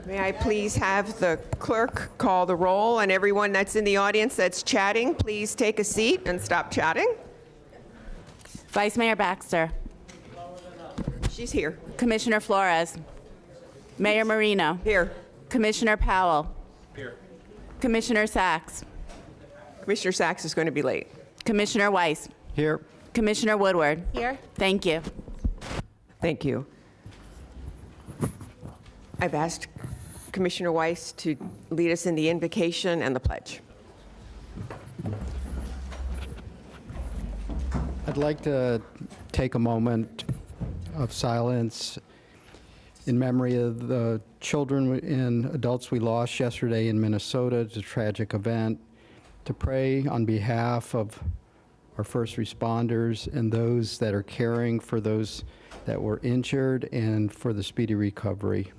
May I please have the clerk call the roll, and everyone that's in the audience that's chatting, please take a seat and stop chatting. Vice Mayor Baxter. She's here. Commissioner Flores. Mayor Marino. Here. Commissioner Powell. Here. Commissioner Sachs. Commissioner Sachs is going to be late. Commissioner Weiss. Here. Commissioner Woodward. Here. Thank you. Thank you. I've asked Commissioner Weiss to lead us in the invocation and the pledge. I'd like to take a moment of silence in memory of the children and adults we lost yesterday in Minnesota. It's a tragic event. To pray on behalf of our first responders and those that are caring for those that were injured and for the speedy recovery.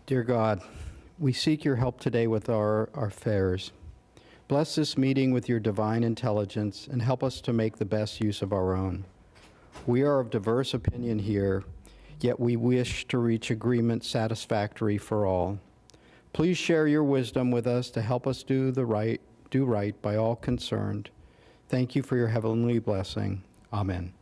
Dear God, we seek your help today with our affairs. Bless this meeting with your divine intelligence and help us to make the best use of our own. We are of diverse opinion here, yet we wish to reach agreement satisfactory for all. Please share your wisdom with us to help us do right by all concerned. Thank you for your heavenly blessing. Amen.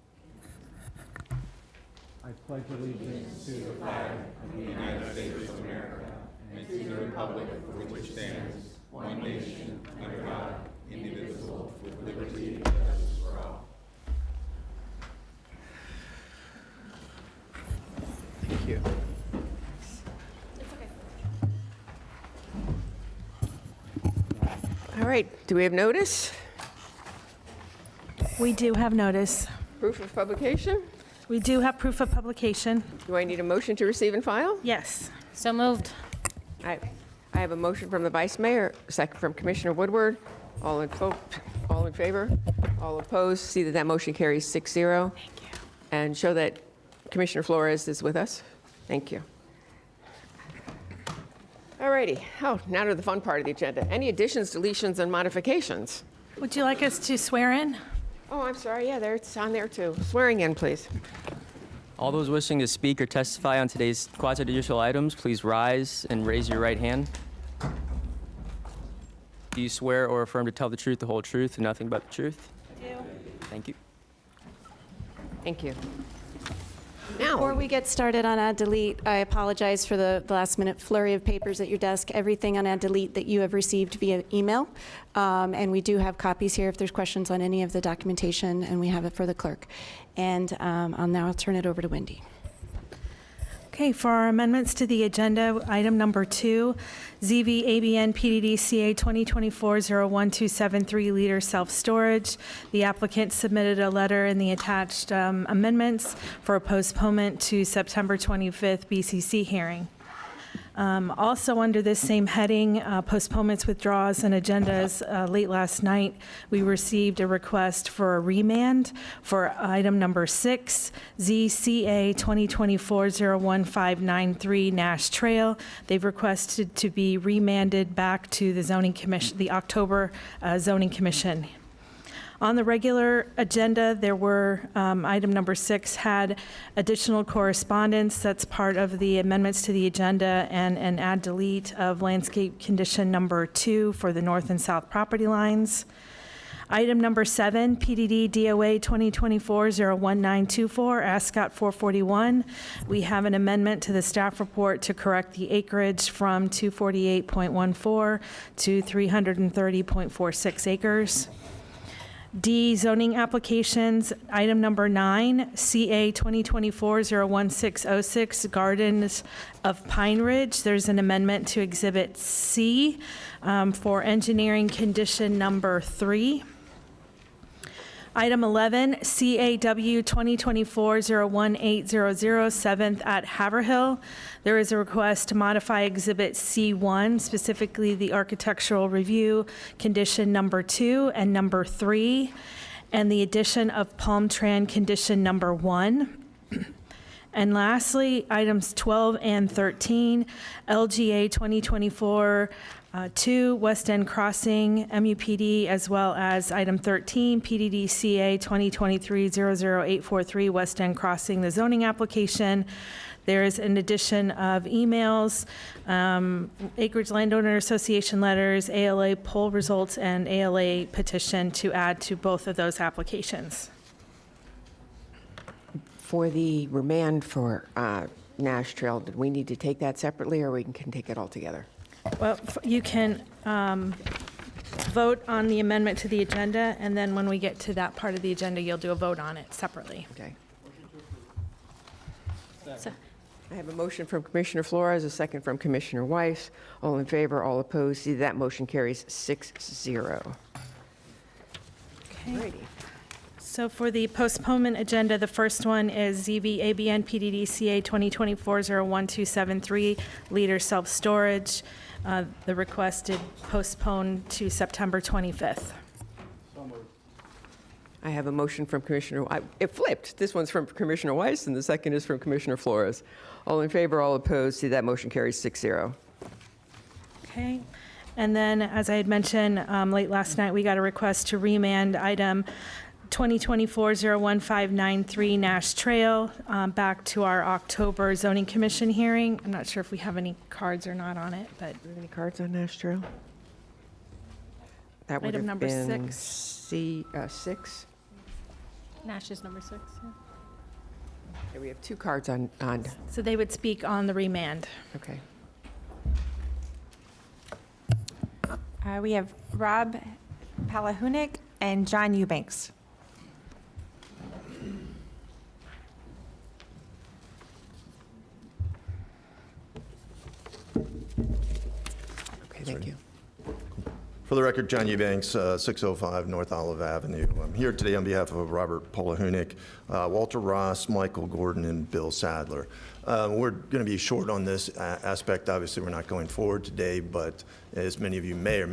I pledge allegiance to the flag of the United States of America and to the republic for which stands one nation under God, indivisible, with liberty and justice for all. Thank you. All right, do we have notice? We do have notice. Proof of publication? We do have proof of publication. Do I need a motion to receive and file? Yes. So moved. I have a motion from the Vice Mayor, a second from Commissioner Woodward. All in favor? All opposed? See that motion carries 6-0. Thank you. And show that Commissioner Flores is with us. Thank you. All righty. Oh, now to the fun part of the agenda. Any additions, deletions, and modifications? Would you like us to swear in? Oh, I'm sorry. Yeah, it's on there too. Swearing in, please. All those wishing to speak or testify on today's quasi-judicial items, please rise and raise your right hand. Do you swear or affirm to tell the truth, the whole truth, and nothing but the truth? I do. Thank you. Thank you. Before Now, we get started on add delete, I apologize for the last minute flurry of papers at your desk. Everything on add delete that you have received via email. And we do have copies here if there's questions on any of the documentation, and we have it for the clerk. And I'll turn it over to Wendy. Okay, for our amendments to the agenda, item number 2, ZV ABN PDD CA 2024-01273 liter self-storage. The applicant submitted a letter in the attached amendments for a postponement to September 25th BCC hearing. Also under this same heading, postponements, withdrawals, and agendas, late last night, we received a request for a remand for item number 6, ZCA 2024-01593 Nash Trail. They've requested to be remanded back to the Zoning Commission, the October Zoning Commission. On the regular agenda, there were, item number 6 had additional correspondence. That's part of the amendments to the agenda and an add delete of landscape condition number 2 for the north and south property lines. Item number 7, PDD DOA 2024-01924, Ascot 441. We have an amendment to the staff report to correct the acreage from 248.14 to 330.46 acres. D, zoning applications, item number 9, CA 2024-01606, Gardens of Pine Ridge. There's an amendment to Exhibit C for engineering condition number 3. Item 11, CAW 2024-01800, 7th at Haverhill. There is a request to modify Exhibit C1, specifically the architectural review, condition number 2 and number 3, and the addition of Palm Tran condition number 1. And lastly, items 12 and 13, LGA 2024-2 West End Crossing, MUPD, as well as item 13, PDD-CA 2023-00843 West End Crossing, the zoning application. There is an addition of emails, Acreage Landowner Association letters, ALA poll results, and ALA petition to add to both of those applications. For the remand for Nash Trail, did we need to take that separately, or we can take it all together? Well, you can vote on the amendment to the agenda, and then when we get to that part of the agenda, you'll do a vote on it separately. Okay. I have a motion from Commissioner Flores, a second from Commissioner Weiss. All in favor, all opposed. See, that motion carries 6-0. Okay. Alrighty. So for the postponement agenda, the first one is ZV-ABN PDD-CA 2024-01273, Leader Self-Storage. The requested postpone to September 25th. I have a motion from Commissioner, it flipped. This one's from Commissioner Weiss, and the second is from Commissioner Flores. All in favor, all opposed. See, that motion carries 6-0. Okay. And then, as I had mentioned late last night, we got a request to remand item 2024-01593 Nash Trail back to our October Zoning Commission hearing. I'm not sure if we have any cards or not on it, but Do we have any cards on Nash Trail? That would Item have number been 6. 6. Nash is number 6. Okay, we have 2 cards on, So they would speak on the remand. okay. We have Rob Palahunik and John Eubanks. Okay, thank you. For the record, John Eubanks, 605 North Olive Avenue. I'm here today on behalf of Robert Polahunik, Walter Ross, Michael Gordon, and Bill Sadler. We're going to be short on this aspect. Obviously, we're not going forward today, but as many of you may or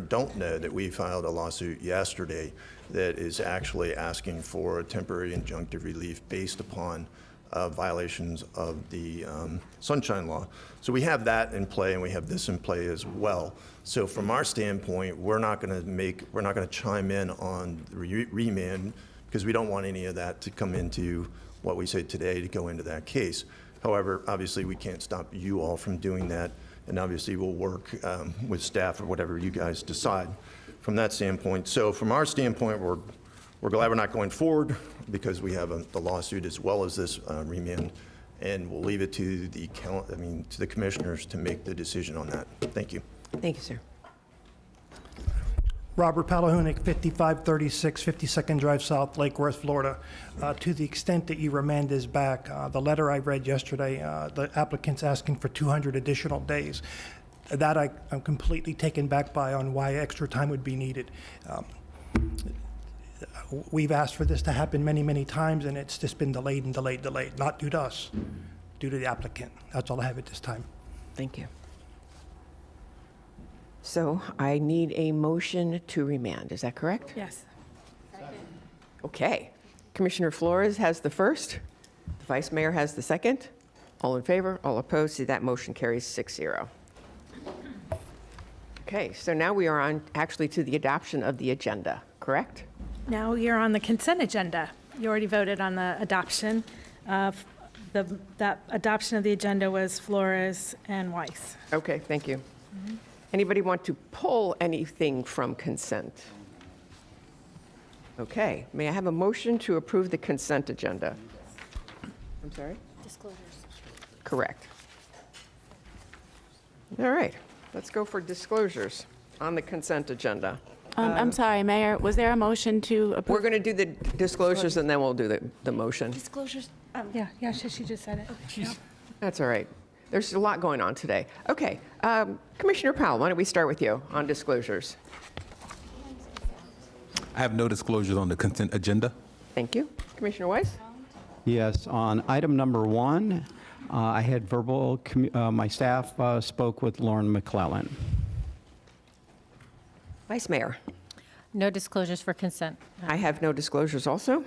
don't know, that we filed a lawsuit yesterday that is actually asking for a temporary injunctive relief based upon violations of the Sunshine Law. So we have that in play, and we have this in play as well. So from our standpoint, we're not going to chime in on the remand because we don't want any of that to come into what we say today to go into that case. However, obviously, we can't stop you all from doing that, and obviously we'll work with staff or whatever you guys decide from that standpoint. So from our standpoint, we're glad we're not going forward because we have the lawsuit as well as this remand, and we'll leave it to the commissioners to make the decision on that. Thank you. Thank you, sir. Robert Palahunik, 5536 52nd Drive South, Lake Worth, Florida. To the extent that you remand this back, the letter I read yesterday, the applicant's asking for 200 additional days. That I'm completely taken back by on why extra time would be needed. We've asked for this to happen many, many times, and it's just been delayed and delayed, not due to us, due to the applicant. That's all I have at this time. Thank you. So I need a motion to remand. Is that correct? Yes. Okay. Commissioner Flores has the first. The Vice Mayor has the second. All in favor, all opposed. See, that motion carries 6-0. Okay, so now we are on actually to the adoption of the agenda, correct? Now you're on the consent agenda. You already voted on the adoption. That adoption of the agenda was Flores and Weiss. Okay, thank you. Anybody want to pull anything from consent? Okay, may I have a motion to approve the consent agenda? I'm sorry? Disclosures. Correct. All right, let's go for disclosures on the consent agenda. I'm sorry, Mayor, was there a motion to We're approve? going to do the disclosures and then we'll do the motion. Disclosures. Yeah, she just said it. That's all right. There's a lot going on today. Okay, Commissioner Powell, why don't we start with you on disclosures? I have no disclosures on the consent agenda. Thank you. Commissioner Weiss? Yes, on item number 1, I had verbal, my staff spoke with Lauren McClellan. Vice Mayor? No disclosures for consent. I have no disclosures also.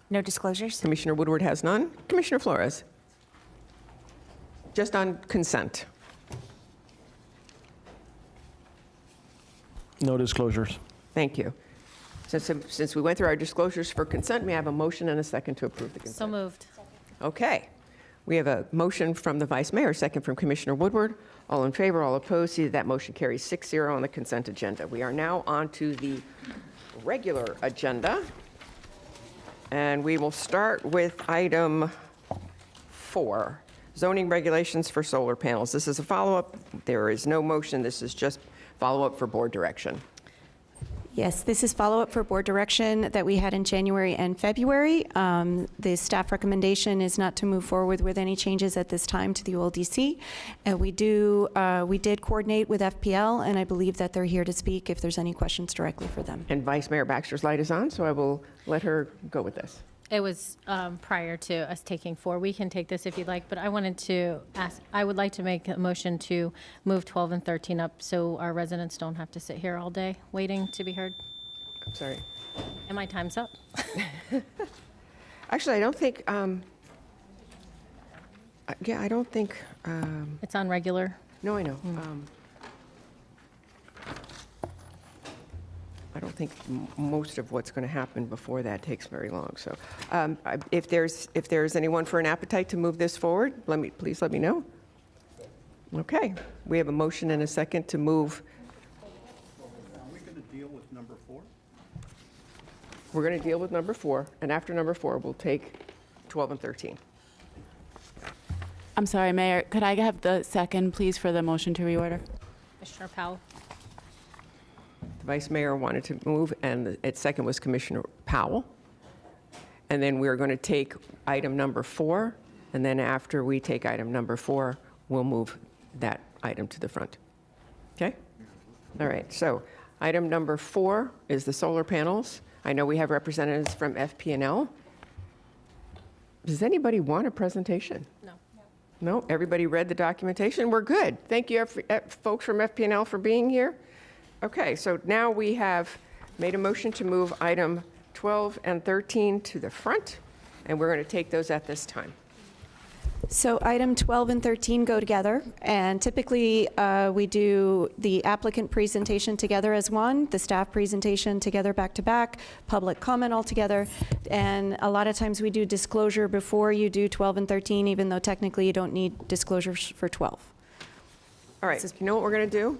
No disclosures? Commissioner Woodward has none. Commissioner Flores? Just on consent. No disclosures. Thank you. Since we went through our disclosures for consent, may I have a motion and a second to approve the consent? So moved. Okay. We have a motion from the Vice Mayor, second from Commissioner Woodward. All in favor, all opposed, see that motion carries 6-0 on the consent agenda. We are now on to the regular agenda. And we will start with item 4, zoning regulations for solar panels. This is a follow-up. There is no motion. This is just follow-up for board direction. Yes, this is follow-up for board direction that we had in January and February. The staff recommendation is not to move forward with any changes at this time to the OLDC. And we did coordinate with FPL, and I believe that they're here to speak if there's any questions directly for them. And Vice Mayor Baxter's light is on, so I will let her go with this. It was prior to us taking 4. We can take this if you'd like, but I wanted to ask, I would like to make a motion to move 12 and 13 up so our residents don't have to sit here all day waiting to be heard. I'm sorry. And my time's up. Actually, I don't think, yeah, I don't think, It's on regular. no, I know. I don't think most of what's going to happen before that takes very long. So if there's anyone for an appetite to move this forward, please let me know. Okay, we have a motion and a second to move. Are we going to deal with number 4? We're going to deal with number 4, and after number 4, we'll take 12 and 13. I'm sorry, Mayor, could I have the second, please, for the motion to reorder? Commissioner Powell. The Vice Mayor wanted to move, and its second was Commissioner Powell. And then we're going to take item number 4, and then after we take item number 4, we'll move that item to the front. Okay? All right, so item number 4 is the solar panels. I know we have representatives from FP&L. Does anybody want a presentation? No. No, everybody read the documentation? We're good. Thank you, folks from FP&L, for being here. Okay, so now we have made a motion to move item 12 and 13 to the front, and we're going to take those at this time. So item 12 and 13 go together, and typically we do the applicant presentation together as one, the staff presentation together back to back, public comment all together, and a lot of times we do disclosure before you do 12 and 13, even though technically you don't need disclosures for 12. All right, you know what we're going to do?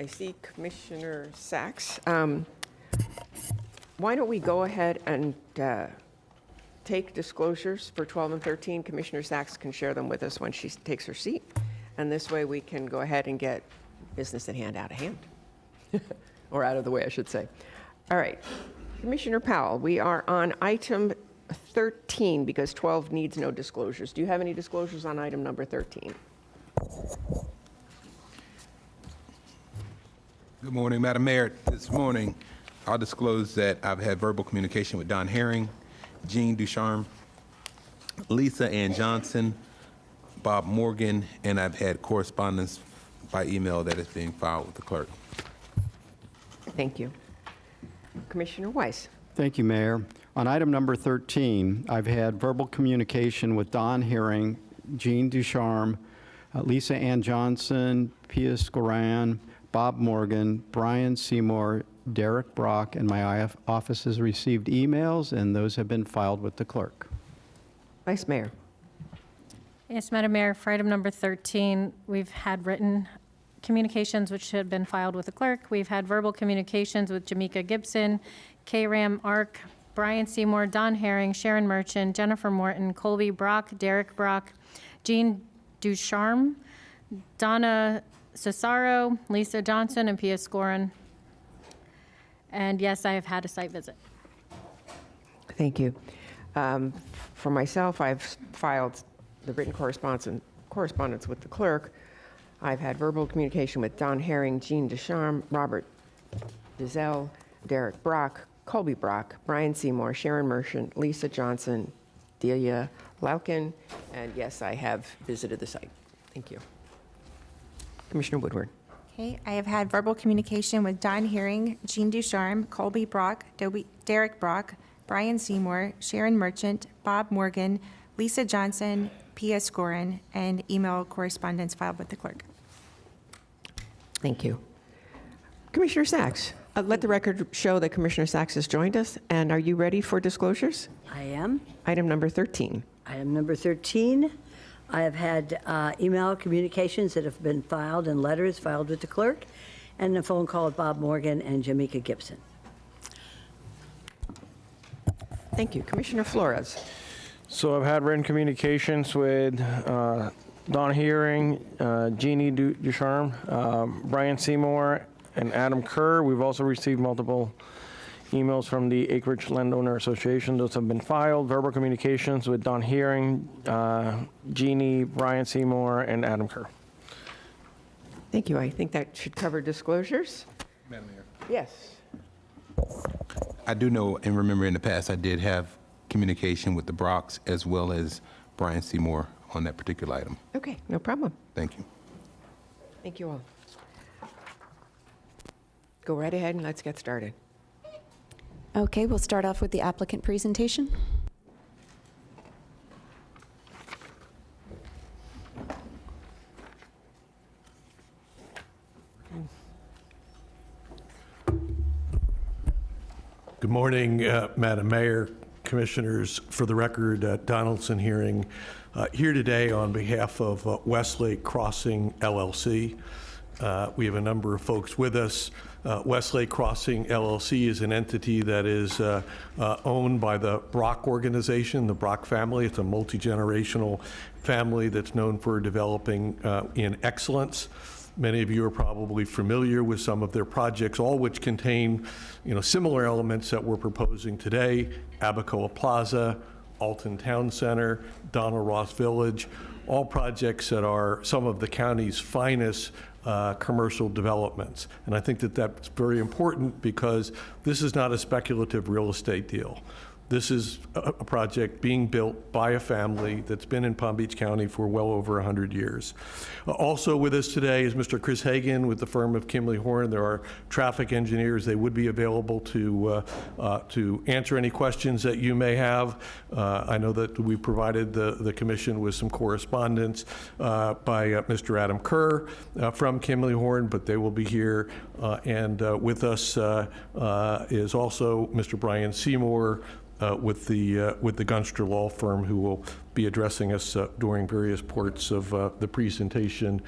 I see Commissioner Sachs. Why don't we go ahead and take disclosures for 12 and 13. Commissioner Sachs can share them with us when she takes her seat. And this way we can go ahead and get business at hand out of hand. Or out of the way, I should say. All right. Commissioner Powell, we are on item 13 because 12 needs no disclosures. Do you have any disclosures on item number 13? Good morning, Madam Mayor. This morning, I'll disclose that I've had verbal communication with Don Herring, Jean Ducharme, Lisa Ann Johnson, Bob Morgan, and I've had correspondence by email that is being filed with the clerk. Thank you. Commissioner Weiss. Thank you, Mayor. On item number 13, I've had verbal communication with Don Herring, Jean Ducharme, Lisa Ann Johnson, Pia Scoran, Bob Morgan, Brian Seymour, Derek Brock, and my office has received emails, and those have been filed with the clerk. Vice Mayor. Yes, Madam Mayor, for item number 13, we've had written communications which had been filed with the clerk. We've had verbal communications with Jamaica Gibson, K-Ram Ark, Brian Seymour, Don Herring, Sharon Merchant, Jennifer Morton, Colby Brock, Derek Brock, Jean Ducharme, Donna Cesaro, Lisa Johnson, and Pia Scoran. And yes, I have had a site visit. Thank you. For myself, I've filed the written correspondence with the clerk. I've had verbal communication with Don Herring, Jean Ducharme, Robert Dizelle, Derek Brock, Colby Brock, Brian Seymour, Sharon Merchant, Lisa Johnson, Delia Laukin, and yes, I have visited the site. Thank you. Commissioner Woodward. Okay, I have had verbal communication with Don Hearing, Jean Ducharme, Colby Brock, Derek Brock, Brian Seymour, Sharon Merchant, Bob Morgan, Lisa Johnson, Pia Scorin, and email correspondence filed with the clerk. Thank you. Commissioner Sachs, let the record show that Commissioner Sachs has joined us. And are you ready for disclosures? I am. Item number 13. Item number 13, I have had email communications that have been filed and letters filed with the clerk, and a phone call with Bob Morgan and Jamaica Gibson. Thank you. Commissioner Flores. So I've had written communications with Don Hearing, Jeannie Ducharme, Brian Seymour, and Adam Kerr. We've also received multiple emails from the Acreage Landowner Association. Those have been filed. Verbal communications with Don Hearing, Jeannie, Brian Seymour, and Adam Kerr. Thank you. I think that should cover disclosures. Madam Mayor. Yes. I do know and remember in the past, I did have communication with the Brocks as well as Brian Seymour on that particular item. Okay, no problem. Thank you. Thank you all. Go right ahead and let's get started. Okay, we'll start off with the applicant presentation. Good morning, Madam Mayor, Commissioners. For the record, Donaldson Hearing here today on behalf of Westlake Crossing LLC. We have a number of folks with us. Westlake Crossing LLC is an entity that is owned by the Brock organization, the Brock family. It's a multi-generational family that's known for developing in excellence. Many of you are probably familiar with some of their projects, all which contain, similar elements that we're proposing today: Abacoa Plaza, Alton Town Center, Donald Ross Village, all projects that are some of the county's finest commercial developments. And I think that that's very important because this is not a speculative real estate deal. This is a project being built by a family that's been in Palm Beach County for well over 100 years. Also with us today is Mr. Chris Hagan with the firm of Kimley Horn. There are traffic engineers. They would be available to answer any questions that you may have. I know that we provided the commission with some correspondence by Mr. Adam Kerr from Kimley Horn, but they will be here. And with us is also Mr. Brian Seymour, with the Gunster Law Firm, who will be addressing us during various parts of the presentation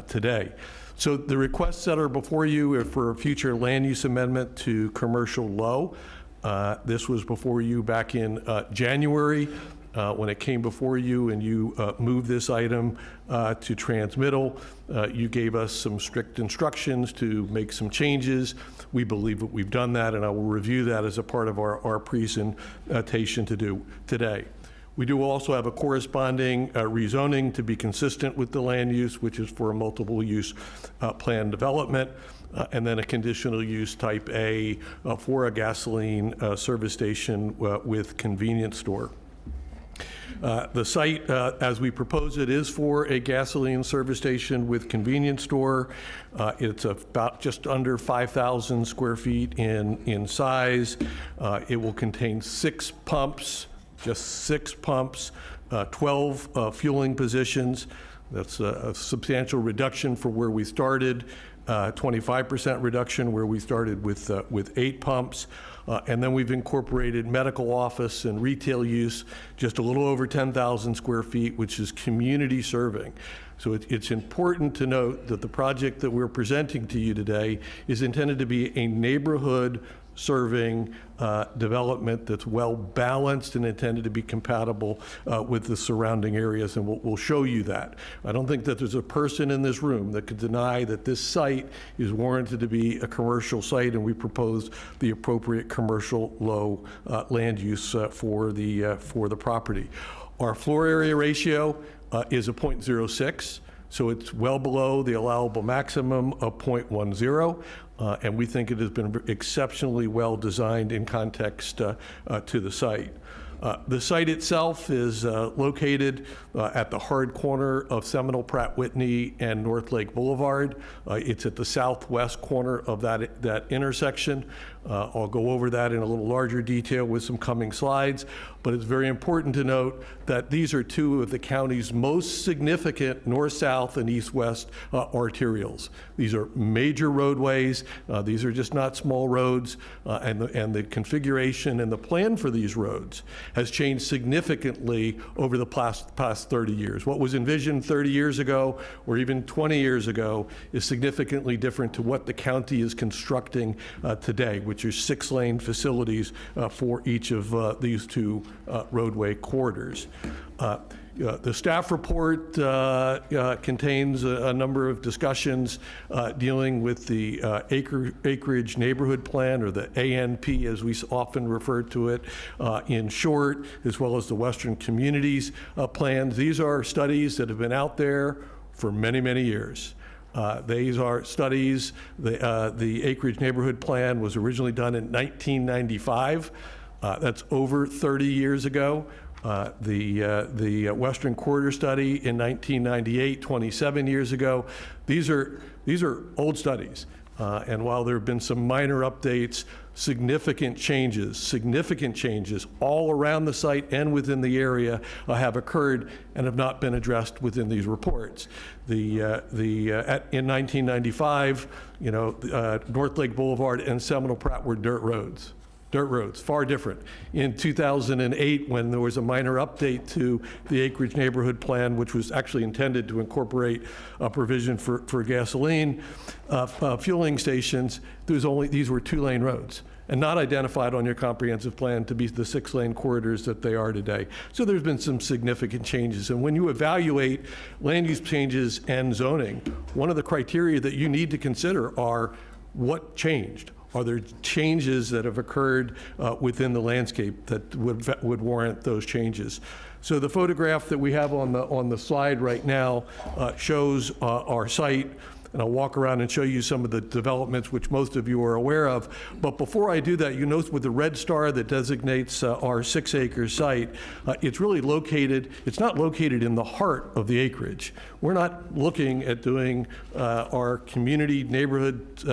today. So the requests that are before you are for a future land use amendment to commercial low. This was before you back in January when it came before you and you moved this item to transmittal. You gave us some strict instructions to make some changes. We believe that we've done that, and I will review that as a part of our presentation to do today. We do also have a corresponding rezoning to be consistent with the land use, which is for a multiple use plan development, and then a conditional use type A for a gasoline service station with convenience store. The site, as we propose it, is for a gasoline service station with convenience store. It's about just under 5,000 square feet in size. It will contain 6 pumps, just 6 pumps, 12 fueling positions. That's a substantial reduction from where we started, 25% reduction where we started with 8 pumps. And then we've incorporated medical office and retail use, just a little over 10,000 square feet, which is community serving. So it's important to note that the project that we're presenting to you today is intended to be a neighborhood serving development that's well balanced and intended to be compatible with the surrounding areas, and we'll show you that. I don't think that there's a person in this room that could deny that this site is warranted to be a commercial site, and we propose the appropriate commercial low land use for the property. Our floor area ratio is a 0.06, so it's well below the allowable maximum of 0.10. And we think it has been exceptionally well designed in context to the site. The site itself is located at the hard corner of Seminole, Pratt Whitney, and North Lake Boulevard. It's at the southwest corner of that intersection. I'll go over that in a little larger detail with some coming slides, but it's very important to note that these are two of the county's most significant north-south and east-west arterials. These are major roadways. These are just not small roads, and the configuration and the plan for these roads has changed significantly over the past 30 years. What was envisioned 30 years ago or even 20 years ago is significantly different to what the county is constructing today, which are 6-lane facilities for each of these two roadway corridors. The staff report contains a number of discussions dealing with the acreage neighborhood plan, or the ANP as we often refer to it in short, as well as the Western Communities plans. These are studies that have been out there for many, many years. These are studies, the acreage neighborhood plan was originally done in 1995. That's over 30 years ago. The Western Corridor study in 1998, 27 years ago. These are old studies. And while there have been some minor updates, significant changes all around the site and within the area have occurred and have not been addressed within these reports. In 1995, North Lake Boulevard and Seminole Pratt were dirt roads, far different. In 2008, when there was a minor update to the acreage neighborhood plan, which was actually intended to incorporate a provision for gasoline fueling stations, these were 2-lane roads and not identified on your comprehensive plan to be the 6-lane corridors that they are today. So there's been some significant changes. And when you evaluate land use changes and zoning, one of the criteria that you need to consider are what changed. Are there changes that have occurred within the landscape that would warrant those changes? So the photograph that we have on the slide right now shows our site. And I'll walk around and show you some of the developments which most of you are aware of. But before I do that, you notice with the red star that designates our 6-acre site, it's really located, it's not located in the heart of the acreage. We're not looking at doing our community neighborhood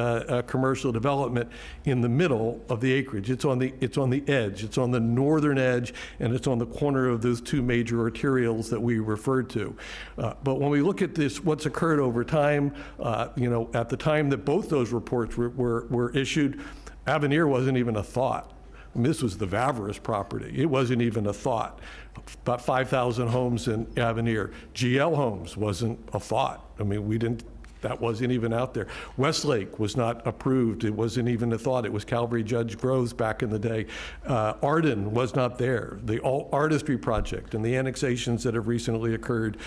commercial development in the middle of the acreage. It's on the edge, it's on the northern edge, and it's on the corner of those two major arterials that we referred to. But when we look at this, what's occurred over time, at the time that both those reports were issued, Avenir wasn't even a thought. I mean, this was the Vavris property. It wasn't even a thought. About 5,000 homes in Avenir. GL Homes wasn't a thought. I mean, that wasn't even out there. Westlake was not approved. It wasn't even a thought. It was Calvary Judge Groves back in the day. Arden was not there. The Alt Artistry Project and the annexations that have recently occurred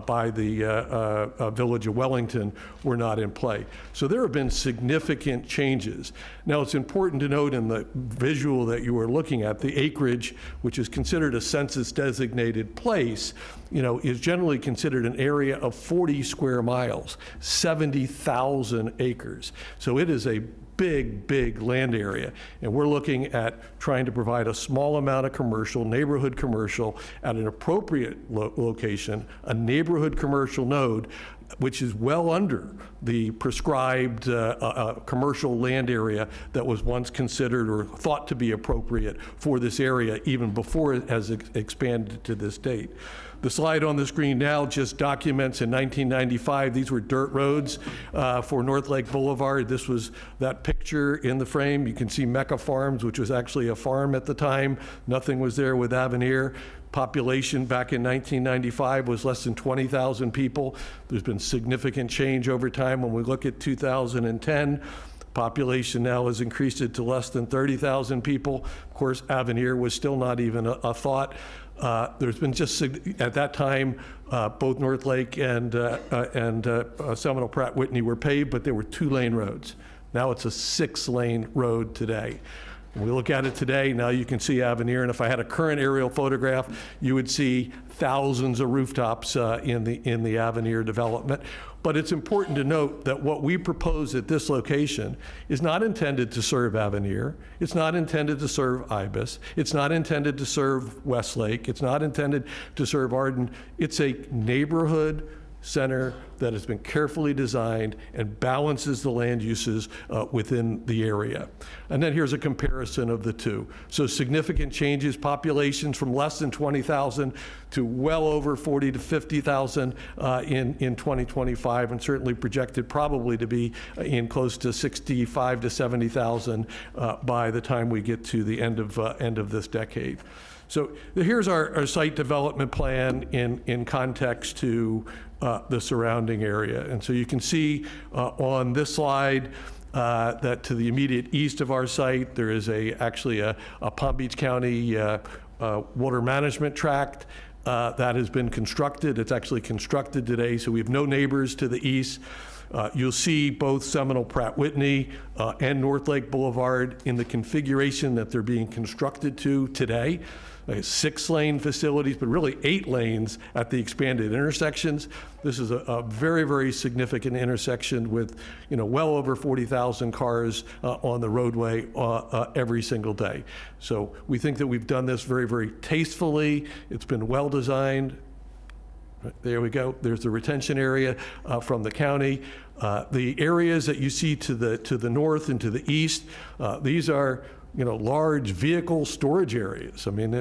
by the Village of Wellington were not in play. So there have been significant changes. Now, it's important to note in the visual that you are looking at, the acreage, which is considered a census-designated place, is generally considered an area of 40 square miles, 70,000 acres. So it is a big land area. And we're looking at trying to provide a small amount of commercial, neighborhood commercial, at an appropriate location, a neighborhood commercial node, which is well under the prescribed commercial land area that was once considered or thought to be appropriate for this area, even before it has expanded to this date. The slide on the screen now just documents in 1995, these were dirt roads for North Lake Boulevard. This was that picture in the frame. You can see Mecca Farms, which was actually a farm at the time. Nothing was there with Avenir. Population back in 1995 was less than 20,000 people. There's been significant change over time. When we look at 2010, population now has increased it to less than 30,000 people. Of course, Avenir was still not even a thought. There's been just, at that time, both North Lake and Seminole Pratt Whitney were paved, but they were 2-lane roads. Now it's a 6-lane road today. When we look at it today, now you can see Avenir, and if I had a current aerial photograph, you would see thousands of rooftops in the Avenir development. But it's important to note that what we propose at this location is not intended to serve Avenir. It's not intended to serve Ibis. It's not intended to serve Westlake. It's not intended to serve Arden. It's a neighborhood center that has been carefully designed and balances the land uses within the area. And then here's a comparison of the two. So significant changes, populations from less than 20,000 to well over 40 to 50,000 in 2025, and certainly projected probably to be in close to 65 to 70,000 by the time we get to the end of this decade. So here's our site development plan in context to the surrounding area. And so you can see on this slide that to the immediate east of our site, there is actually a Palm Beach County water management tract that has been constructed. It's actually constructed today, so we have no neighbors to the east. You'll see both Seminole Pratt Whitney and North Lake Boulevard in the configuration that they're being constructed to today. 6-lane facilities, but really 8 lanes at the expanded intersections. This is a very, very significant intersection with, well over 40,000 cars on the roadway every single day. So we think that we've done this very, very tastefully. It's been well designed. There we go. There's the retention area from the county. The areas that you see to the north and to the east, these are large vehicle storage areas. I mean,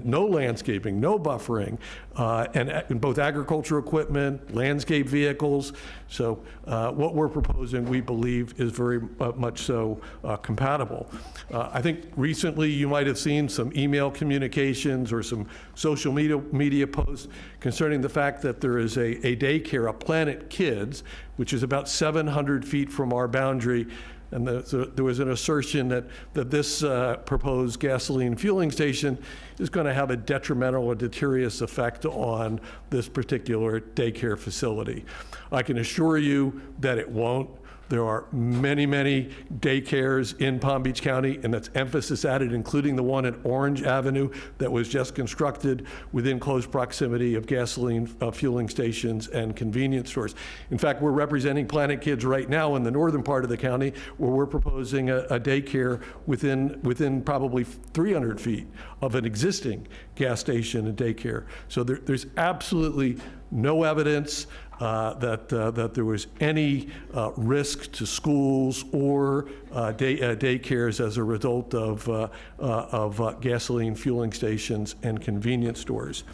no landscaping, no buffering, and both agricultural equipment, landscape vehicles. So what we're proposing, we believe, is very much so compatible. I think recently you might have seen some email communications or some social media posts concerning the fact that there is a daycare, a Planet Kids, which is about 700 feet from our boundary. And there was an assertion that this proposed gasoline fueling station is going to have a detrimental or deleterious effect on this particular daycare facility. I can assure you that it won't. There are many, many daycares in Palm Beach County, and that's emphasis added, including the one at Orange Avenue that was just constructed within close proximity of gasoline fueling stations and convenience stores. In fact, we're representing Planet Kids right now in the northern part of the county, where we're proposing a daycare within probably 300 feet of an existing gas station and daycare. So there's absolutely no evidence that there was any risk to schools or daycares as a result of gasoline fueling stations and convenience stores.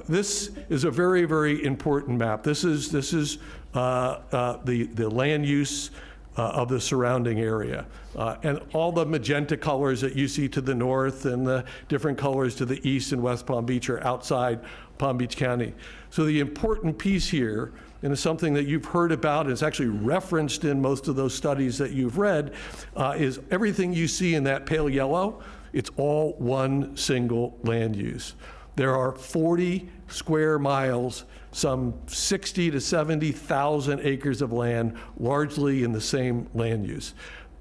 This is a very, very important map. This is the land use of the surrounding area. And all the magenta colors that you see to the north and the different colors to the east and west Palm Beach are outside Palm Beach County. So the important piece here, and it's something that you've heard about, and it's actually referenced in most of those studies that you've read, is everything you see in that pale yellow, it's all one single land use. There are 40 square miles, some 60 to 70,000 acres of land, largely in the same land use.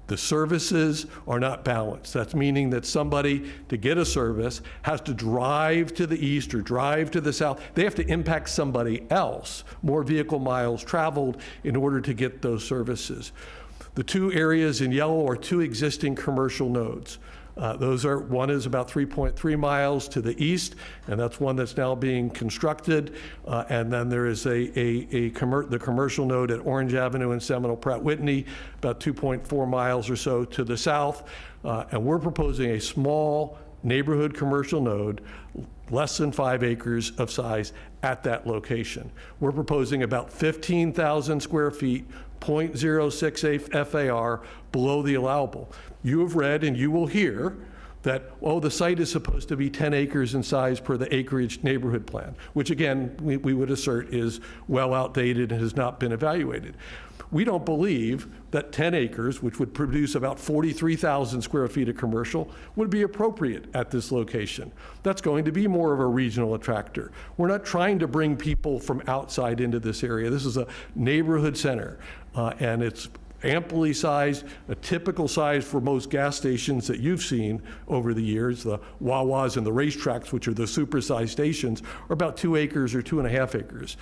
The services are not balanced. That's meaning that somebody, to get a service, has to drive to the east or drive to the south. They have to impact somebody else, more vehicle miles traveled, in order to get those services. The two areas in yellow are two existing commercial nodes. One is about 3.3 miles to the east, and that's one that's now being constructed. And then there is the commercial node at Orange Avenue and Seminole Pratt Whitney, about 2.4 miles or so to the south. And we're proposing a small neighborhood commercial node, less than 5 acres of size, at that location. We're proposing about 15,000 square feet, 0.068 FAR below the allowable. You have read and you will hear that, the site is supposed to be 10 acres in size per the acreage neighborhood plan, which again, we would assert is well outdated and has not been evaluated. We don't believe that 10 acres, which would produce about 43,000 square feet of commercial, would be appropriate at this location. That's going to be more of a regional attractor. We're not trying to bring people from outside into this area. This is a neighborhood center, and it's amply sized, a typical size for most gas stations that you've seen over the years. The Wawas and the racetracks, which are the supersized stations, are about 2 acres or 2.5 acres.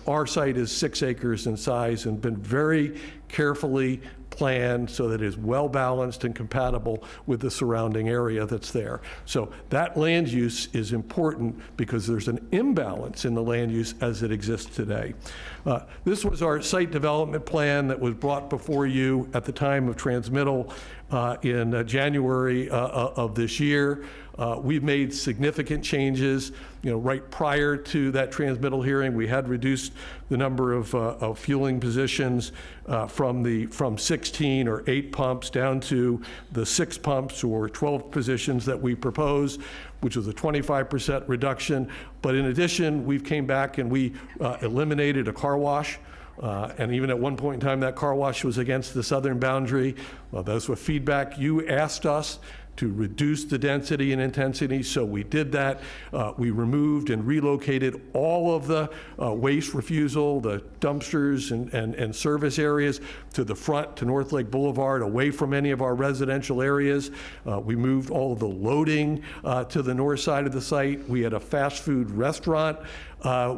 Our site is 6 acres in size and been very carefully planned so that it is well balanced and compatible with the surrounding area that's there. So that land use is important because there's an imbalance in the land use as it exists today. This was our site development plan that was brought before you at the time of transmittal in January of this year. We've made significant changes. Right prior to that transmittal hearing, we had reduced the number of fueling positions from 16 or 8 pumps down to the 6 pumps or 12 positions that we proposed, which was a 25% reduction. But in addition, we've came back and we eliminated a car wash. And even at one point in time, that car wash was against the southern boundary. Those were feedback. You asked us to reduce the density and intensity, so we did that. We removed and relocated all of the waste refusal, the dumpsters and service areas to the front, to North Lake Boulevard, away from any of our residential areas. We moved all of the loading to the north side of the site. We had a fast food restaurant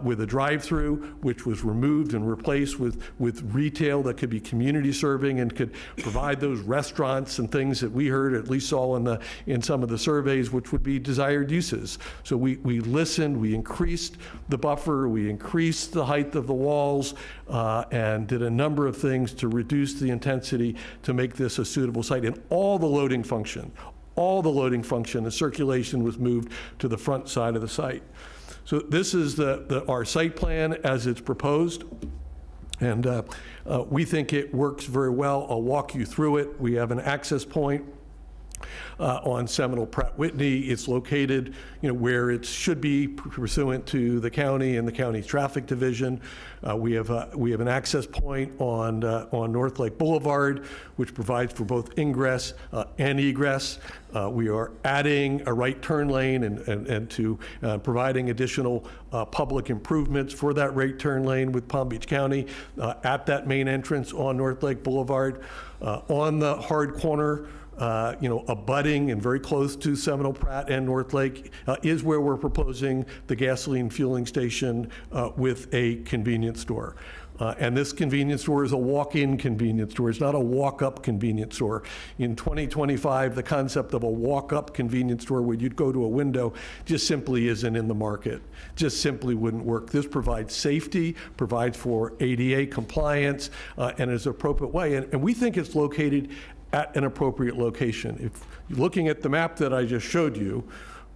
with a drive-through, which was removed and replaced with retail that could be community serving and could provide those restaurants and things that we heard, at least saw in some of the surveys, which would be desired uses. So we listened, we increased the buffer, we increased the height of the walls, and did a number of things to reduce the intensity to make this a suitable site. And all the loading function, the circulation was moved to the front side of the site. So this is our site plan as it's proposed, and we think it works very well. I'll walk you through it. We have an access point on Seminole Pratt Whitney. It's located, where it should be pursuant to the county and the county's traffic division. We have an access point on North Lake Boulevard, which provides for both ingress and egress. We are adding a right turn lane and to providing additional public improvements for that right turn lane with Palm Beach County at that main entrance on North Lake Boulevard. On the hard corner, abutting and very close to Seminole Pratt and North Lake is where we're proposing the gasoline fueling station with a convenience store. And this convenience store is a walk-in convenience store. It's not a walk-up convenience store. In 2025, the concept of a walk-up convenience store where you'd go to a window just simply isn't in the market. Just simply wouldn't work. This provides safety, provides for ADA compliance, and is an appropriate way. And we think it's located at an appropriate location. If you're looking at the map that I just showed you,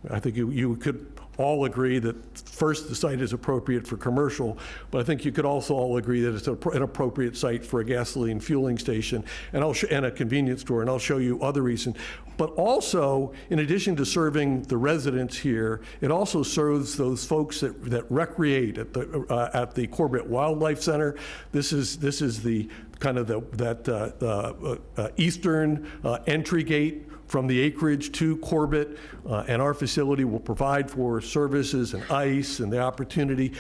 I think you could all agree that first the site is appropriate for commercial, but I think you could also all agree that it's an appropriate site for a gasoline fueling station and a convenience store, and I'll show you other reasons. But also, in addition to serving the residents here, it also serves those folks that recreate at the Corbett Wildlife Center. This is the kind of the eastern entry gate from the acreage to Corbett, and our facility will provide for services and ice and the opportunity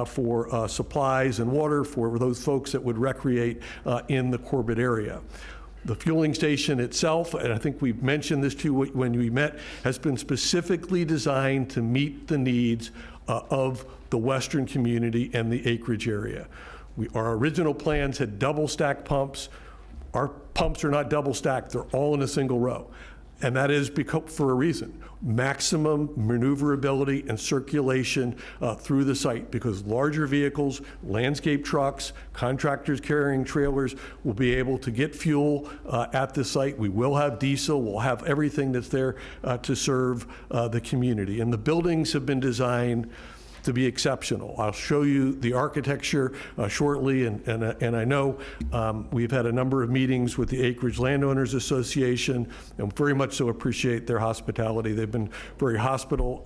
for supplies and water for those folks that would recreate in the Corbett area. The fueling station itself, and I think we mentioned this too when we met, has been specifically designed to meet the needs of the western community and the acreage area. Our original plans had double stack pumps. Our pumps are not double stacked, they're all in a single row. And that is for a reason. Maximum maneuverability and circulation through the site, because larger vehicles, landscape trucks, contractors carrying trailers will be able to get fuel at the site. We will have diesel, we'll have everything that's there to serve the community. And the buildings have been designed to be exceptional. I'll show you the architecture shortly, and I know we've had a number of meetings with the Acreage Landowners Association, and very much so appreciate their hospitality. They've been very hospitable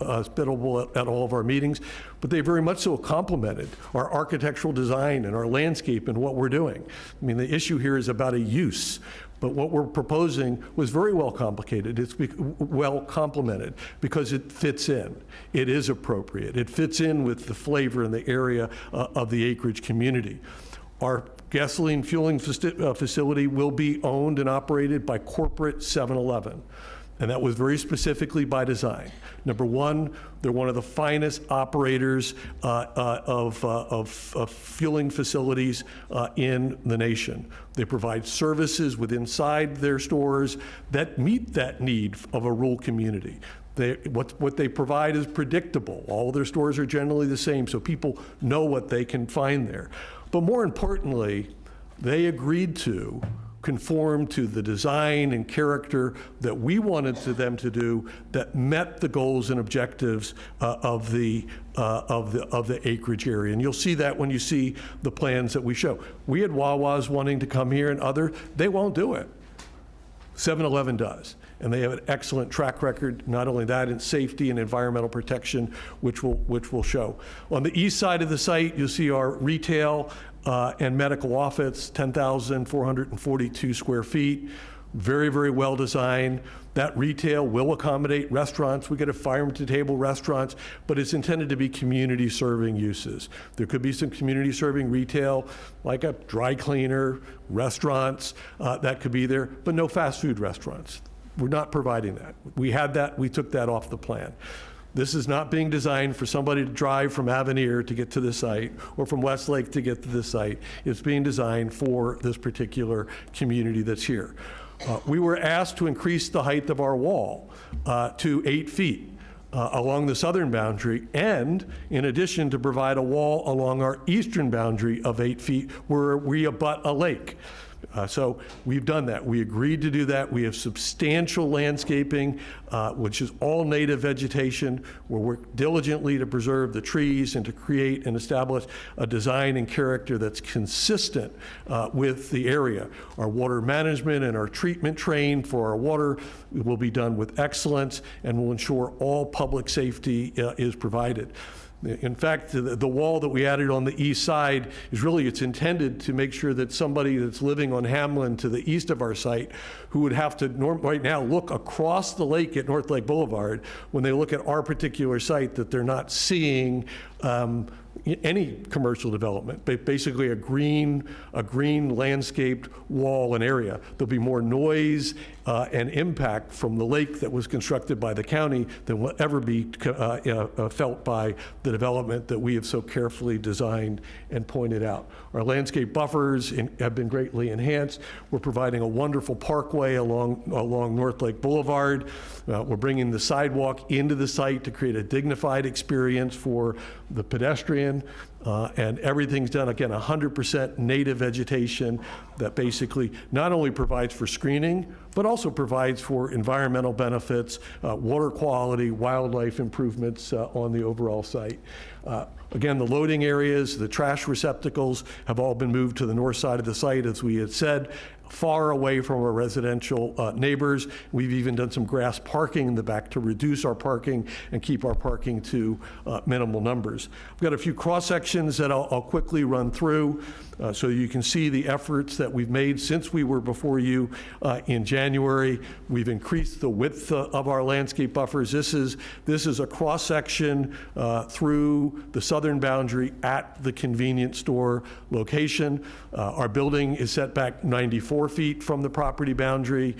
at all of our meetings, but they very much so complimented our architectural design and our landscape and what we're doing. I mean, the issue here is about a use. But what we're proposing was very well complicated. It's well complemented because it fits in. It is appropriate. It fits in with the flavor and the area of the acreage community. Our gasoline fueling facility will be owned and operated by corporate 7-Eleven. And that was very specifically by design. Number one, they're one of the finest operators of fueling facilities in the nation. They provide services inside their stores that meet that need of a rural community. What they provide is predictable. All their stores are generally the same, so people know what they can find there. But more importantly, they agreed to conform to the design and character that we wanted them to do that met the goals and objectives of the acreage area. And you'll see that when you see the plans that we show. We had Wawa's wanting to come here and they won't do it. 7-Eleven does. And they have an excellent track record, not only that, in safety and environmental protection, which will show. On the east side of the site, you'll see our retail and medical office, 10,442 square feet. Very, very well designed. That retail will accommodate restaurants. We get a farm-to-table restaurants, but it's intended to be community-serving uses. There could be some community-serving retail, like a dry cleaner, restaurants, that could be there, but no fast food restaurants. We're not providing that. We had that, we took that off the plan. This is not being designed for somebody to drive from Avenir to get to the site or from Westlake to get to the site. It's being designed for this particular community that's here. We were asked to increase the height of our wall to 8 feet along the southern boundary, and in addition to provide a wall along our eastern boundary of 8 feet where we abut a lake. So we've done that. We agreed to do that. We have substantial landscaping, which is all native vegetation. We'll work diligently to preserve the trees and to create and establish a design and character that's consistent with the area. Our water management and our treatment train for our water will be done with excellence and will ensure all public safety is provided. In fact, the wall that we added on the east side is really, it's intended to make sure that somebody that's living on Hamlin to the east of our site, who would have to right now look across the lake at North Lake Boulevard, when they look at our particular site, that they're not seeing any commercial development, but basically a green landscaped wall and area. There'll be more noise and impact from the lake that was constructed by the county than will ever be felt by the development that we have so carefully designed and pointed out. Our landscape buffers have been greatly enhanced. We're providing a wonderful parkway along North Lake Boulevard. We're bringing the sidewalk into the site to create a dignified experience for the pedestrian. And everything's done, again, 100% native vegetation that basically not only provides for screening, but also provides for environmental benefits, water quality, wildlife improvements on the overall site. Again, the loading areas, the trash receptacles have all been moved to the north side of the site, as we had said, far away from our residential neighbors. We've even done some grass parking in the back to reduce our parking and keep our parking to minimal numbers. I've got a few cross sections that I'll quickly run through so you can see the efforts that we've made since we were before you in January. We've increased the width of our landscape buffers. This is a cross section through the southern boundary at the convenience store location. Our building is set back 94 feet from the property boundary.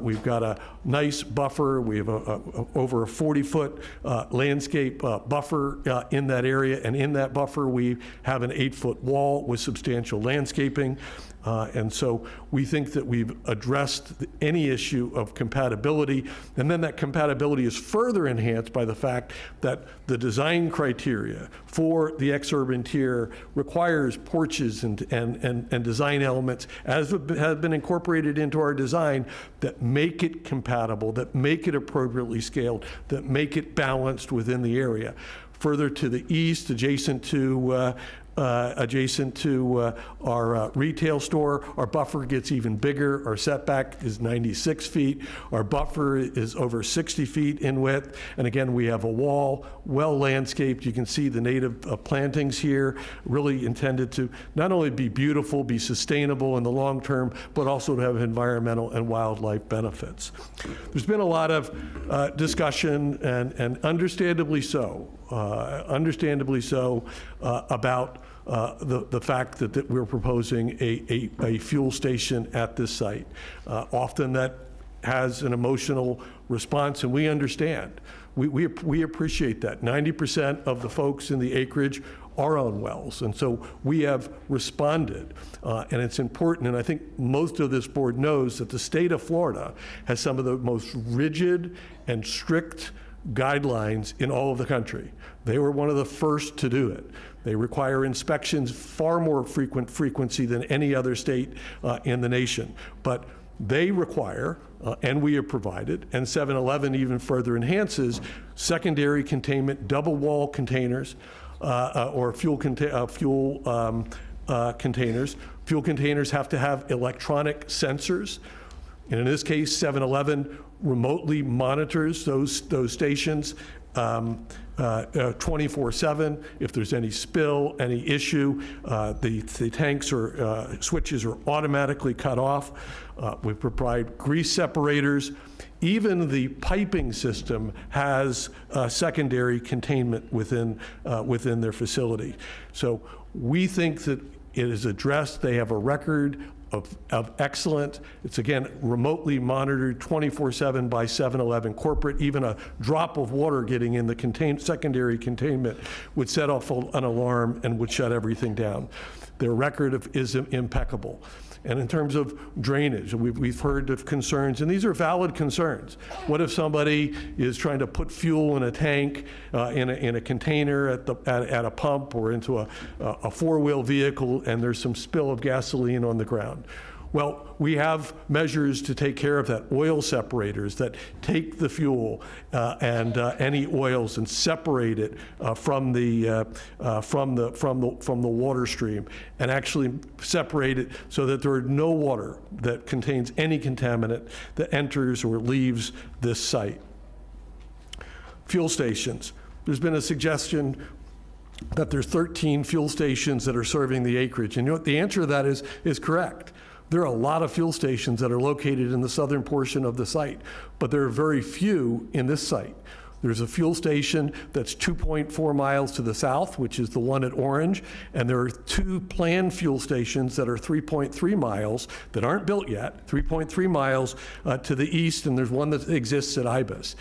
We've got a nice buffer. We have over a 40-foot landscape buffer in that area, and in that buffer we have an 8-foot wall with substantial landscaping. And so we think that we've addressed any issue of compatibility, and then that compatibility is further enhanced by the fact that the design criteria for the exurban tier requires porches and design elements, as have been incorporated into our design, that make it compatible, that make it appropriately scaled, that make it balanced within the area. Further to the east, adjacent to our retail store, our buffer gets even bigger. Our setback is 96 feet. Our buffer is over 60 feet in width. And again, we have a wall, well landscaped. You can see the native plantings here, really intended to not only be beautiful, be sustainable in the long term, but also to have environmental and wildlife benefits. There's been a lot of discussion, and understandably so, about the fact that we're proposing a fuel station at this site. Often that has an emotional response, and we understand. We appreciate that. 90% of the folks in the acreage are on wells, and so we have responded, and it's important, and I think most of this board knows that the state of Florida has some of the most rigid and strict guidelines in all of the country. They were one of the first to do it. They require inspections far more frequency than any other state in the nation, but they require, and we have provided, and 7-Eleven even further enhances, secondary containment, double wall containers, or fuel containers. Fuel containers have to have electronic sensors. And in this case, 7-Eleven remotely monitors those stations 24/7. If there's any spill, any issue, the tanks or switches are automatically cut off. We provide grease separators. Even the piping system has secondary containment within their facility. So we think that it is addressed. They have a record of excellent. It's, again, remotely monitored 24/7 by 7-Eleven corporate. Even a drop of water getting in the secondary containment would set off an alarm and would shut everything down. Their record is impeccable. And in terms of drainage, we've heard of concerns, and these are valid concerns. What if somebody is trying to put fuel in a tank, in a container at a pump or into a four-wheel vehicle, and there's some spill of gasoline on the ground? Well, we have measures to take care of that. Oil separators that take the fuel and any oils and separate it from the water stream, and actually separate it so that there are no water that contains any contaminant that enters or leaves this site. Fuel stations. There's been a suggestion that there's 13 fuel stations that are serving the acreage, and you know what? The answer to that is correct. There are a lot of fuel stations that are located in the southern portion of the site, but there are very few in this site. There's a fuel station that's 2.4 miles to the south, which is the one at Orange, and there are 2 planned fuel stations that are 3.3 miles that aren't built yet, 3.3 miles to the east, and there's one that exists at Ibis.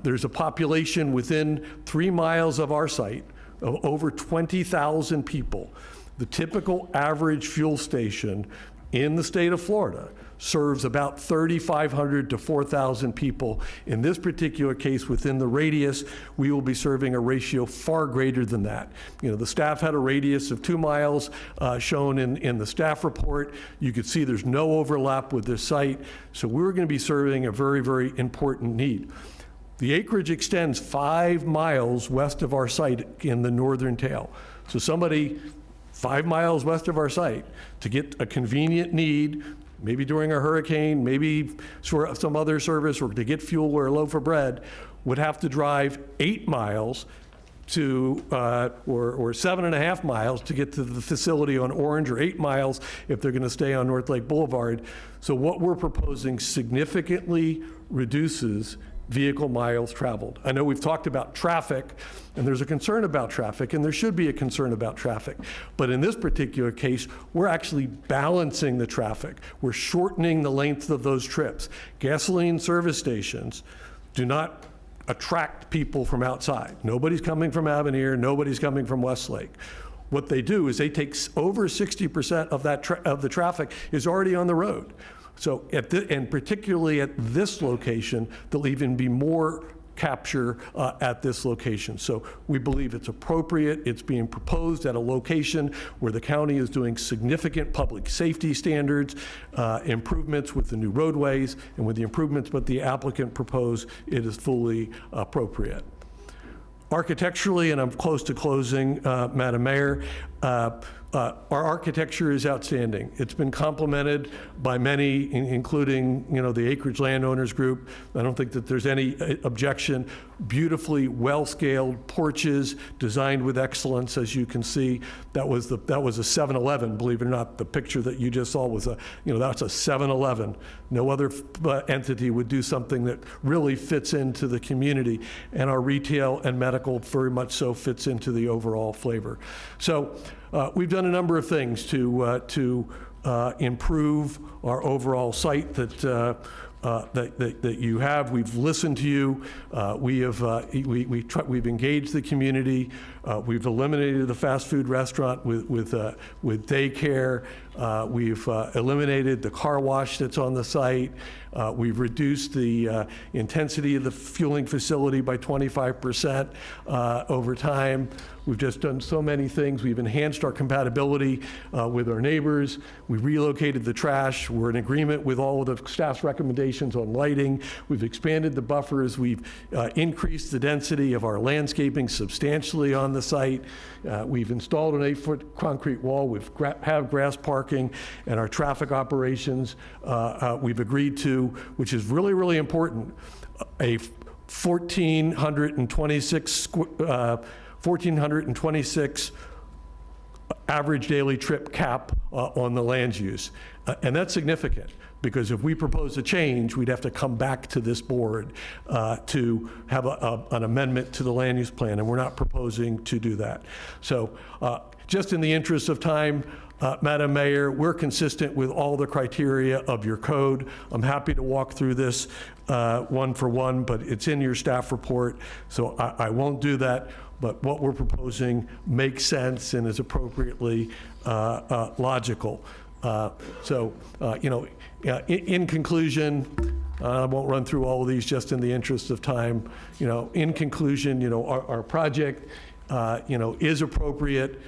There's a population within 3 miles of our site of over 20,000 people. The typical average fuel station in the state of Florida serves about 3,500 to 4,000 people. In this particular case, within the radius, we will be serving a ratio far greater than that. You know, the staff had a radius of 2 miles shown in the staff report. You could see there's no overlap with this site, so we're going to be serving a very, very important need. The acreage extends 5 miles west of our site in the northern tail. So somebody 5 miles west of our site to get a convenient need, maybe during a hurricane, maybe for some other service, or to get fuel or a loaf of bread, would have to drive 8 miles to, or 7.5 miles to get to the facility on Orange, or 8 miles if they're going to stay on North Lake Boulevard. So what we're proposing significantly reduces vehicle miles traveled. I know we've talked about traffic, and there's a concern about traffic, and there should be a concern about traffic. But in this particular case, we're actually balancing the traffic. We're shortening the length of those trips. Gasoline service stations do not attract people from outside. Nobody's coming from Avenir, nobody's coming from Westlake. What they do is they take over 60% of the traffic is already on the road. So, and particularly at this location, there'll even be more capture at this location. So we believe it's appropriate. It's being proposed at a location where the county is doing significant public safety standards, improvements with the new roadways, and with the improvements that the applicant proposed, it is fully appropriate. Architecturally, and I'm close to closing, Madam Mayor, our architecture is outstanding. It's been complimented by many, including, you know, the Acreage Landowners Group. I don't think that there's any objection. Beautifully well-scaled porches, designed with excellence, as you can see. That was a 7-Eleven, believe it or not. The picture that you just saw was that's a 7-Eleven. No other entity would do something that really fits into the community, and our retail and medical very much so fits into the overall flavor. So we've done a number of things to improve our overall site that you have. We've listened to you. We've engaged the community. We've eliminated the fast food restaurant with daycare. We've eliminated the car wash that's on the site. We've reduced the intensity of the fueling facility by 25% over time. We've just done so many things. We've enhanced our compatibility with our neighbors. We relocated the trash. We're in agreement with all of the staff's recommendations on lighting. We've expanded the buffers. We've increased the density of our landscaping substantially on the site. We've installed an 8-foot concrete wall. We have grass parking, and our traffic operations we've agreed to, which is really, really important, a 1,426 average daily trip cap on the land use. And that's significant, because if we propose a change, we'd have to come back to this board to have an amendment to the land use plan, and we're not proposing to do that. So just in the interest of time, Madam Mayor, we're consistent with all the criteria of your code. I'm happy to walk through this one for one, but it's in your staff report, so I won't do that. But what we're proposing makes sense and is appropriately logical. In conclusion, I won't run through all of these just in the interest of time. In conclusion, our project, is appropriate.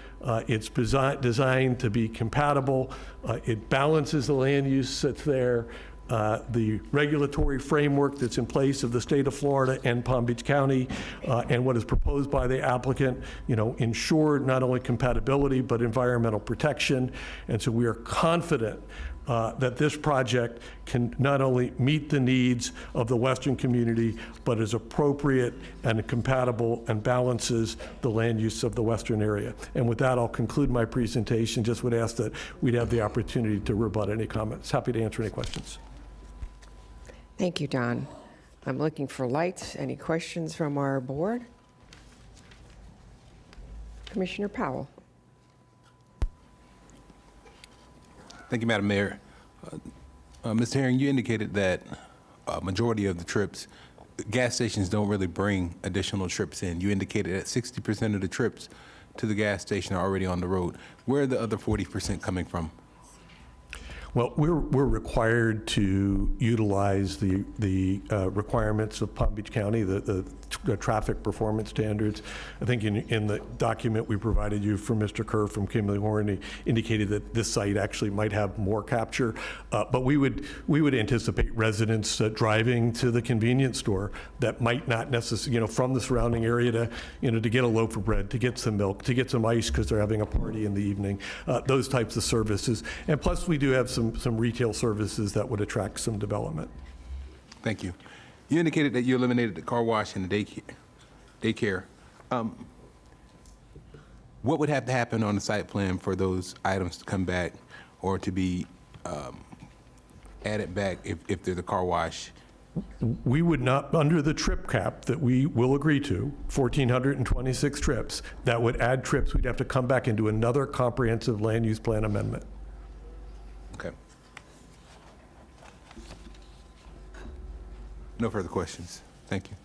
It's designed to be compatible. It balances the land use that's there. The regulatory framework that's in place of the state of Florida and Palm Beach County, and what is proposed by the applicant, ensure not only compatibility, but environmental protection. And so we are confident that this project can not only meet the needs of the Western community, but is appropriate and compatible and balances the land use of the Western area. And with that, I'll conclude my presentation. Just would ask that we'd have the opportunity to rebut any comments. Happy to answer any questions. Thank you, Don. I'm looking for lights. Any questions from our board? Commissioner Powell. Thank you, Madam Mayor. Mr. Herring, you indicated that a majority of the trips, gas stations don't really bring additional trips in. You indicated that 60% of the trips to the gas station are already on the road. Where are the other 40% coming from? Well, we're required to utilize the requirements of Palm Beach County, the traffic performance standards. I think in the document we provided you from Mr. Kerr from Kimberly Horn, he indicated that this site actually might have more capture. But we would anticipate residents driving to the convenience store that might not necessarily, from the surrounding area to get a loaf of bread, to get some milk, to get some ice because they're having a party in the evening, those types of services. And plus, we do have some retail services that would attract some development. Thank you. You indicated that you eliminated the car wash and the daycare. What would have to happen on the site plan for those items to come back or to be added back if they're the car wash? We would not, under the trip cap that we will agree to, 1,426 trips, that would add trips. We'd have to come back and do another comprehensive land use plan amendment. Okay. No further questions. Thank you.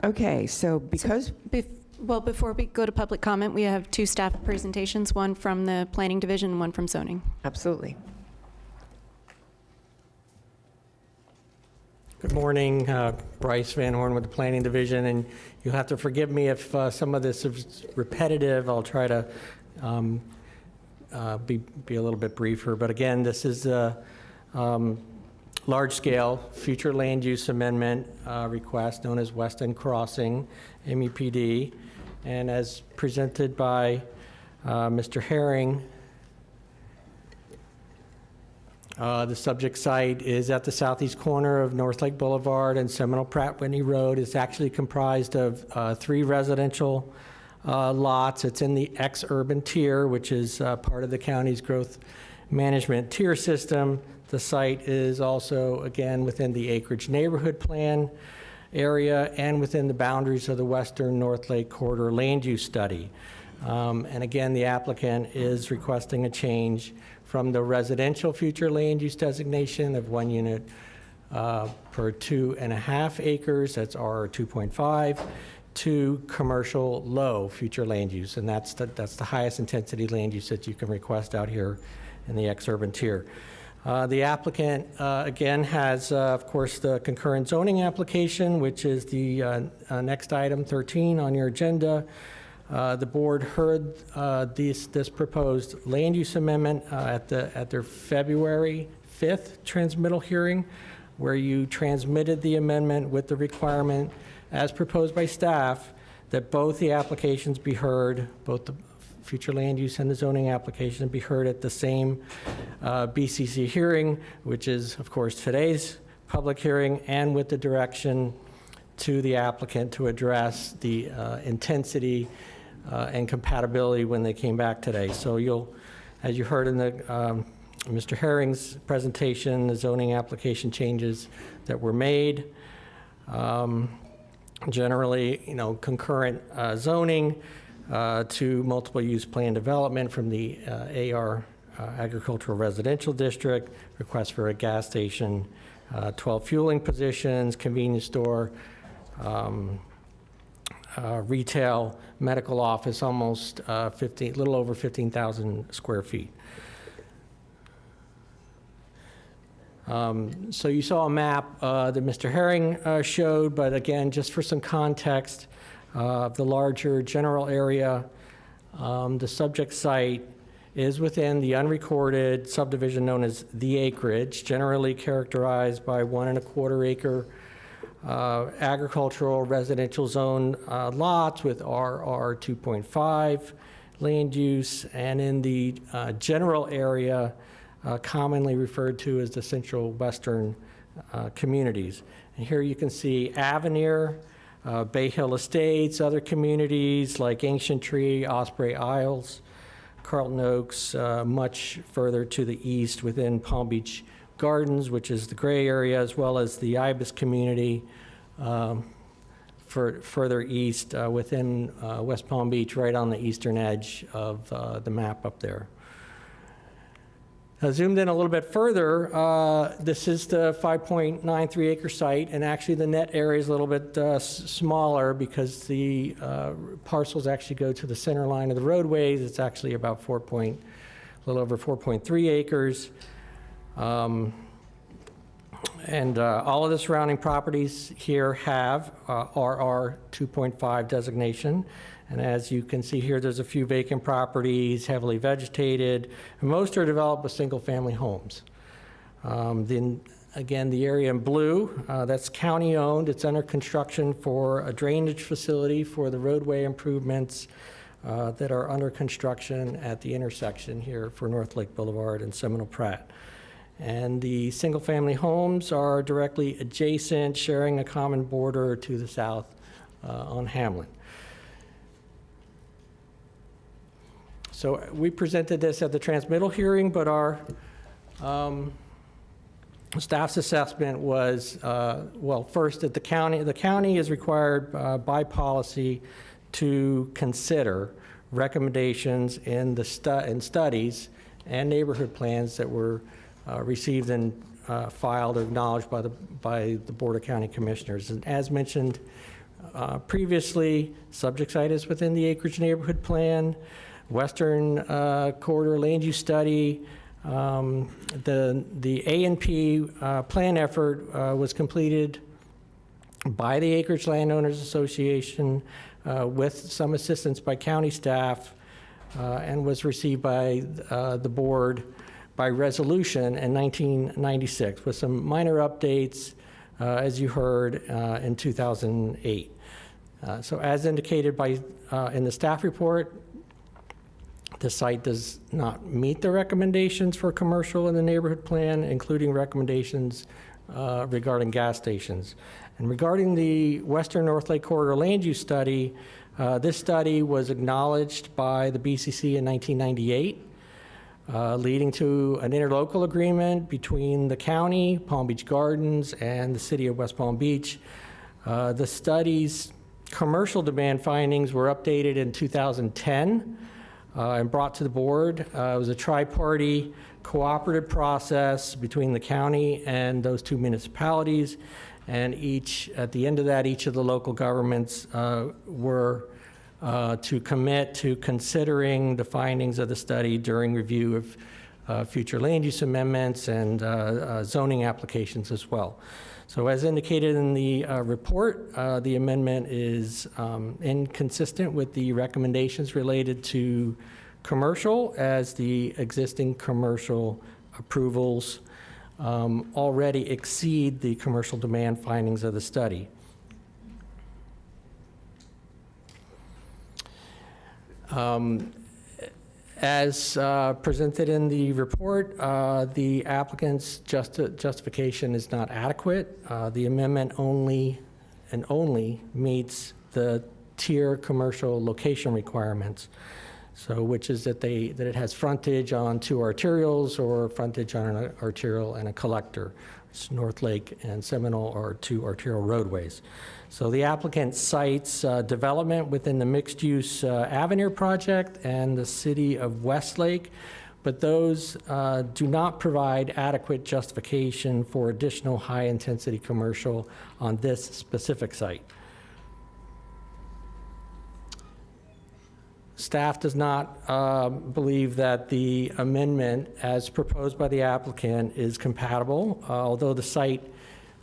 Okay, so because... Well, before we go to public comment, we have two staff presentations, one from the Planning Division and one from Zoning. Absolutely. Good morning, Bryce Van Horn with the Planning Division, and you'll have to forgive me if some of this is repetitive. I'll try to be a little bit briefer, but again, this is a large-scale future land use amendment request known as Weston Crossing, MEPD, and as presented by Mr. Herring, the subject site is at the southeast corner of North Lake Boulevard and Seminole Pratt Whitney Road. It's actually comprised of 3 residential lots. It's in the ex-urban tier, which is part of the county's growth management tier system. The site is also, again, within the acreage neighborhood plan area and within the boundaries of the Western North Lake Corridor land use study. And again, the applicant is requesting a change from the residential future land use designation of 1 unit per 2.5 acres, that's R 2.5, to commercial low future land use. And that's the highest intensity land use that you can request out here in the ex-urban tier. The applicant, again, has, of course, the concurrent zoning application, which is the next item, 13, on your agenda. The board heard this proposed land use amendment at their February 5th transmittal hearing, where you transmitted the amendment with the requirement, as proposed by staff, that both the applications be heard, both the future land use and the zoning application be heard at the same BCC hearing, which is, of course, today's public hearing, and with the direction to the applicant to address the intensity and compatibility when they came back today. So you'll, as you heard in the Mr. Herring's presentation, the zoning application changes that were made. Generally, concurrent zoning to multiple use plan development from the AR agricultural residential district, request for a gas station, 12 fueling positions, convenience store, retail, medical office, almost little over 15,000 square feet. So you saw a map that Mr. Herring showed, but again, just for some context of the larger general area, the subject site is within the unrecorded subdivision known as the acreage, generally characterized by 1.25 acre agricultural residential zone lots with RR 2.5 land use, and in the general area commonly referred to as the Central Western communities. And here you can see Avenir, Bay Hill Estates, other communities like Ancient Tree, Osprey Isles, Carlton Oaks, much further to the east within Palm Beach Gardens, which is the gray area, as well as the Ibis community further east within West Palm Beach, right on the eastern edge of the map up there. Zoomed in a little bit further, this is the 5.93 acre site, and actually the net area is a little bit smaller because the parcels actually go to the center line of the roadways. It's actually about a little over 4.3 acres. And all of the surrounding properties here have RR 2.5 designation. And as you can see here, there's a few vacant properties, heavily vegetated, and most are developed with single-family homes. Then again, the area in blue, that's county-owned. It's under construction for a drainage facility for the roadway improvements that are under construction at the intersection here for North Lake Boulevard and Seminole Pratt. And the single-family homes are directly adjacent, sharing a common border to the south on Hamlin. So we presented this at the transmittal hearing, but our staff's assessment was, first that the county is required by policy to consider recommendations in studies and neighborhood plans that were received and filed or acknowledged by the Board of County Commissioners. And as mentioned previously, subject site is within the acreage neighborhood plan. Western Corridor Land Use Study, the A&P plan effort was completed by the Acreage Landowners Association with some assistance by county staff and was received by the board by resolution in 1996 with some minor updates, as you heard, in 2008. So as indicated by in the staff report, the site does not meet the recommendations for commercial in the neighborhood plan, including recommendations regarding gas stations. And regarding the Western North Lake Corridor Land Use Study, this study was acknowledged by the BCC in 1998, leading to an interlocal agreement between the county, Palm Beach Gardens, and the city of West Palm Beach. The study's commercial demand findings were updated in 2010 and brought to the board. It was a tri-party cooperative process between the county and those two municipalities. And at the end of that, each of the local governments were to commit to considering the findings of the study during review of future land use amendments and zoning applications as well. So as indicated in the report, the amendment is inconsistent with the recommendations related to commercial, as the existing commercial approvals already exceed the commercial demand findings of the study. As presented in the report, the applicant's justification is not adequate. The amendment only meets the tier commercial location requirements. So, which is that it has frontage on two arterials or frontage on an arterial and a collector. It's North Lake and Seminole are two arterial roadways. So the applicant cites development within the mixed-use Avenir project and the city of Westlake, but those do not provide adequate justification for additional high-intensity commercial on this specific site. Staff does not believe that the amendment as proposed by the applicant is compatible, although the site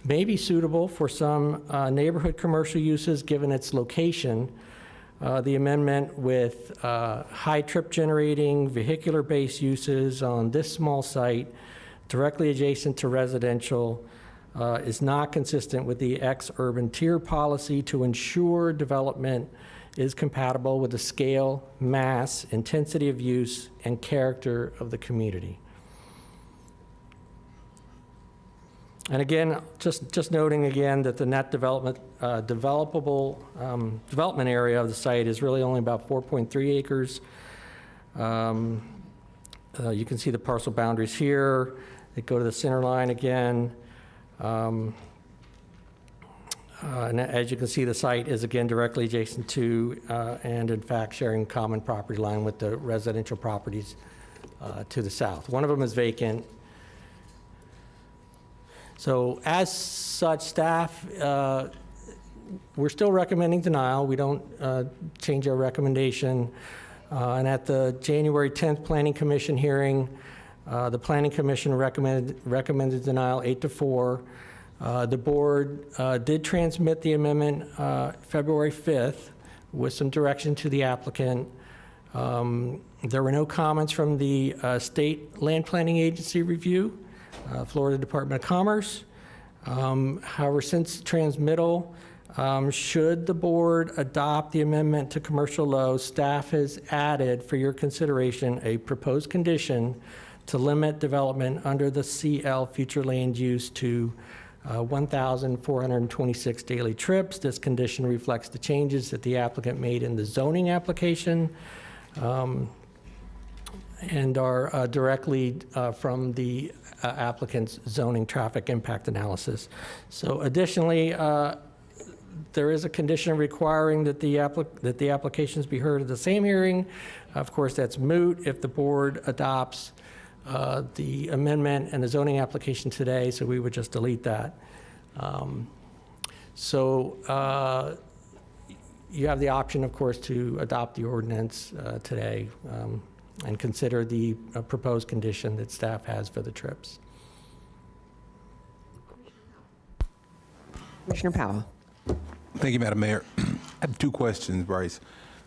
may be suitable for some neighborhood commercial uses given its location. The amendment with high trip generating vehicular-based uses on this small site directly adjacent to residential is not consistent with the ex-urban tier policy to ensure development is compatible with the scale, mass, intensity of use, and character of the community. And again, just noting again that the net developable development area of the site is really only about 4.3 acres. You can see the parcel boundaries here. They go to the center line again. And as you can see, the site is again directly adjacent to and in fact sharing common property line with the residential properties to the south. One of them is vacant. So as such, staff, we're still recommending denial. We don't change our recommendation. And at the January 10th Planning Commission hearing, the Planning Commission recommended denial 8-4. The board did transmit the amendment February 5th with some direction to the applicant. There were no comments from the State Land Planning Agency review, Florida Department of Commerce. However, since transmittal, should the board adopt the amendment to commercial low, staff has added for your consideration a proposed condition to limit development under the CL future land use to 1,426 daily trips. This condition reflects the changes that the applicant made in the zoning application and are directly from the applicant's zoning traffic impact analysis. So additionally, there is a condition requiring that the applications be heard at the same hearing. Of course, that's moot if the board adopts the amendment and the zoning application today, so we would just delete that. You have the option, of course, to adopt the ordinance today and consider the proposed condition that staff has for the trips. Commissioner Powell. Thank you, Madam Mayor. I have two questions, Bryce.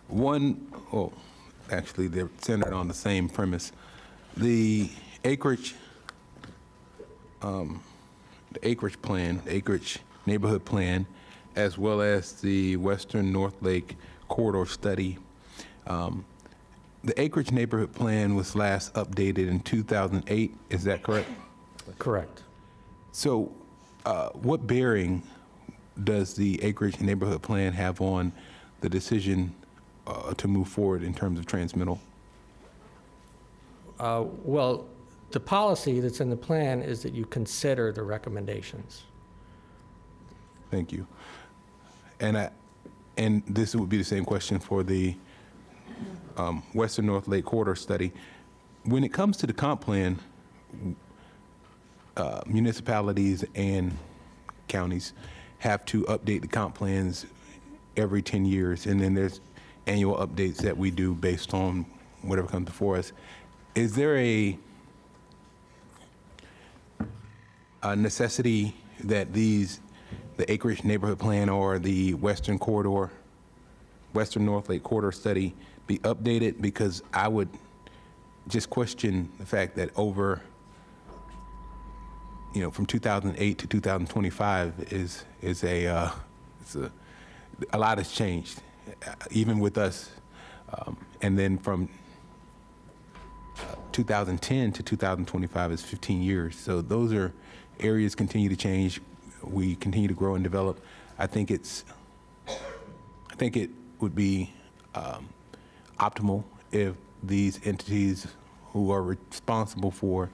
One, well, actually, they're centered on the same premise. The acreage plan, the acreage neighborhood plan, as well as the Western North Lake corridor study. The acreage neighborhood plan was last updated in 2008, is that correct? Correct. So what bearing does the acreage neighborhood plan have on the decision to move forward in terms of transmittal? Well, the policy that's in the plan is that you consider the recommendations. Thank you. And and this would be the same question for the Western North Lake Corridor study. When it comes to the comp plan, municipalities and counties have to update the comp plans every 10 years, and then there's annual updates that we do based on whatever comes before us. Is there a necessity that the acreage neighborhood plan or the Western North Lake Corridor study be updated? Because I would just question the fact that over, from 2008 to 2025 is a lot has changed, even with us. And then from 2010 to 2025 is 15 years. So those are areas continue to change. We continue to grow and develop. I think it would be optimal if these entities who are responsible for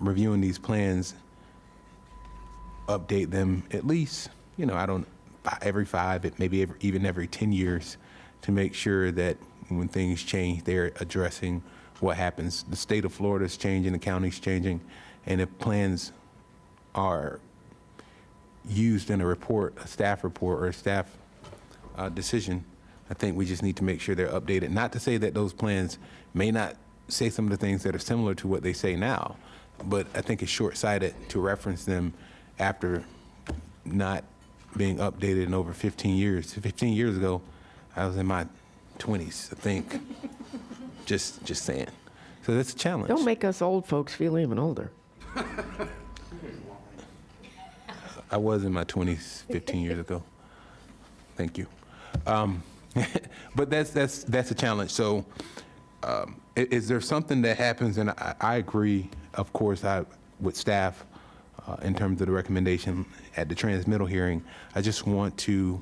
reviewing these plans update them at least, every 5, maybe even every 10 years, to make sure that when things change, they're addressing what happens. The state of Florida is changing, the county's changing, and if plans are used in a staff report or a staff decision, I think we just need to make sure they're updated. Not to say that those plans may not say some of the things that are similar to what they say now, but I think it's short-sighted to reference them after not being updated in over 15 years. 15 years ago, I was in my 20s, I think. Just saying. So that's a challenge. Don't make us old folks feel even older. I was in my 20s 15 years ago. Thank you. But that's a challenge. So is there something that happens, and I agree, of course, with staff in terms of the recommendation at the transmittal hearing. I just want to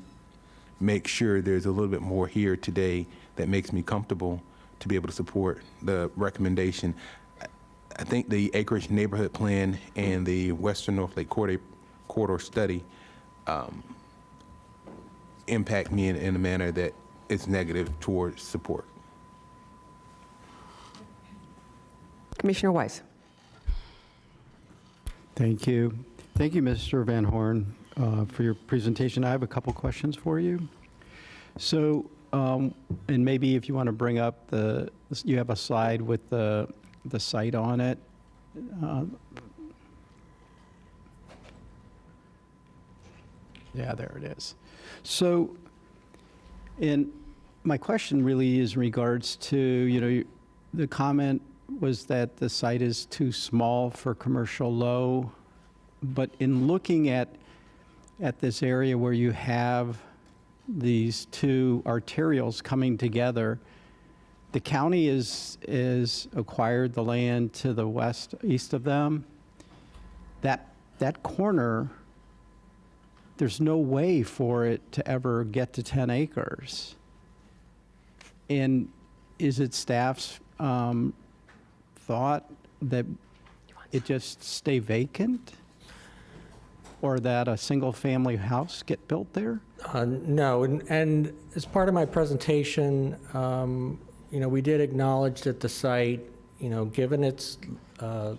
make sure there's a little bit more here today that makes me comfortable to be able to support the recommendation. I think the acreage neighborhood plan and the Western North Lake Corridor study impact me in a manner that is negative towards support. Commissioner Weiss. Thank you. Thank you, Mr. Van Horn, for your presentation. I have a couple questions for you. So, and maybe if you want to bring up you have a slide with the site on it. Yeah, there it is. So, and my question really is in regards to, the comment was that the site is too small for commercial low, but in looking at this area where you have these two arterials coming together, the county is acquired the land to the east of them. That corner, there's no way for it to ever get to 10 acres. And is it staff's thought that it just stay vacant? Or that a single-family house get built there? No, and as part of my presentation, we did acknowledge that the site, given its the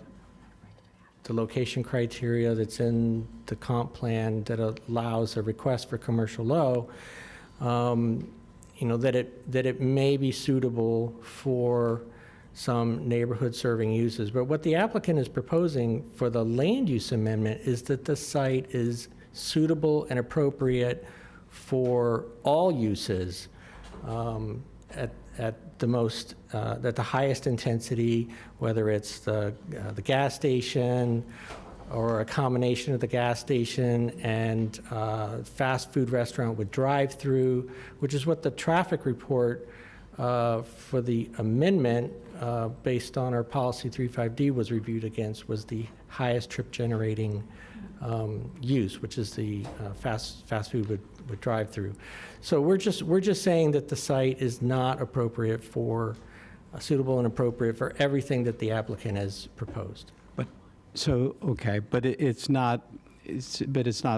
location criteria that's in the comp plan that allows a request for commercial low, that it may be suitable for some neighborhood serving uses. But what the applicant is proposing for the land use amendment is that the site is suitable and appropriate for all uses at the highest intensity, whether it's the gas station or a combination of the gas station and fast food restaurant with drive-through, which is what the traffic report for the amendment based on our policy 35D was reviewed against, was the highest trip generating use, which is the fast food with drive-through. So we're just saying that the site is not appropriate for suitable and appropriate for everything that the applicant has proposed. Okay, but it's not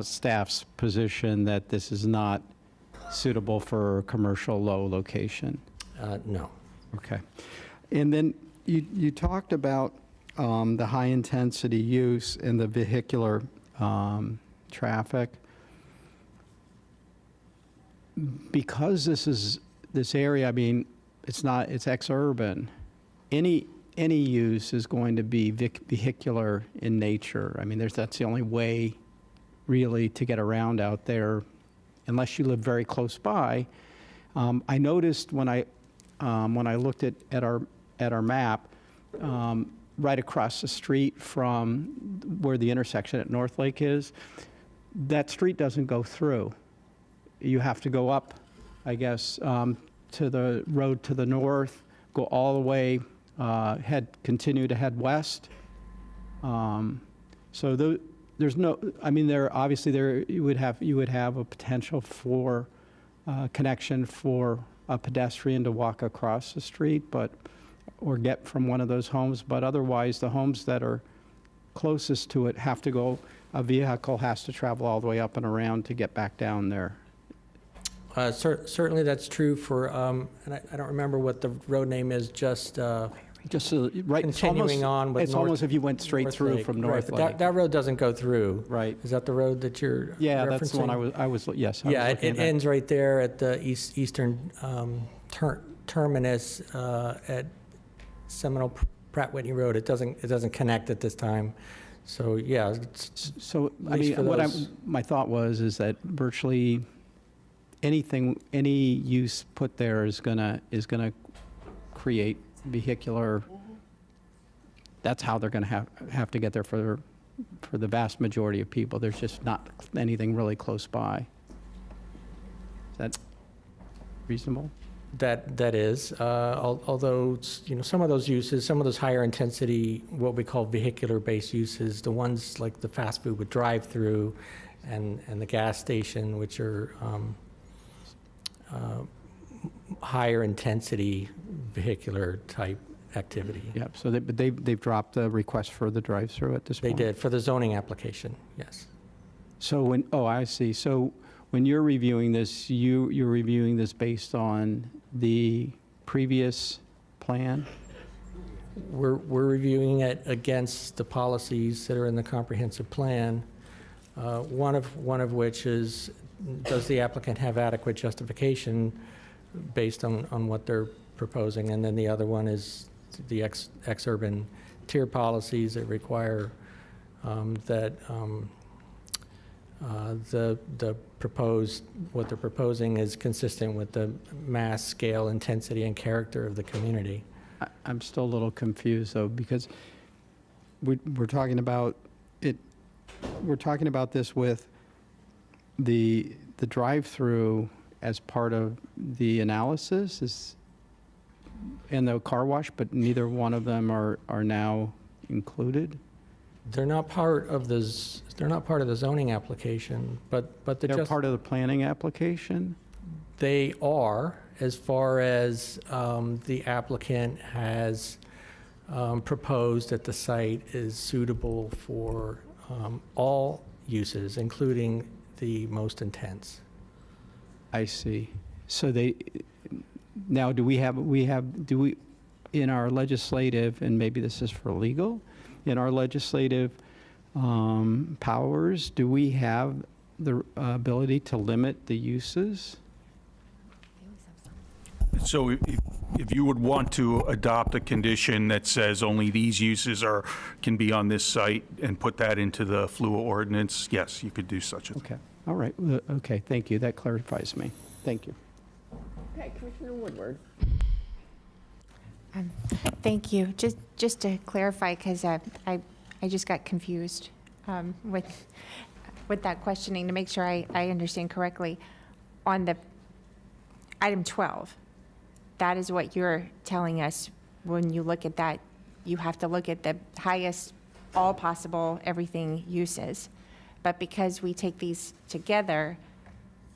staff's position that this is not suitable for commercial low location? No. Okay. And then you talked about the high-intensity use and the vehicular traffic. Because this area, I mean, it's ex-urban, any use is going to be vehicular in nature. I mean, that's the only way really to get around out there, unless you live very close by. I noticed when I looked at our map, right across the street from where the intersection at North Lake is, that street doesn't go through. You have to go up, I guess, to the road to the north, go all the way, continue to head west. So there's no, I mean, obviously you would have a potential for connection for a pedestrian to walk across the street, or get from one of those homes, but otherwise the homes that are closest to it have to go, a vehicle has to travel all the way up and around to get back down there. Certainly that's true for, and I don't remember what the road name is, just right. continuing on with It's North- almost if you went straight North through Lake. from Right, North but Lake. that road doesn't go through. Right. Is that the road that you're Yeah, referencing? that's the one I was yes. I Yeah, was it looking at that. ends right there at the eastern terminus at Seminole Pratt Whitney Road. It doesn't connect at this time. So yeah. So I least mean, for those- my thought is that virtually any use put there is gonna create vehicular. That's how they're gonna have to get there for the vast majority of people. There's just not anything really close by. Is that reasonable? That is, although some of those uses, some of those higher intensity, what we call vehicular-based uses, the ones like the fast food with drive-through, and the gas station, which are higher intensity vehicular type activity. Yep. So they've dropped the request for the drive-through at this They point. did for the zoning application. Yes. So I see. So when you're reviewing this, you're reviewing this based on the previous plan? We're reviewing it against the policies that are in the comprehensive plan. One of which is, does the applicant have adequate justification based on what they're proposing? And then the other one is the ex-urban tier policies that require that what they're proposing is consistent with the mass, scale, intensity, and character of the community. I'm still a little confused though, because we're talking about it. We're talking about this with the drive-through as part of the analysis and the car wash, but neither one of them are now included. They're not part of the zoning application, but They're part of the planning application. They are, as far as the applicant has proposed that the site is suitable for all uses, including the most intense. I see. So now do we in our legislative, and maybe this is for legal, in our legislative powers, do we have the ability to limit the uses? So if you would want to adopt a condition that says only these uses can be on this site and put that into the FLUA ordinance, yes, you could do such a thing. Okay, all right, okay, thank you, that clarifies me. Thank you. Okay, Commissioner Woodward. Thank you. Just to clarify, because I just got confused with that questioning, to make sure I understand correctly. On the item 12, that is what you're telling us. When you look at that, you have to look at the highest, all possible, everything uses. But because we take these together,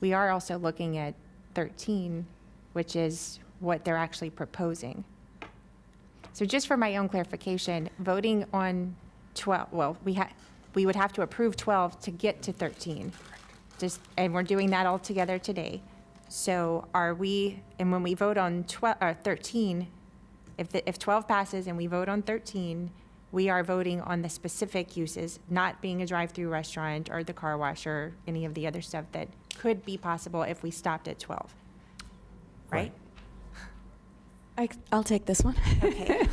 we are also looking at 13, which is what they're actually proposing. So just for my own clarification, voting on 12, well, we would have to approve 12 to get to 13. And we're doing that all together today. So are we, and when we vote on 13, if 12 passes and we vote on 13, we are voting on the specific uses, not being a drive-through restaurant or the car wash or any of the other stuff that could be possible if we stopped at 12, right? I'll take this one. Okay.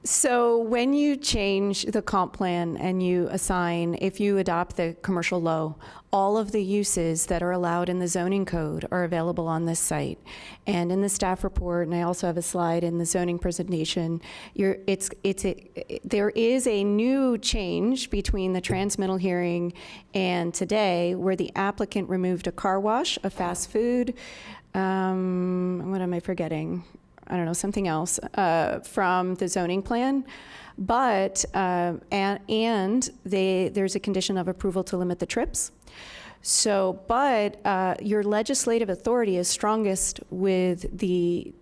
So when you change the comp plan and you assign, if you adopt the commercial low, all of the uses that are allowed in the zoning code are available on this site. And in the staff report, and I also have a slide in the zoning presentation, there is a new change between the transmittal hearing and today where the applicant removed a car wash, a fast food, what am I forgetting? I don't know, something else, from the zoning plan. But, there's a condition of approval to limit the trips. So, but your legislative authority is strongest with the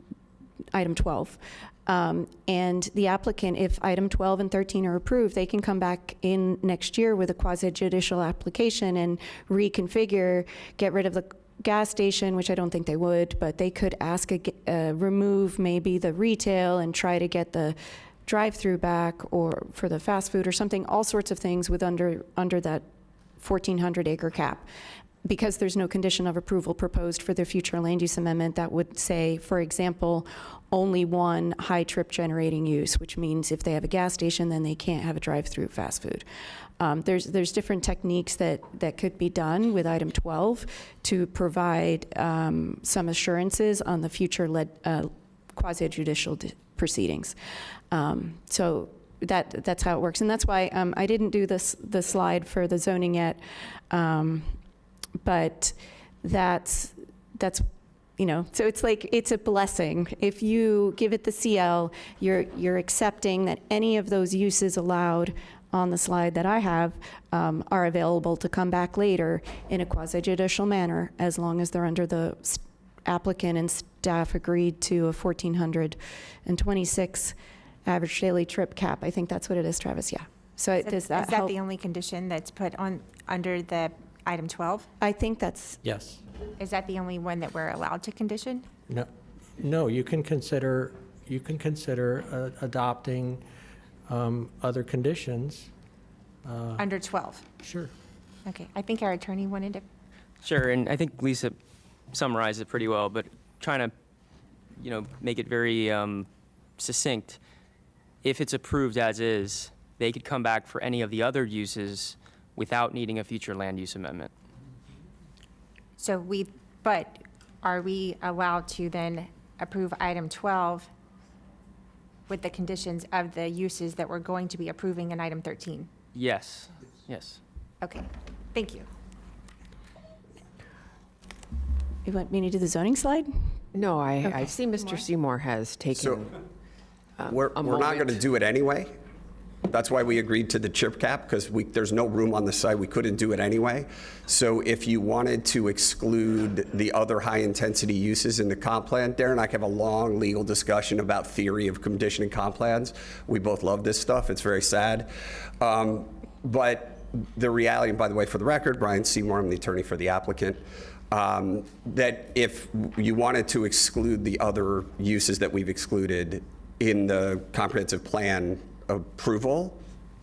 item 12. And the applicant, if item 12 and 13 are approved, they can come back in next year with a quasi-judicial application and reconfigure, get rid of the gas station, which I don't think they would, but they could ask remove maybe the retail and try to get the drive-through back or for the fast food or something, all sorts of things with under that 1,400 acre cap. Because there's no condition of approval proposed for the future land use amendment that would say, for example, only one high trip generating use, which means if they have a gas station, then they can't have a drive-through fast food. There's different techniques that could be done with item 12 to provide some assurances on the future quasi-judicial proceedings. So that's how it works. And that's why I didn't do the slide for the zoning yet, but that's so it's like, it's a blessing. If you give it the CL, you're accepting that any of those uses allowed on the slide that I have are available to come back later in a quasi-judicial manner, as long as they're under the applicant and staff agreed to a 1,426 average daily trip cap. I think that's what it is, Travis, yeah. So does that help? Is that the only condition that's put on under the item 12? I think that's, Yes. Is that the only one that we're allowed to condition? No, you can consider adopting other conditions. Under 12? Sure. Okay, I think our attorney wanted to. Sure, and I think Lisa summarized it pretty well, but trying to, make it very succinct. If it's approved as is, they could come back for any of the other uses without needing a future land use amendment. But are we allowed to then approve item 12 with the conditions of the uses that we're going to be approving in item 13? Yes. Okay, thank you. you want me to do the zoning slide? No, I Okay. see Mr. Seymour has taken We're not going to do it anyway. That's why we agreed to the chip cap, because there's no room on the site. We couldn't do it anyway. So if you wanted to exclude the other high-intensity uses in the comp plan, Darren and I have a long legal discussion about theory of conditioning comp plans. We both love this stuff. It's very sad. But the reality, and by the way, for the record, Brian Seymour, I'm the attorney for the applicant, that if you wanted to exclude the other uses that we've excluded in the comprehensive plan approval,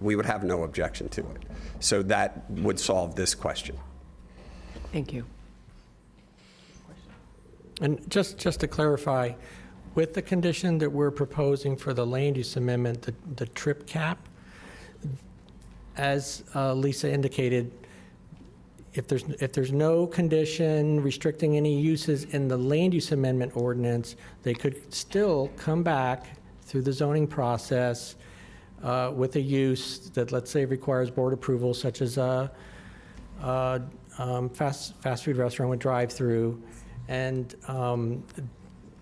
we would have no objection to it. So that would solve this question. Thank you. And just to clarify, with the condition that we're proposing for the land use amendment, the trip cap, as Lisa indicated, if there's no condition restricting any uses in the land use amendment ordinance, they could still come back through the zoning process with a use that, let's say, requires board approval, such as a fast food restaurant with drive-through, and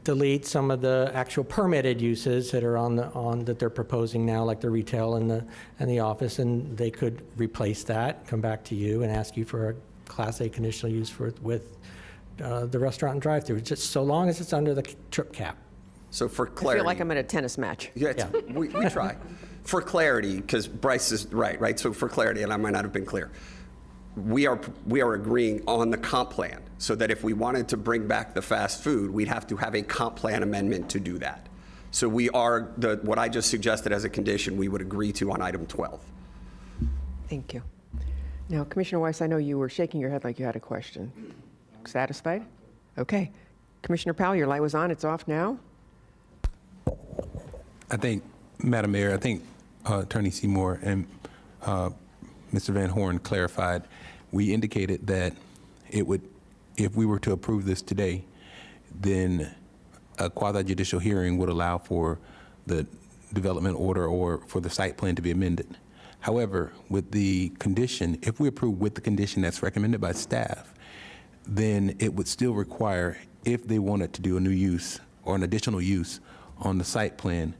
delete some of the actual permitted uses that are that they're proposing now, like the retail and the office, and they could replace that, come back to you, and ask you for a Class A conditional use with the restaurant and drive-through, just so long as it's under the trip cap. So for I clarity. feel like I'm at a tennis match. Yeah, we try. For clarity, because Bryce is right? So for clarity, and I might not have been clear, we are agreeing on the comp plan, so that if we wanted to bring back the fast food, we'd have to have a comp plan amendment to do that. So we are, what I just suggested as a condition, we would agree to on item 12. Thank you. Now, Commissioner Weiss, I know you were shaking your head like you had a question. Satisfied? Okay. Commissioner Powell, your light was on, it's off now. I think, Madam Mayor, I think Attorney Seymour and Mr. Van Horn clarified. We indicated that it would, if we were to approve this today, then a quasi-judicial hearing would allow for the development order or for the site plan to be amended. However, with the condition, if we approve with the condition that's recommended by staff, then it would still require, if they wanted to do a new use or an additional use on the site plan,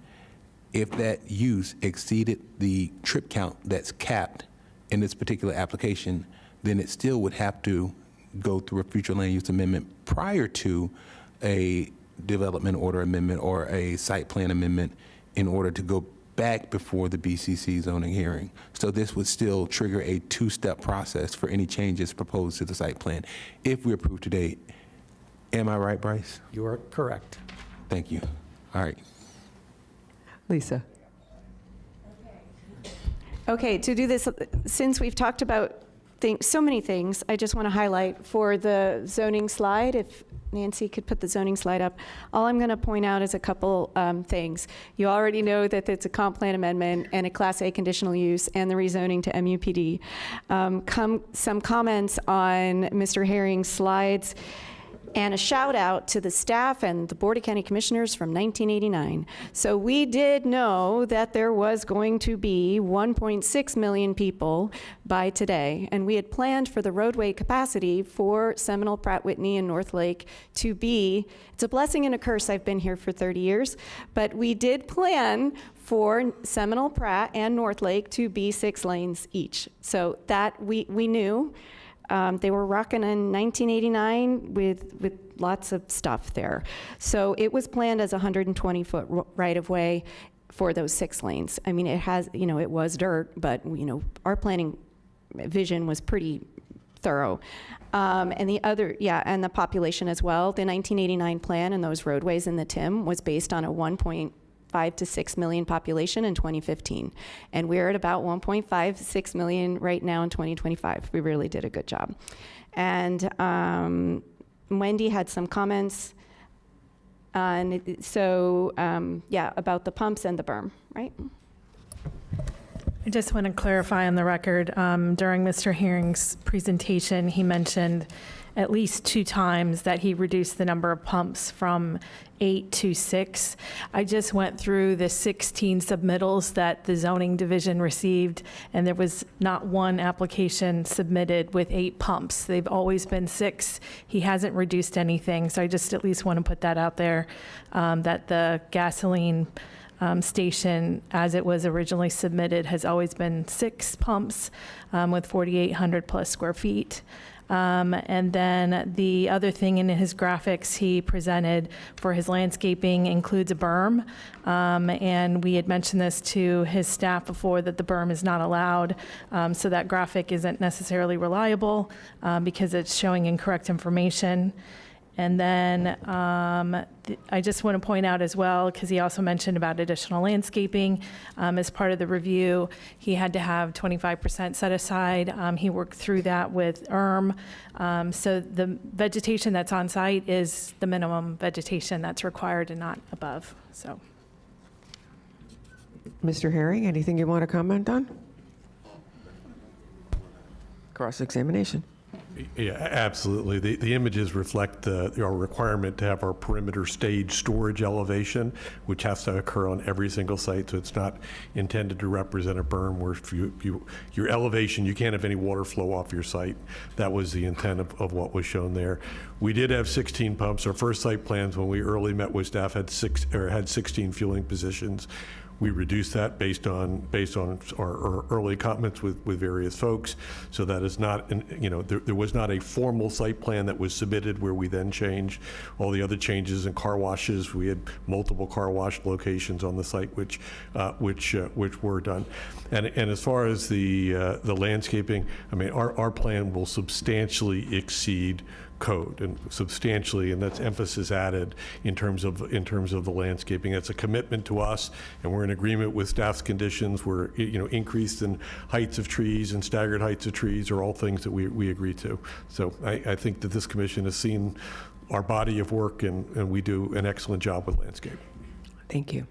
if that use exceeded the trip count that's capped in this particular application, then it still would have to go through a future land use amendment prior to a development order amendment or a site plan amendment in order to go back before the BCC zoning hearing. So this would still trigger a two-step process for any changes proposed to the site plan if we approve today. Am I right, Bryce? You are correct. Thank you. All right. Lisa. Okay, to do this, since we've talked about so many things, I just want to highlight for the zoning slide, if Nancy could put the zoning slide up, all I'm going to point out is a couple things. You already know that it's a comp plan amendment and a Class A conditional use and the rezoning to MUPD. Some comments on Mr. Herring's slides, and a shout out to the staff and the Board of County Commissioners from 1989. So we did know that there was going to be 1.6 million people by today, and we had planned for the roadway capacity for Seminole, Pratt Whitney, and North Lake to be, it's a blessing and a curse, I've been here for 30 years, but we did plan for Seminole, Pratt, and North Lake to be 6 lanes each. So that we knew. They were rocking in 1989 with lots of stuff there. So it was planned as a 120-foot right-of-way for those 6 lanes. I mean, it has, it was dirt, but, our planning vision was pretty thorough. And the other, and the population as well. The 1989 plan and those roadways in the TIM was based on a 1.5 to 6 million population in 2015. And we're at about 1.56 million right now in 2025. We really did a good job. And Wendy had some comments on, about the pumps and the berm, right? I just want to clarify on the record, during Mr. Herring's presentation, he mentioned at least 2 times that he reduced the number of pumps from 8 to 6. I just went through the 16 submittals that the zoning division received, and there was not one application submitted with 8 pumps. They've always been 6. He hasn't reduced anything, so I just at least want to put that out there, that the gasoline station, as it was originally submitted, has always been 6 pumps with 4,800 plus square feet. And then the other thing in his graphics he presented for his landscaping includes a berm. And we had mentioned this to his staff before, that the berm is not allowed. So that graphic isn't necessarily reliable because it's showing incorrect information. And then I just want to point out as well, because he also mentioned about additional landscaping. As part of the review, he had to have 25% set aside. He worked through that with So the vegetation that's on site is the minimum vegetation that's required and not above. So, Mr. Herring, anything you want to comment on? Cross-examination. Yeah, absolutely. The images reflect our requirement to have our perimeter stage storage elevation, which has to occur on every single site. So it's not intended to represent a berm where if your elevation, you can't have any water flow off your site. That was the intent of what was shown there. We did have 16 pumps. Our first site plans, when we early met with staff, had 16 fueling positions. We reduced that based on our early comments with various folks. So that is not, there was not a formal site plan that was submitted where we then changed all the other changes in car washes. We had multiple car wash locations on the site, which were done. And as far as the landscaping, I mean, our plan will substantially exceed code, and substantially, and that's emphasis added in terms of the landscaping. It's a commitment to us, and we're in agreement with staff's conditions. We're increased in heights of trees and staggered heights of trees are all things that we agree to. So I think that this commission has seen our body of work, and we do an excellent job with landscape. Thank you.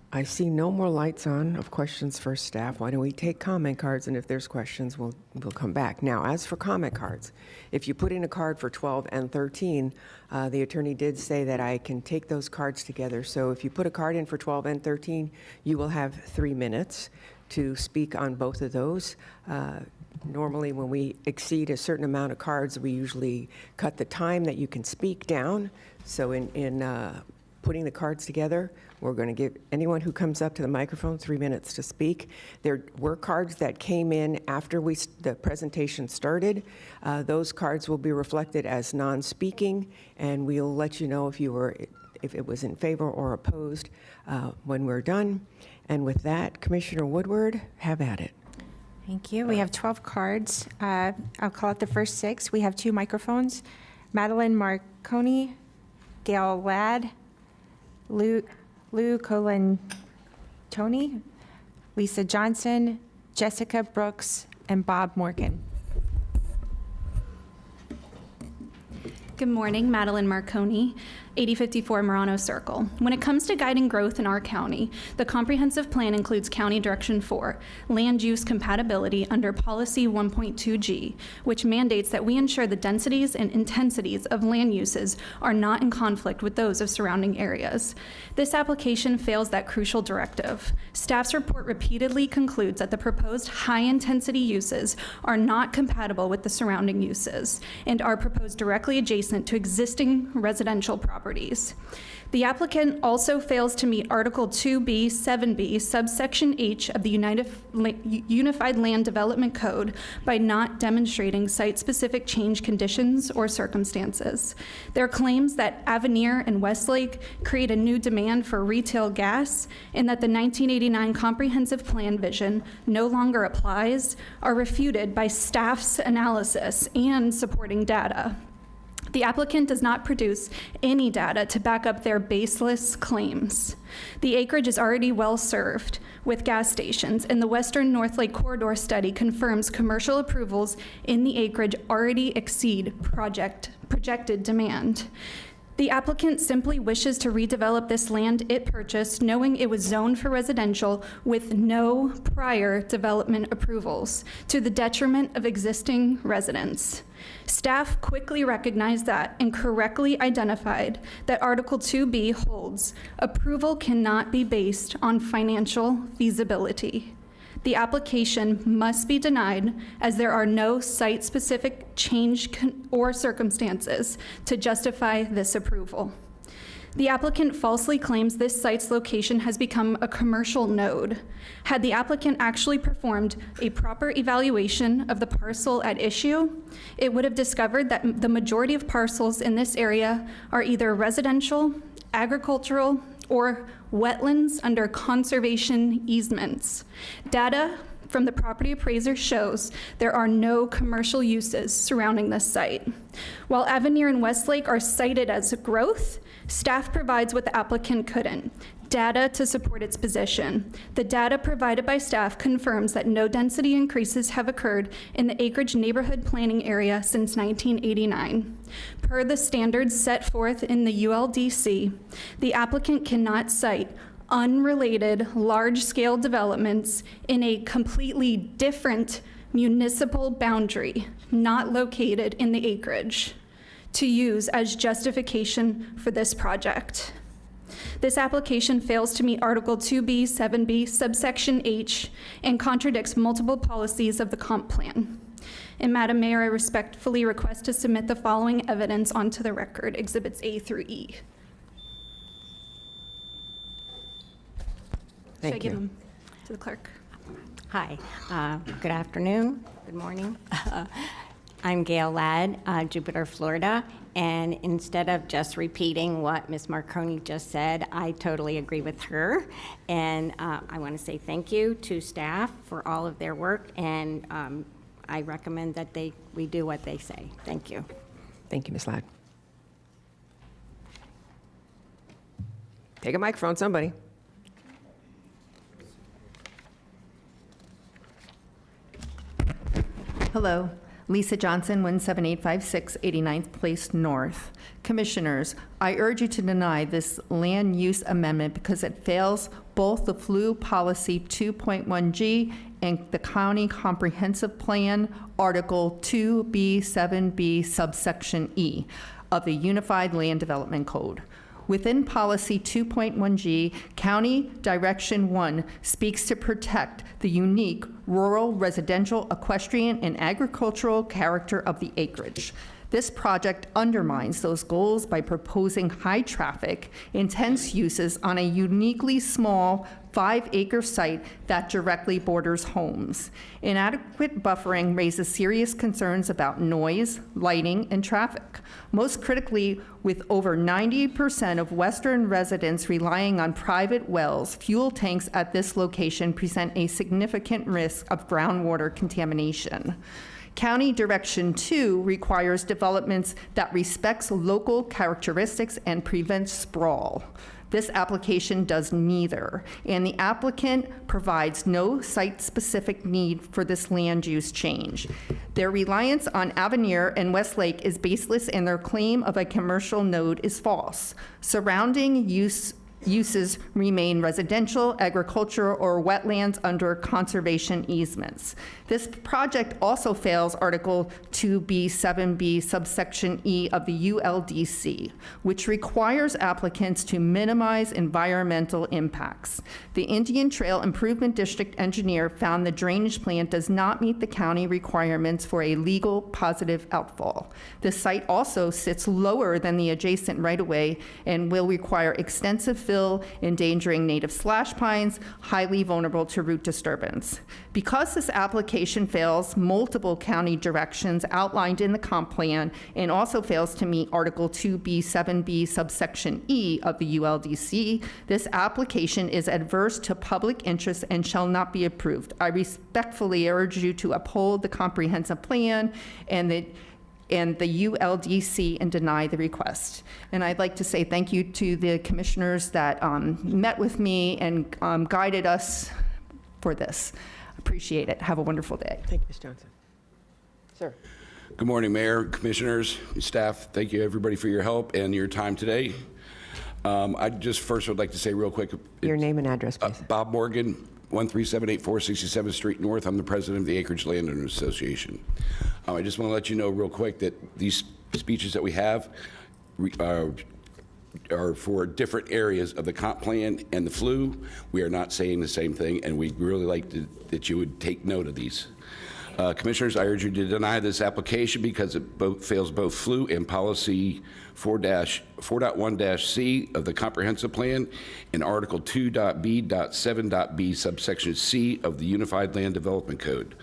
I see no more lights on of questions for staff. Why don't we take comment cards, and if there's questions, we'll come back. Now, as for comment cards, if you put in a card for 12 and 13, the attorney did say that I can take those cards together. So if you put a card in for 12 and 13, you will have 3 minutes to speak on both of those. Normally, when we exceed a certain amount of cards, we usually cut the time that you can speak down. So in putting the cards together, we're going to give anyone who comes up to the microphone 3 minutes to speak. There were cards that came in after the presentation started. Those cards will be reflected as non-speaking, and we'll let you know if it was in favor or opposed when we're done. And with that, Commissioner Woodward, have at it. Thank you. We have 12 cards. I'll call out the first 6. We have 2 microphones. Madeline Marconi, Gail Ladd, Lou Colantoni, Lisa Johnson, Jessica Brooks, and Bob Morgan. Good morning, Madeline Marconi, 8054 Marano Circle. When it comes to guiding growth in our county, the comprehensive plan includes County Direction 4, land use compatibility under Policy 1.2G, which mandates that we ensure the densities and intensities of land uses are not in conflict with those of surrounding areas. This application fails that crucial directive. Staff's report repeatedly concludes that the proposed high-intensity uses are not compatible with the surrounding uses and are proposed directly adjacent to existing residential properties. The applicant also fails to meet Article 2B, 7B, subsection H of the Unified Land Development Code by not demonstrating site-specific change conditions or circumstances. Their claims that Avenir and Westlake create a new demand for retail gas and that the 1989 comprehensive plan vision no longer applies are refuted by staff's analysis and supporting data. The applicant does not produce any data to back up their baseless claims. The acreage is already well served with gas stations, and the Western North Lake Corridor study confirms commercial approvals in the acreage already exceed projected demand. The applicant simply wishes to redevelop this land it purchased knowing it was zoned for residential with no prior development approvals, to the detriment of existing residents. Staff quickly recognized that and correctly identified that Article 2B holds approval cannot be based on financial feasibility. The application must be denied as there are no site-specific change or circumstances to justify this approval. The applicant falsely claims this site's location has become a commercial node. Had the applicant actually performed a proper evaluation of the parcel at issue, it would have discovered that the majority of parcels in this area are either residential, agricultural, or wetlands under conservation easements. Data from the property appraiser shows there are no commercial uses surrounding this site. While Avenir and Westlake are cited as growth, staff provides what the applicant couldn't: data to support its position. The data provided by staff confirms that no density increases have occurred in the acreage neighborhood planning area since 1989. Per the standards set forth in the ULDC, the applicant cannot cite unrelated large-scale developments in a completely different municipal boundary not located in the acreage to use as justification for this project. This application fails to meet Article 2B, 7B, subsection H, and contradicts multiple policies of the comp plan. And Madam Mayor, I respectfully request to submit the following evidence onto the record, Exhibits A through E. Should I Thank give you. them to the clerk? Hi, good afternoon, good morning. I'm Gail Ladd, Jupiter, Florida, and instead of just repeating what Ms. Marconi just said, I totally agree with her. And I want to say thank you to staff for all of their work, and I recommend that we do what they say. Thank you. Thank you, Ms. Ladd. Take a microphone, somebody. Hello, Lisa Johnson, 17856 89th Place North. Commissioners, I urge you to deny this land use amendment because it fails both the Flu Policy 2.1G and the County Comprehensive Plan, Article 2B 7B subsection E of the Unified Land Development Code. Within Policy 2.1G, County Direction 1 speaks to protect the unique rural, residential, equestrian, and agricultural character of the acreage. This project undermines those goals by proposing high-traffic, intense uses on a uniquely small 5-acre site that directly borders homes. Inadequate buffering raises serious concerns about noise, lighting, and traffic. Most critically, with over 90% of Western residents relying on private wells, fuel tanks at this location present a significant risk of groundwater contamination. County Direction 2 requires developments that respects local characteristics and prevents sprawl. This application does neither, and the applicant provides no site-specific need for this land use change. Their reliance on Avenir and Westlake is baseless, and their claim of a commercial node is false. Surrounding uses remain residential, agricultural, or wetlands under conservation easements. This project also fails Article 2B 7B subsection E of the ULDC, which requires applicants to minimize environmental impacts. The Indian Trail Improvement District engineer found the drainage plan does not meet the county requirements for a legal positive outfall. The site also sits lower than the adjacent right-of-way and will require extensive fill, endangering native slash pines, highly vulnerable to root disturbance. Because this application fails multiple county directions outlined in the comp plan and also fails to meet Article 2B 7B subsection E of the ULDC, this application is adverse to public interest and shall not be approved. I respectfully urge you to uphold the comprehensive plan and the ULDC and deny the request. And I'd like to say thank you to the commissioners that met with me and guided us for this. Appreciate it. Have a wonderful day. Thank you, Ms. Johnson. Sir. Good morning, Mayor, Commissioners, staff. Thank you, everybody, for your help and your time today. I just first would like to say real quick. Your name and address, please. Bob Morgan, 13784 67th Street North. I'm the president of the Acreage Landowners Association. I just want to let you know real quick that these speeches that we have are for different areas of the comp plan and the flu. We are not saying the same thing, and we'd really like that you would take note of these. Commissioners, I urge you to deny this application because it fails both flu and policy 4.1-C of the comprehensive plan and Article 2.B.7.B subsection C of the Unified Land Development Code.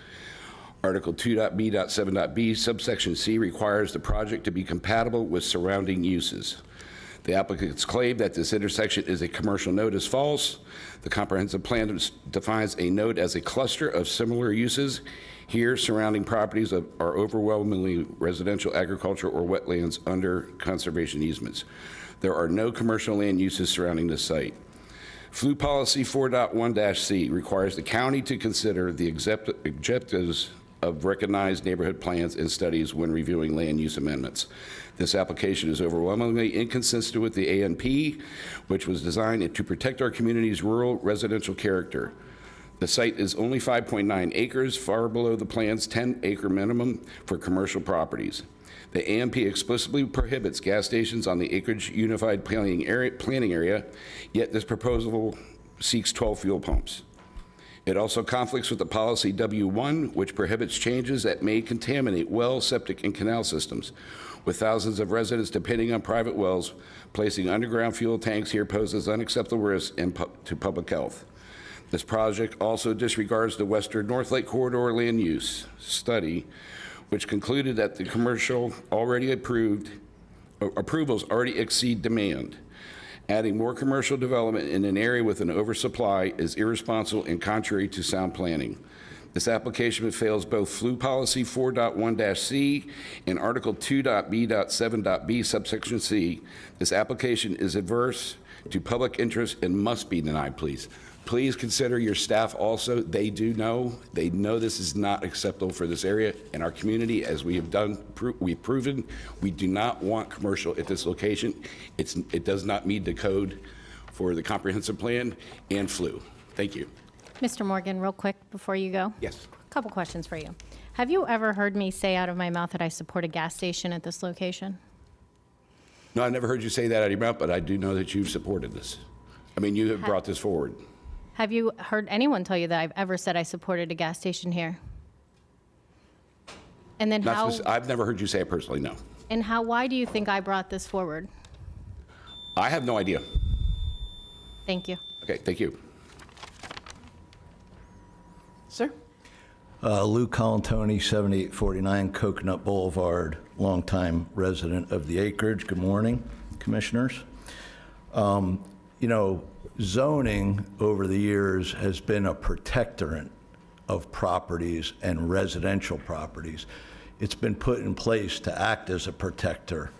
Article 2.B.7.B subsection C requires the project to be compatible with surrounding uses. The applicant's claim that this intersection is a commercial node is false. The comprehensive plan defines a node as a cluster of similar uses. Here, surrounding properties are overwhelmingly residential, agricultural, or wetlands under conservation easements. There are no commercial land uses surrounding this site. Flu Policy 4.1-C requires the county to consider the objectives of recognized neighborhood plans and studies when reviewing land use amendments. This application is overwhelmingly inconsistent with the ANP, which was designed to protect our community's rural residential character. The site is only 5.9 acres, far below the plan's 10-acre minimum for commercial properties. The ANP explicitly prohibits gas stations on the acreage unified planning area, yet this proposal seeks 12 fuel pumps. It also conflicts with the policy W1, which prohibits changes that may contaminate well, septic, and canal systems. With thousands of residents depending on private wells, placing underground fuel tanks here poses unacceptable risk to public health. This project also disregards the Western North Lake Corridor land use study, which concluded that the commercial already approvals already exceed demand. Adding more commercial development in an area with an oversupply is irresponsible and contrary to sound planning. This application fails both Flu Policy 4.1-C and Article 2.B.7.B subsection C. This application is adverse to public interest and must be denied, please. Please consider your staff also. They know this is not acceptable for this area and our community. As we have done, we've proven we do not want commercial at this location. It does not meet the code for the comprehensive plan and flu. Thank you. Mr. Morgan, real quick before you go. Yes. A couple questions for you. Have you ever heard me say out of my mouth that I support a gas station at this location? No, I never heard you say that out of your mouth, but I do know that you've supported this. I mean, you have brought this forward. Have you heard anyone tell you that I've ever said I supported a gas station here? And then I've never heard you say it personally, no. And why do you think I brought this forward? I have no idea. Thank you. Okay, thank you. Sir? Lou Colantoni, 7849 Coconut Boulevard, longtime resident of the acreage. Good morning, commissioners. Zoning over the years has been a protectorant of properties and residential properties. It's been put in place to act as a protector,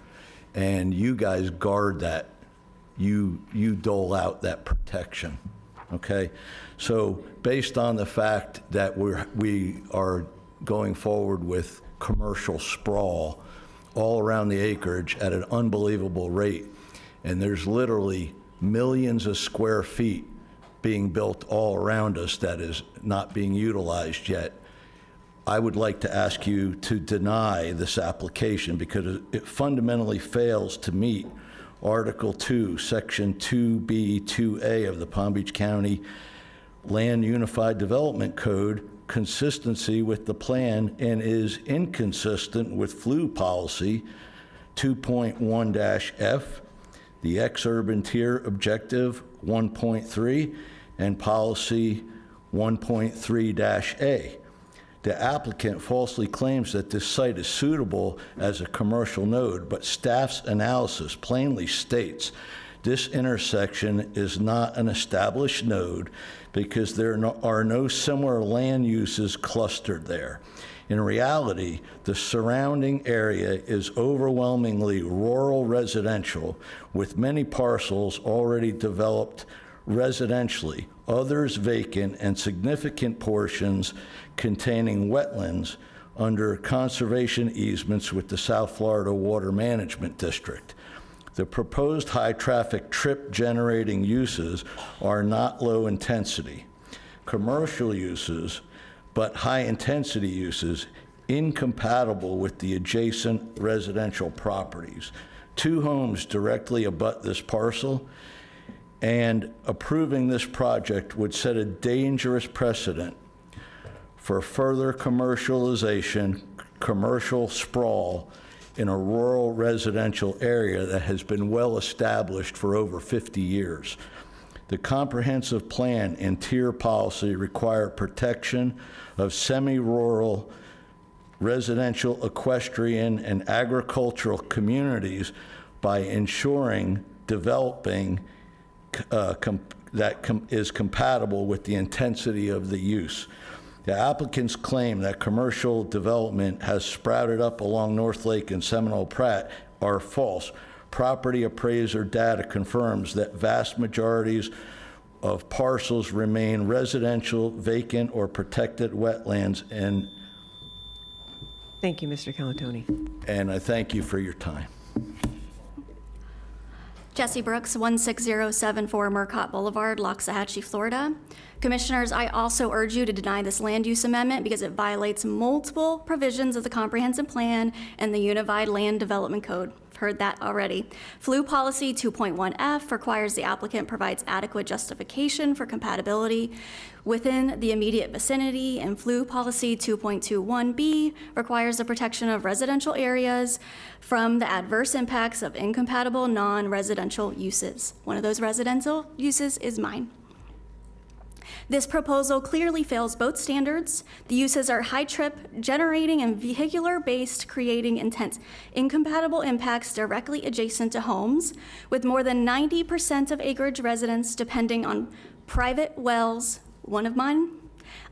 and you guys guard that. You dole out that protection, okay? So based on the fact that we are going forward with commercial sprawl all around the acreage at an unbelievable rate, and there's literally millions of square feet being built all around us that is not being utilized yet, I would like to ask you to deny this application because it fundamentally fails to meet Article 2, Section 2B2A of the Palm Beach County Land Unified Development Code, consistency with the plan, and is inconsistent with Flu Policy 2.1-F, the ex-urban tier objective 1.3, and policy 1.3-A. The applicant falsely claims that this site is suitable as a commercial node, but staff's analysis plainly states this intersection is not an established node because there are no similar land uses clustered there. In reality, the surrounding area is overwhelmingly rural residential, with many parcels already developed residentially, others vacant, and significant portions containing wetlands under conservation easements with the South Florida Water Management District. The proposed high-traffic trip-generating uses are not low intensity. Commercial uses, but high-intensity uses incompatible with the adjacent residential properties. 2 homes directly abut this parcel, and approving this project would set a dangerous precedent for further commercialization, commercial sprawl in a rural residential area that has been well established for over 50 years. The comprehensive plan and tier policy require protection of semi-rural residential, equestrian, and agricultural communities by ensuring developing is compatible with the intensity of the use. The applicant's claim that commercial development has sprouted up along North Lake and Seminole Pratt are false. Property appraiser data confirms that vast majorities of parcels remain residential, vacant, or protected wetlands, and Thank you, Mr. Colantoni. I thank you for your time. Jesse Brooks, 16074 Murcott Boulevard, Loxahatchee, Florida. Commissioners, I also urge you to deny this land use amendment because it violates multiple provisions of the Comprehensive Plan and the Unified Land Development Code. I've heard that already. Flu Policy 2.1-F requires the applicant provides adequate justification for compatibility within the immediate vicinity, and Flu Policy 2.21-B requires the protection of residential areas from the adverse impacts of incompatible non-residential uses. One of those residential uses is mine. This proposal clearly fails both standards. The uses are high trip, generating, and vehicular based, creating intense incompatible impacts directly adjacent to homes, with more than 90% of acreage residents depending on private wells, one of mine.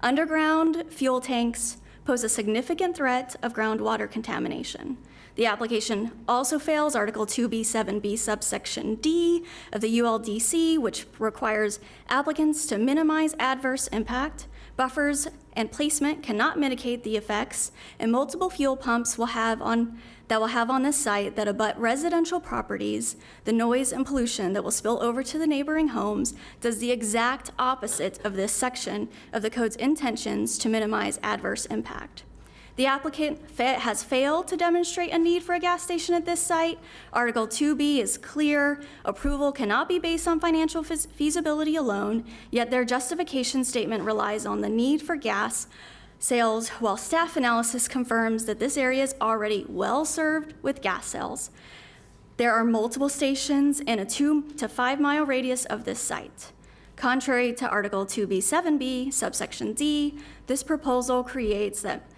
Underground fuel tanks pose a significant threat of groundwater contamination. The application also fails Article 2B7B subsection D of the ULDC, which requires applicants to minimize adverse impact. Buffers and placement cannot mitigate the effects, and multiple fuel pumps will have on this site that abut residential properties. The noise and pollution that will spill over to the neighboring homes does the exact opposite of this section of the code's intentions to minimize adverse impact. The applicant has failed to demonstrate a need for a gas station at this site. Article 2B is clear. Approval cannot be based on financial feasibility alone, yet their justification statement relies on the need for gas sales, while staff analysis confirms that this area is already well served with gas sales. There are multiple stations in a 2 to 5 mile radius of this site. Contrary to Article 2B7B, subsection D, this proposal creates that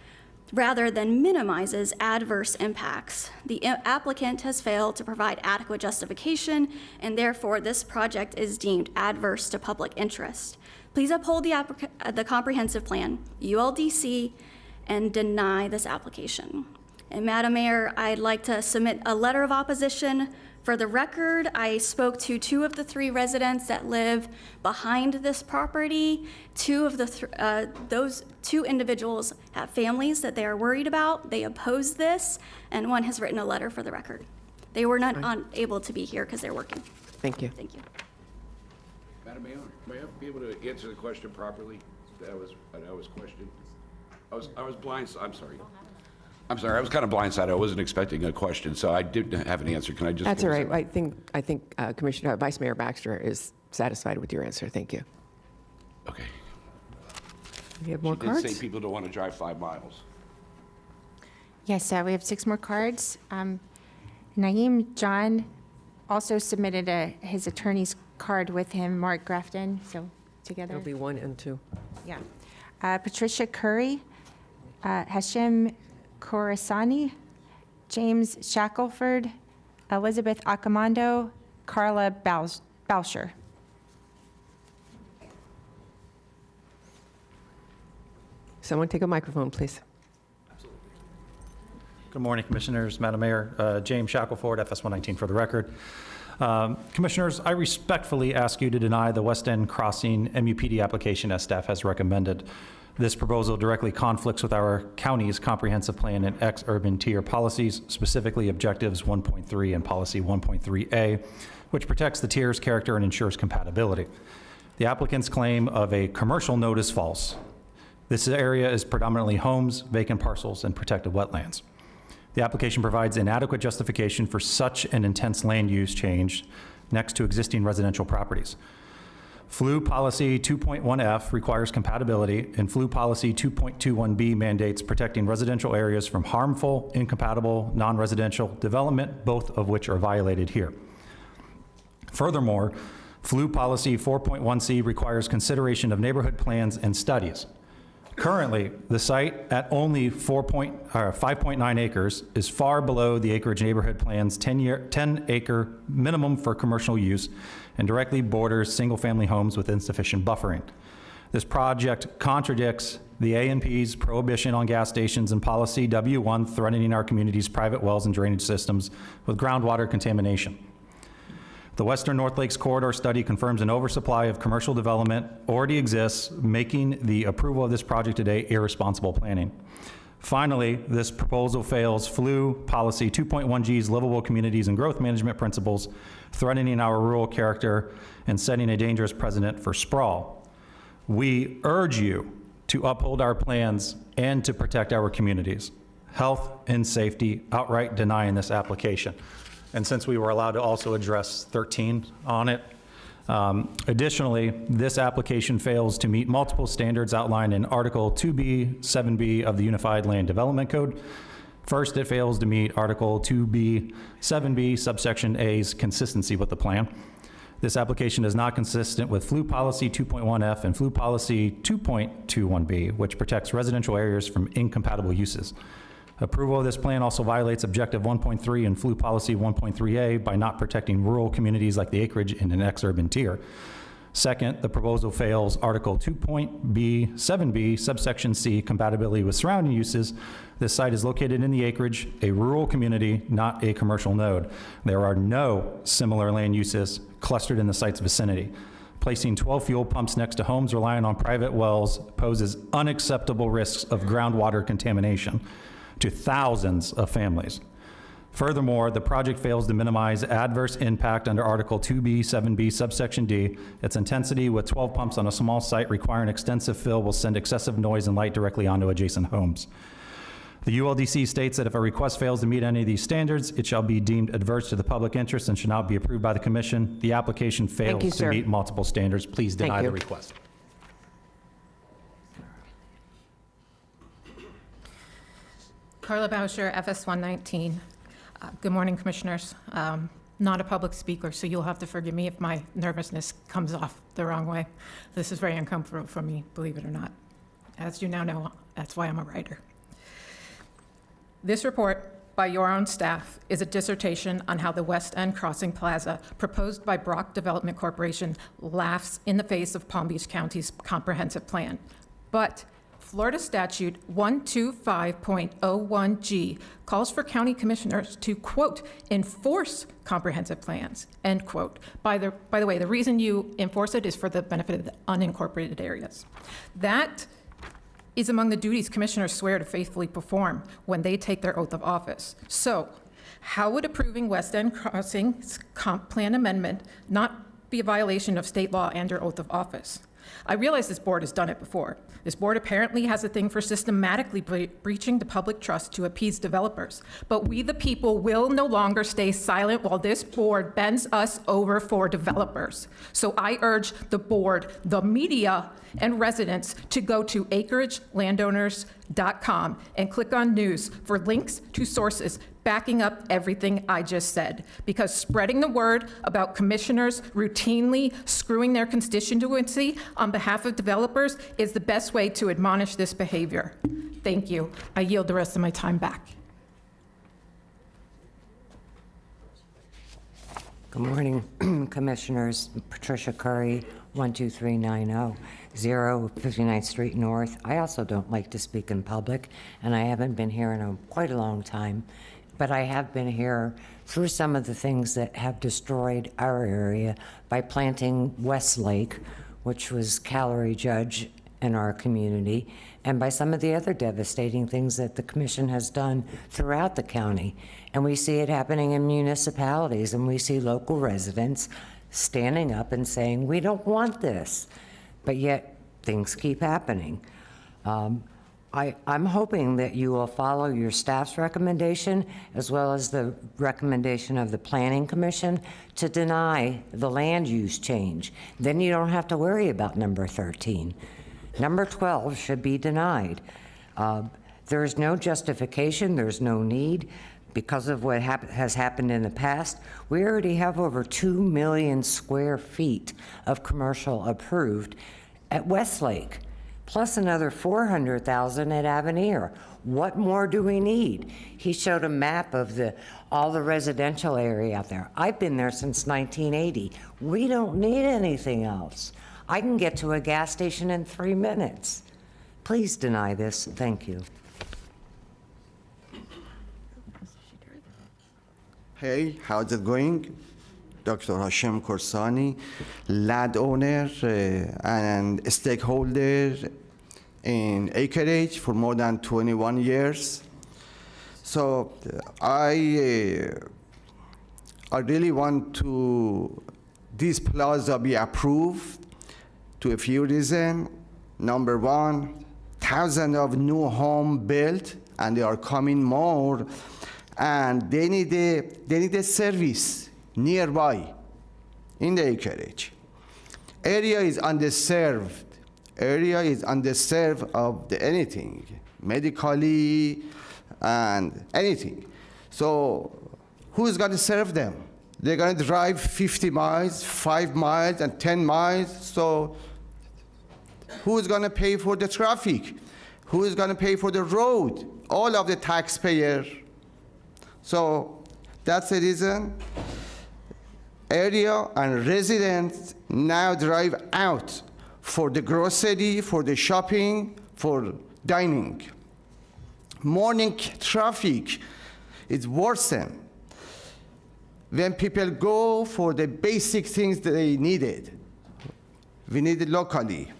rather than minimizes adverse impacts. The applicant has failed to provide adequate justification, and therefore this project is deemed adverse to public interest. Please uphold the comprehensive plan, ULDC, and deny this application. And Madam Mayor, I'd like to submit a letter of opposition. For the record, I spoke to 2 of the 3 residents that live behind this property. 2 of those 2 individuals have families that they are worried about. They oppose this, and 1 has written a letter for the record. They were not unable to be here because they're working. Thank you. Thank you. Madam Mayor, may I be able to answer the question properly? That was questioned. I was blind. I'm sorry. I was kind of blindsided. I wasn't expecting a question, so I didn't have an answer. Can I just? That's all right. I think Commissioner Vice Mayor Baxter is satisfied with your answer. Thank you. Okay. We have more She cards? did say people don't want to drive 5 miles. Yes, we have 6 more cards. Naeem John also submitted his attorney's card with him, Mark Grafton, so together. It'll be 1 and 2. Yeah. Patricia Curry, Hashem Khorasani, James Shackelford, Elizabeth Accomando, Carla Bauscher. Someone take a microphone, please. Good morning, Commissioners, Madam Mayor. James Shackelford, FS 119 for the record. Commissioners, I respectfully ask you to deny the West End Crossing MUPD application as staff has recommended. This proposal directly conflicts with our county's comprehensive plan and ex-urban tier policies, specifically objectives 1.3 and policy 1.3A, which protects the tier's character and ensures compatibility. The applicant's claim of a commercial node is false. This area is predominantly homes, vacant parcels, and protected wetlands. The application provides inadequate justification for such an intense land use change next to existing residential properties. Flu Policy 2.1F requires compatibility, and Flu Policy 2.21B mandates protecting residential areas from harmful, incompatible, non-residential development, both of which are violated here. Furthermore, Flu Policy 4.1C requires consideration of neighborhood plans and studies. Currently, the site at only 5.9 acres is far below the acreage neighborhood plan's 10-acre minimum for commercial use and directly borders single-family homes with insufficient buffering. This project contradicts the A&P's prohibition on gas stations and Policy W1 threatening our community's private wells and drainage systems with groundwater contamination. The Western North Lakes Corridor Study confirms an oversupply of commercial development already exists, making the approval of this project today irresponsible planning. Finally, this proposal fails Flu Policy 2.1G's livable communities and growth management principles, threatening our rural character and setting a dangerous precedent for sprawl. We urge you to uphold our plans and to protect our communities. Health and safety, outright denying this application. And since we were allowed to also address 13 on it, additionally, this application fails to meet multiple standards outlined in Article 2B, 7B of the Unified Land Development Code. First, it fails to meet Article 2B, 7B, subsection A's consistency with the plan. This application is not consistent with Flu Policy 2.1F and Flu Policy 2.21B, which protects residential areas from incompatible uses. Approval of this plan also violates Objective 1.3 and Flu Policy 1.3A by not protecting rural communities like the acreage in an ex-urban tier. Second, the proposal fails Article 2.B7B, subsection C, compatibility with surrounding uses. This site is located in the acreage, a rural community, not a commercial node. There are no similar land uses clustered in the site's vicinity. Placing 12 fuel pumps next to homes relying on private wells poses unacceptable risks of groundwater contamination to thousands of families. Furthermore, the project fails to minimize adverse impact under Article 2B7B subsection D. Its intensity with 12 pumps on a small site requiring extensive fill will send excessive noise and light directly onto adjacent homes. The ULDC states that if a request fails to meet any of these standards, it shall be deemed adverse to the public interest and should not be approved by the commission. The application fails to sir. meet multiple standards. Please deny you. the request. Carla Bauscher, FS 119. Good morning, Commissioners. Not a public speaker, so you'll have to forgive me if my nervousness comes off the wrong way. This is very uncomfortable for me, believe it or not. As you now know, that's why I'm a writer. This report by your own staff is a dissertation on how the West End Crossing Plaza, proposed by Brock Development Corporation, laughs in the face of Palm Beach County's comprehensive plan. But Florida Statute 125.01G calls for county commissioners to, quote, enforce comprehensive plans, end quote. By the way, the reason you enforce it is for the benefit of the unincorporated areas. That is among the duties commissioners swear to faithfully perform when they take their oath of office. So, how would approving West End Crossing's comp plan amendment not be a violation of state law and/or oath of office? I realize this board has done it before. This board apparently has a thing for systematically breaching the public trust to appease developers. But we, the people, will no longer stay silent while this board bends us over for developers. So I urge the board, the media, and residents to go to acreagelandowners.com and click on news for links to sources backing up everything I just said. Because spreading the word about commissioners routinely screwing their constituency on behalf of developers is the best way to admonish this behavior. Thank you. I yield the rest of my time back. Good morning, Commissioners. Patricia Curry, 12390, 59th Street North. I also don't like to speak in public, and I haven't been here in quite a long time, but I have been here through some of the things that have destroyed our area by planting Westlake, which was calorie judge in our community, and by some of the other devastating things that the commission has done throughout the county. And we see it happening in municipalities, and we see local residents standing up and saying, we don't want this, but yet things keep happening. I'm hoping that you will follow your staff's recommendation as well as the recommendation of the Planning Commission to deny the land use change. Then you don't have to worry about number 13. Number 12 should be denied. There is no justification, there's no need. Because of what has happened in the past, we already have over 2 million square feet of commercial approved at Westlake, plus another 400,000 at Avenir. What more do we need? He showed a map of all the residential area out there. I've been there since 1980. We don't need anything else. I can get to a gas station in 3 minutes. Please deny this. Thank you. Hey, how's it going? Dr. Hashem Korsani, landowner and stakeholder in Acreage for more than 21 years. So I really want this plaza be approved to a few reasons. Number one, thousands of new homes built, and there are coming more, and they need a service nearby in the acreage. Area is underserved. Area is underserved of anything, medically and anything. So who's going to serve them? They're going to drive 50 miles, 5 miles, and 10 miles. So who's going to pay for the traffic? Who is going to pay for the road? All of the taxpayers. So that's the reason area and residents now drive out for the grocery, for the shopping, for dining. Morning traffic is worsened when people go for the basic things that they needed. We need it locally.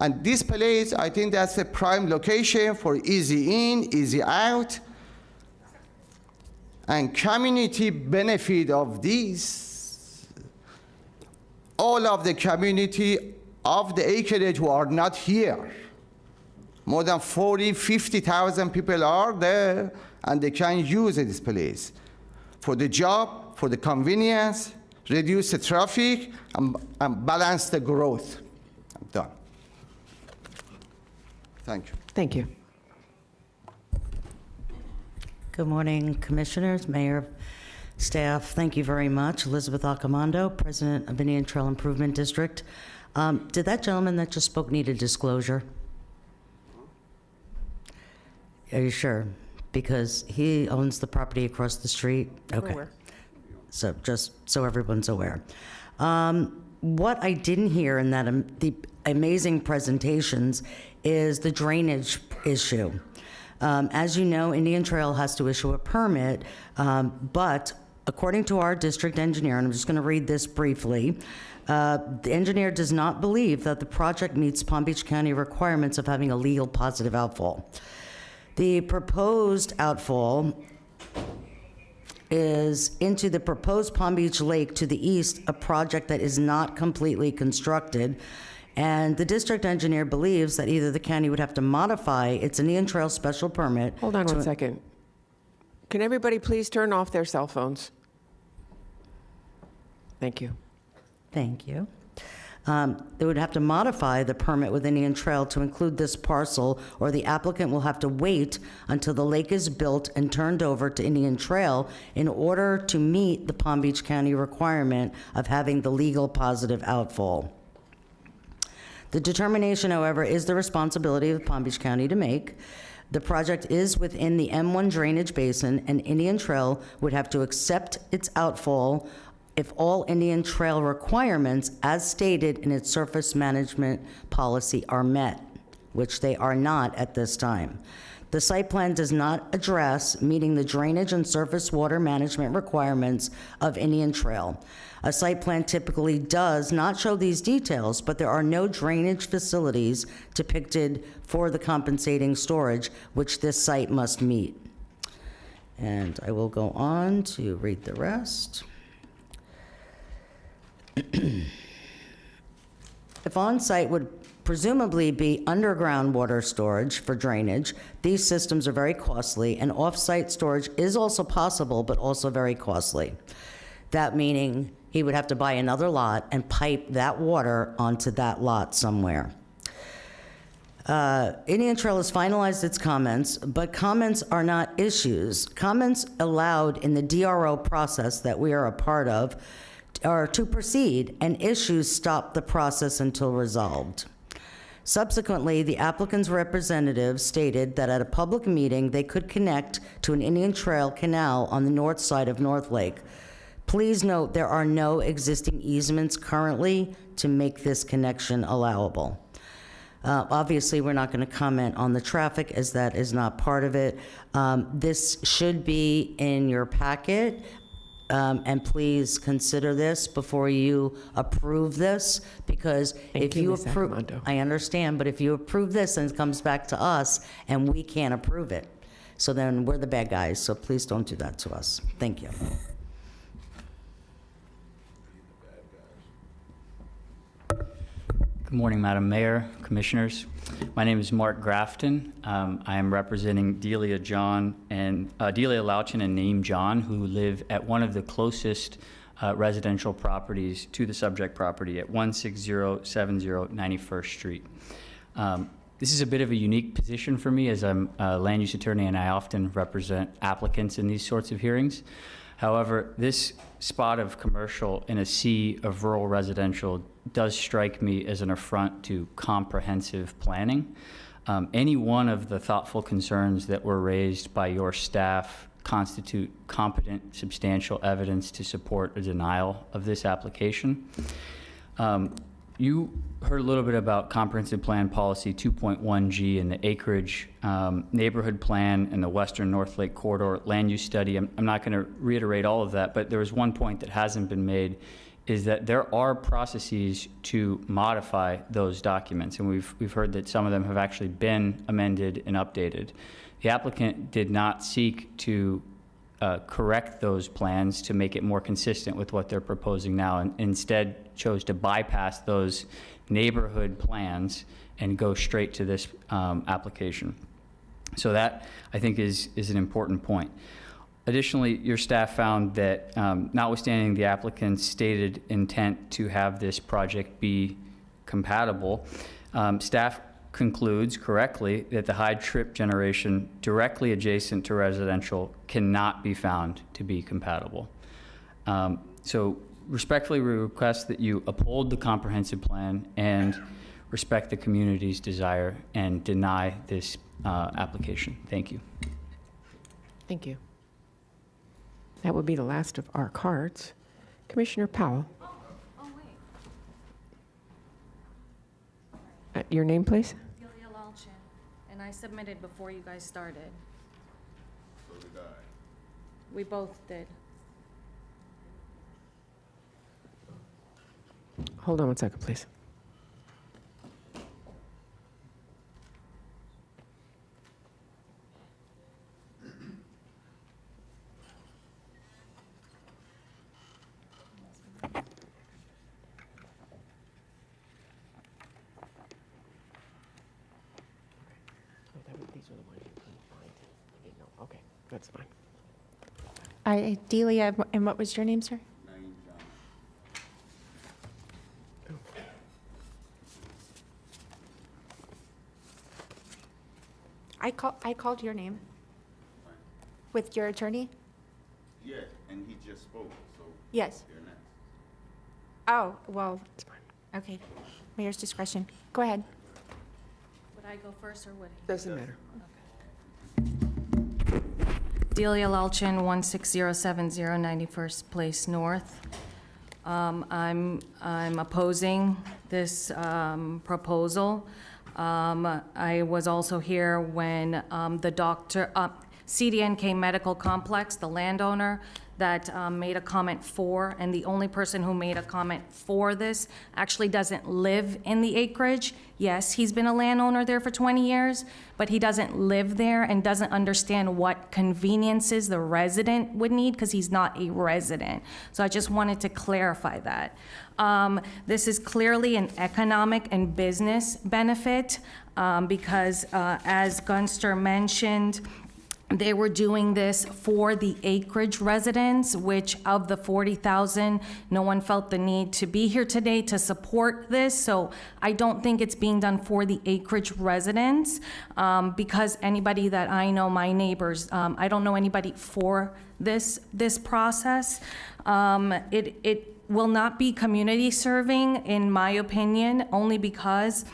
And this place, I think that's a prime location for easy in, easy out. And community benefit of this, all of the community of the acreage who are not here, more than 40, 50,000 people are there, and they can use this place for the job, for the convenience, reduce the traffic, and balance the growth. I'm done. Thank you. Thank you. Good morning, Commissioners, Mayor, staff. Thank you very much. Elizabeth Accomando, President of Indian Trail Improvement District. Did that gentleman that just spoke need a disclosure? Are you sure? Because he owns the property across the street? Okay. Aware. So just so everyone's aware. What I didn't hear in that the amazing presentations is the drainage issue. As you know, Indian Trail has to issue a permit, but according to our district engineer, and I'm just going to read this briefly, the engineer does not believe that the project meets Palm Beach County requirements of having a legal positive outfall. The proposed outfall is into the proposed Palm Beach Lake to the east, a project that is not completely constructed. And the district engineer believes that either the county would have to modify its Indian Trail special permit. Hold on one second. Can everybody please turn off their cell phones? Thank you. Thank you. They would have to modify the permit with Indian Trail to include this parcel, or the applicant will have to wait until the lake is built and turned over to Indian Trail in order to meet the Palm Beach County requirement of having the legal positive outfall. The determination, however, is the responsibility of Palm Beach County to make. The project is within the M1 drainage basin, and Indian Trail would have to accept its outfall if all Indian Trail requirements, as stated in its surface management policy, are met, which they are not at this time. The site plan does not address meeting the drainage and surface water management requirements of Indian Trail. A site plan typically does not show these details, but there are no drainage facilities depicted for the compensating storage, which this site must meet. And I will go on to read the rest. If on-site would presumably be underground water storage for drainage, these systems are very costly, and off-site storage is also possible, but also very costly. That meaning he would have to buy another lot and pipe that water onto that lot somewhere. Indian Trail has finalized its comments, but comments are not issues. Comments allowed in the DRO process that we are a part of are to proceed, and issues stop the process until resolved. Subsequently, the applicant's representative stated that at a public meeting, they could connect to an Indian Trail canal on the north side of North Lake. Please note there are no existing easements currently to make this connection allowable. Obviously, we're not going to comment on the traffic, as that is not part of it. This should be in your packet. And please consider this before you approve this, because if you approve, I understand, but if you approve this and it comes back to us and we can't approve it, so then we're the bad guys, so please don't do that to us. Thank you. Good morning, Madam Mayor, Commissioners. My name is Mark Grafton. I am representing Delia Lauchen and Naeem John, who live at one of the closest residential properties to the subject property at 16070 91st Street. This is a bit of a unique position for me, as I'm a land use attorney and I often represent applicants in these sorts of hearings. However, this spot of commercial in a sea of rural residential does strike me as an affront to comprehensive planning. Any one of the thoughtful concerns that were raised by your staff constitute competent, substantial evidence to support a denial of this application. You heard a little bit about Comprehensive Plan Policy 2.1G and the acreage neighborhood plan and the Western North Lake Corridor land use study. I'm not going to reiterate all of that, but there was one point that hasn't been made, is that there are processes to modify those documents, and we've heard that some of them have actually been amended and updated. The applicant did not seek to correct those plans to make it more consistent with what they're proposing now, and instead chose to bypass those neighborhood plans and go straight to this application. So that, I think, is an important point. Additionally, your staff found that notwithstanding the applicant's stated intent to have this project be compatible, staff concludes correctly that the high trip generation directly adjacent to residential cannot be found to be compatible. So respectfully, we request that you uphold the comprehensive plan and respect the community's desire and deny this application. Thank you. Thank you. That would be the last of our cards. Commissioner Powell. Your name, please? Delia Lalchin, and I submitted before you guys started. So did I. We both did. Hold on one second, please. These are the ones you couldn't find. You didn't know. Okay, that's fine. Delia, and what was your name, sir? I called your name. With your attorney? Yeah, and he just spoke, so. Yes. You're next. Oh, well, okay. Mayor's discretion. Go ahead. Would I go first, or would he? Doesn't matter. Delia Lalchin, 16070 91st Place North. I'm opposing this proposal. I was also here when the CDNK Medical Complex, the landowner, that made a comment for, and the only person who made a comment for this actually doesn't live in the acreage. Yes, he's been a landowner there for 20 years, but he doesn't live there and doesn't understand what conveniences the resident would need because he's not a resident. So I just wanted to clarify that. This is clearly an economic and business benefit because as Gunster mentioned, they were doing this for the acreage residents, which of the 40,000, no one felt the need to be here today to support this. So I don't think it's being done for the acreage residents because anybody that I know, my neighbors, I don't know anybody for this process. It will not be community serving, in my opinion, only because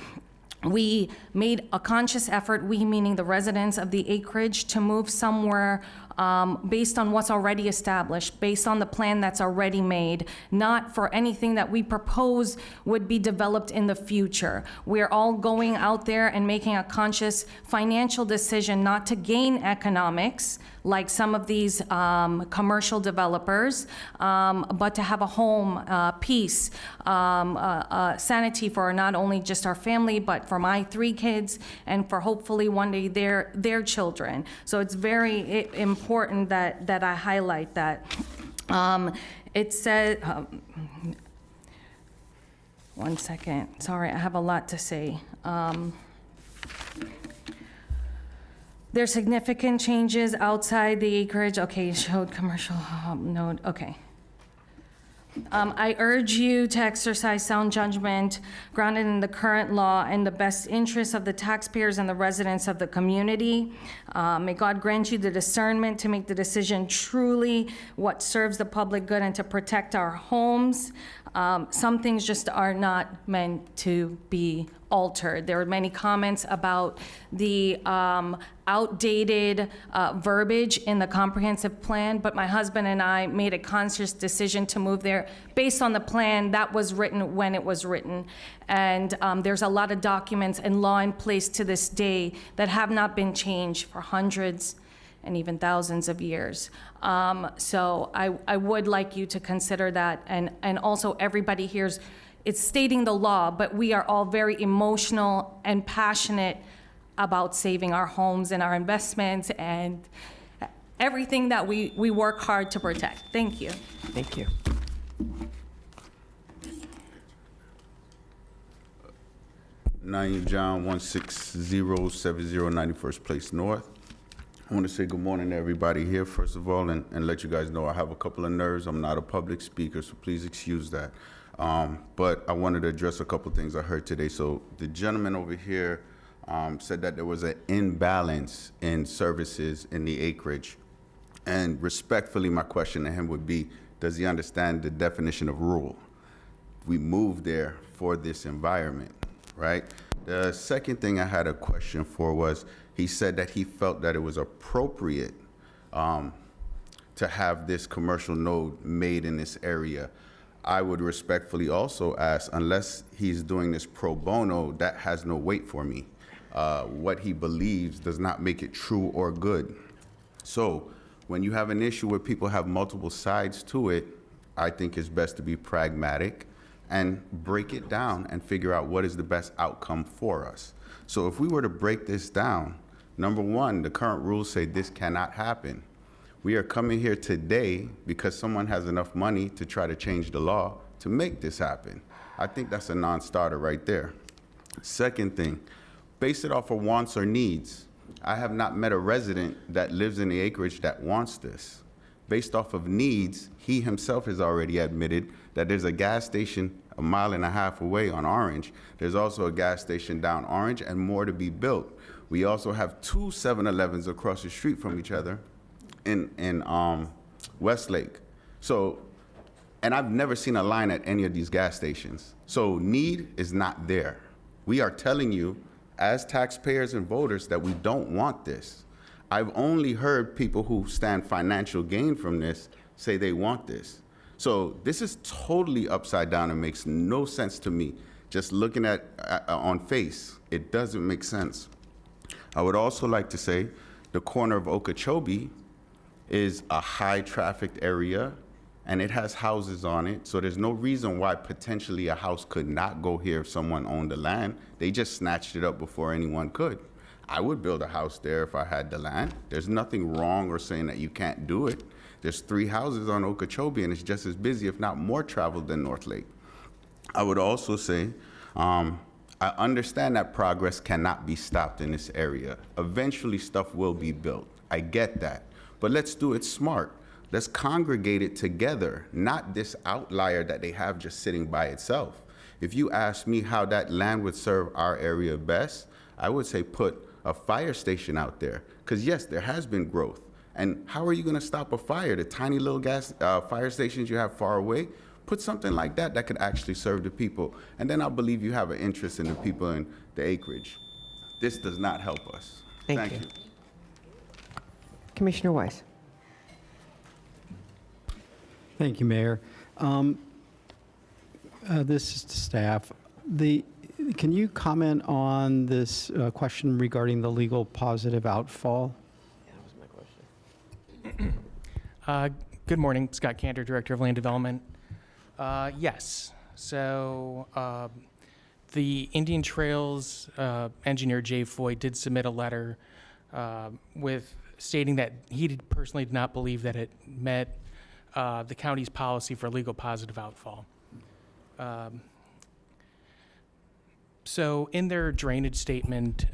we made a conscious effort, we meaning the residents of the acreage, to move somewhere based on what's already established, based on the plan that's already made, not for anything that we propose would be developed in the future. We're all going out there and making a conscious financial decision not to gain economics, like some of these commercial developers, but to have a home, peace, sanity for not only just our family, but for my 3 kids and for hopefully one day their children. So it's very important that I highlight that. It says, one second, sorry, I have a lot to say. There's significant changes outside the acreage. Okay, showed commercial node, okay. I urge you to exercise sound judgment grounded in the current law and the best interests of the taxpayers and the residents of the community. May God grant you the discernment to make the decision truly what serves the public good and to protect our homes. Some things just are not meant to be altered. There were many comments about the outdated verbiage in the comprehensive plan, but my husband and I made a conscious decision to move there based on the plan that was written when it was written. And there's a lot of documents and law in place to this day that have not been changed for hundreds and even thousands of years. So I would like you to consider that, and also everybody here's, it's stating the law, but we are all very emotional and passionate about saving our homes and our investments and everything that we work hard to protect. Thank you. Thank you. Naeem John, 16070 91st Place North. I want to say good morning to everybody here, first of all, and let you guys know I have a couple of nerves. I'm not a public speaker, so please excuse that. But I wanted to address a couple things I heard today. So the gentleman over here said that there was an imbalance in services in the acreage. And respectfully, my question to him would be, does he understand the definition of rural? We moved there for this environment, right? The second thing I had a question for was, he said that he felt that it was appropriate to have this commercial node made in this area. I would respectfully also ask, unless he's doing this pro bono, that has no weight for me. What he believes does not make it true or good. So when you have an issue where people have multiple sides to it, I think it's best to be pragmatic and break it down and figure out what is the best outcome for us. So if we were to break this down, number one, the current rules say this cannot happen. We are coming here today because someone has enough money to try to change the law to make this happen. I think that's a non-starter right there. Second thing, base it off of wants or needs. I have not met a resident that lives in the acreage that wants this. Based off of needs, he himself has already admitted that there's a gas station a mile and a half away on Orange. There's also a gas station down Orange and more to be built. We also have 2 7-Elevens across the street from each other in Westlake. So, and I've never seen a line at any of these gas stations. So need is not there. We are telling you as taxpayers and voters that we don't want this. I've only heard people who stand financial gain from this say they want this. So this is totally upside down and makes no sense to me. Just looking at on face, it doesn't make sense. I would also like to say the corner of Okeechobee is a high trafficked area and it has houses on it. So there's no reason why potentially a house could not go here if someone owned the land. They just snatched it up before anyone could. I would build a house there if I had the land. There's nothing wrong or saying that you can't do it. There's 3 houses on Okeechobee and it's just as busy, if not more traveled than North Lake. I would also say, I understand that progress cannot be stopped in this area. Eventually stuff will be built. I get that. But let's do it smart. Let's congregate it together, not this outlier that they have just sitting by itself. If you ask me how that land would serve our area best, I would say put a fire station out there. Because yes, there has been growth. And how are you gonna stop a fire? The tiny little fire stations you have far away? Put something like that that could actually serve the people. And then I believe you have an interest in the people in the acreage. This does not help us. Thank you. Commissioner Weiss. Thank you, Mayor. This is to staff. Can you comment on this question regarding the legal positive outfall? Good morning, Scott Cantor, Director of Land Development. Yes, so the Indian Trails engineer Jay Foy did submit a letter with stating that he personally did not believe that it met the county's policy for legal positive outfall. So in their drainage statement,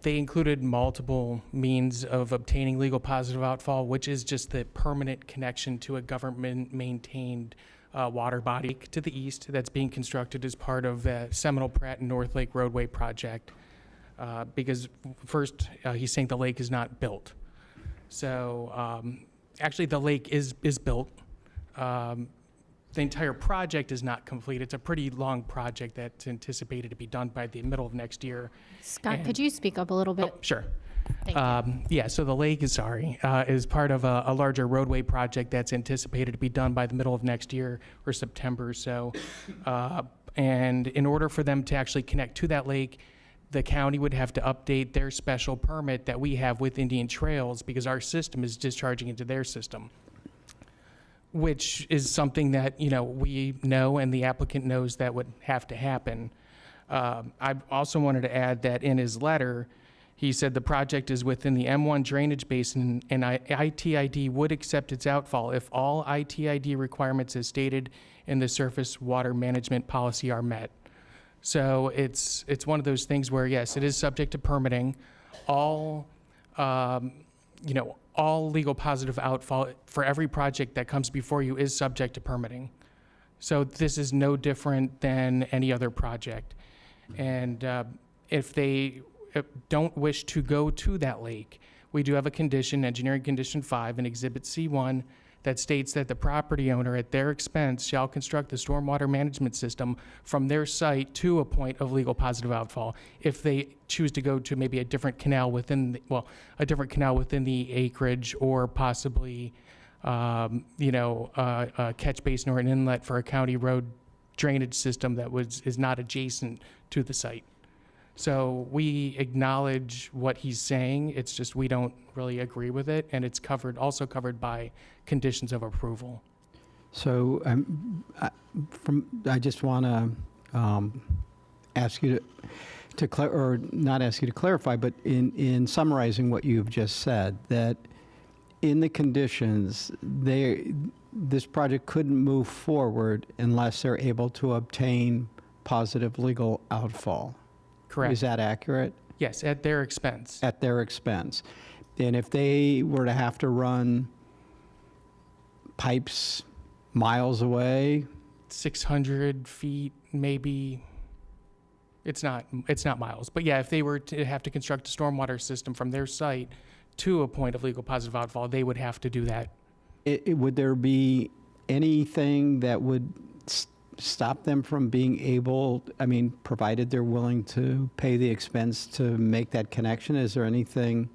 they included multiple means of obtaining legal positive outfall, which is just the permanent connection to a government-maintained water body to the east that's being constructed as part of the Seminole Pratt and North Lake roadway project. Because first, he's saying the lake is not built. So actually, the lake is built. The entire project is not complete. It's a pretty long project that's anticipated to be done by the middle of next year. Scott, could you speak up a little bit? Oh, sure. Thank you. Yeah, so the lake is part of a larger roadway project that's anticipated to be done by the middle of next year or September. So, and in order for them to actually connect to that lake, the county would have to update their special permit that we have with Indian Trails because our system is discharging into their system, which is something that, we know and the applicant knows that would have to happen. I also wanted to add that in his letter, he said the project is within the M1 drainage basin and ITID would accept its outfall if all ITID requirements as stated in the surface water management policy are met. So it's one of those things where, yes, it is subject to permitting. All legal positive outfall for every project that comes before you is subject to permitting. So this is no different than any other project. And if they don't wish to go to that lake, we do have a condition, engineering condition 5 in Exhibit C1, that states that the property owner at their expense shall construct the stormwater management system from their site to a point of legal positive outfall. If they choose to go to maybe a different canal within the acreage, or possibly, a catch basin or an inlet for a county road drainage system that is not adjacent to the site. So we acknowledge what he's saying. It's just we don't really agree with it, and it's also covered by conditions of approval. So I just want to ask you or not ask you to clarify, but in summarizing what you've just said, that in the conditions, this project couldn't move forward unless they're able to obtain positive legal outfall. Correct. Is that accurate? Yes, at their expense. At their expense. And if they were to have to run pipes miles away? 600 feet, maybe. It's not miles. But yeah, if they were to have to construct a stormwater system from their site to a point of legal positive outfall, they would have to do that. Would there be anything that would stop them from being able, provided they're willing to pay the expense to make that connection? Is there anything?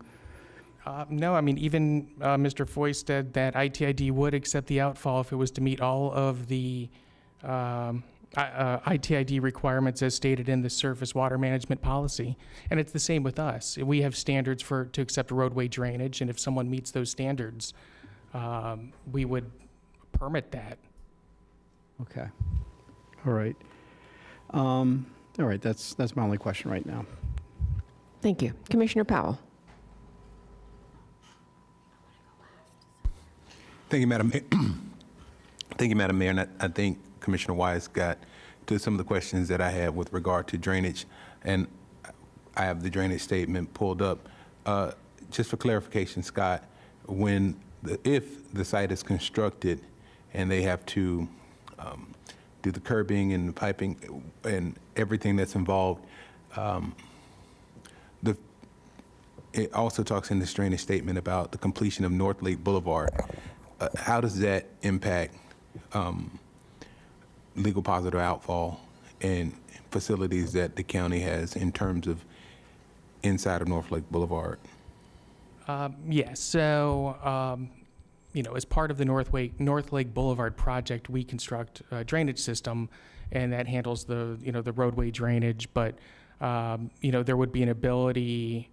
No, even Mr. Foy said that ITID would accept the outfall if it was to meet all of the ITID requirements as stated in the surface water management policy. And it's the same with us. We have standards to accept roadway drainage, and if someone meets those standards, we would permit that. Okay. All right. That's my only question right now. Thank you. Commissioner Powell. Thank you, Madam Mayor. Thank you, Madam Mayor. And I think Commissioner Wise got to some of the questions that I had with regard to drainage. And I have the drainage statement pulled up. Just for clarification, Scott, if the site is constructed and they have to do the curbing and the piping and everything that's involved, it also talks in this drainage statement about the completion of North Lake Boulevard. How does that impact legal positive outfall and facilities that the county has in terms of inside of North Lake Boulevard? Yes. So, as part of the North Lake Boulevard project, we construct a drainage system, and that handles the roadway drainage. But there would be an ability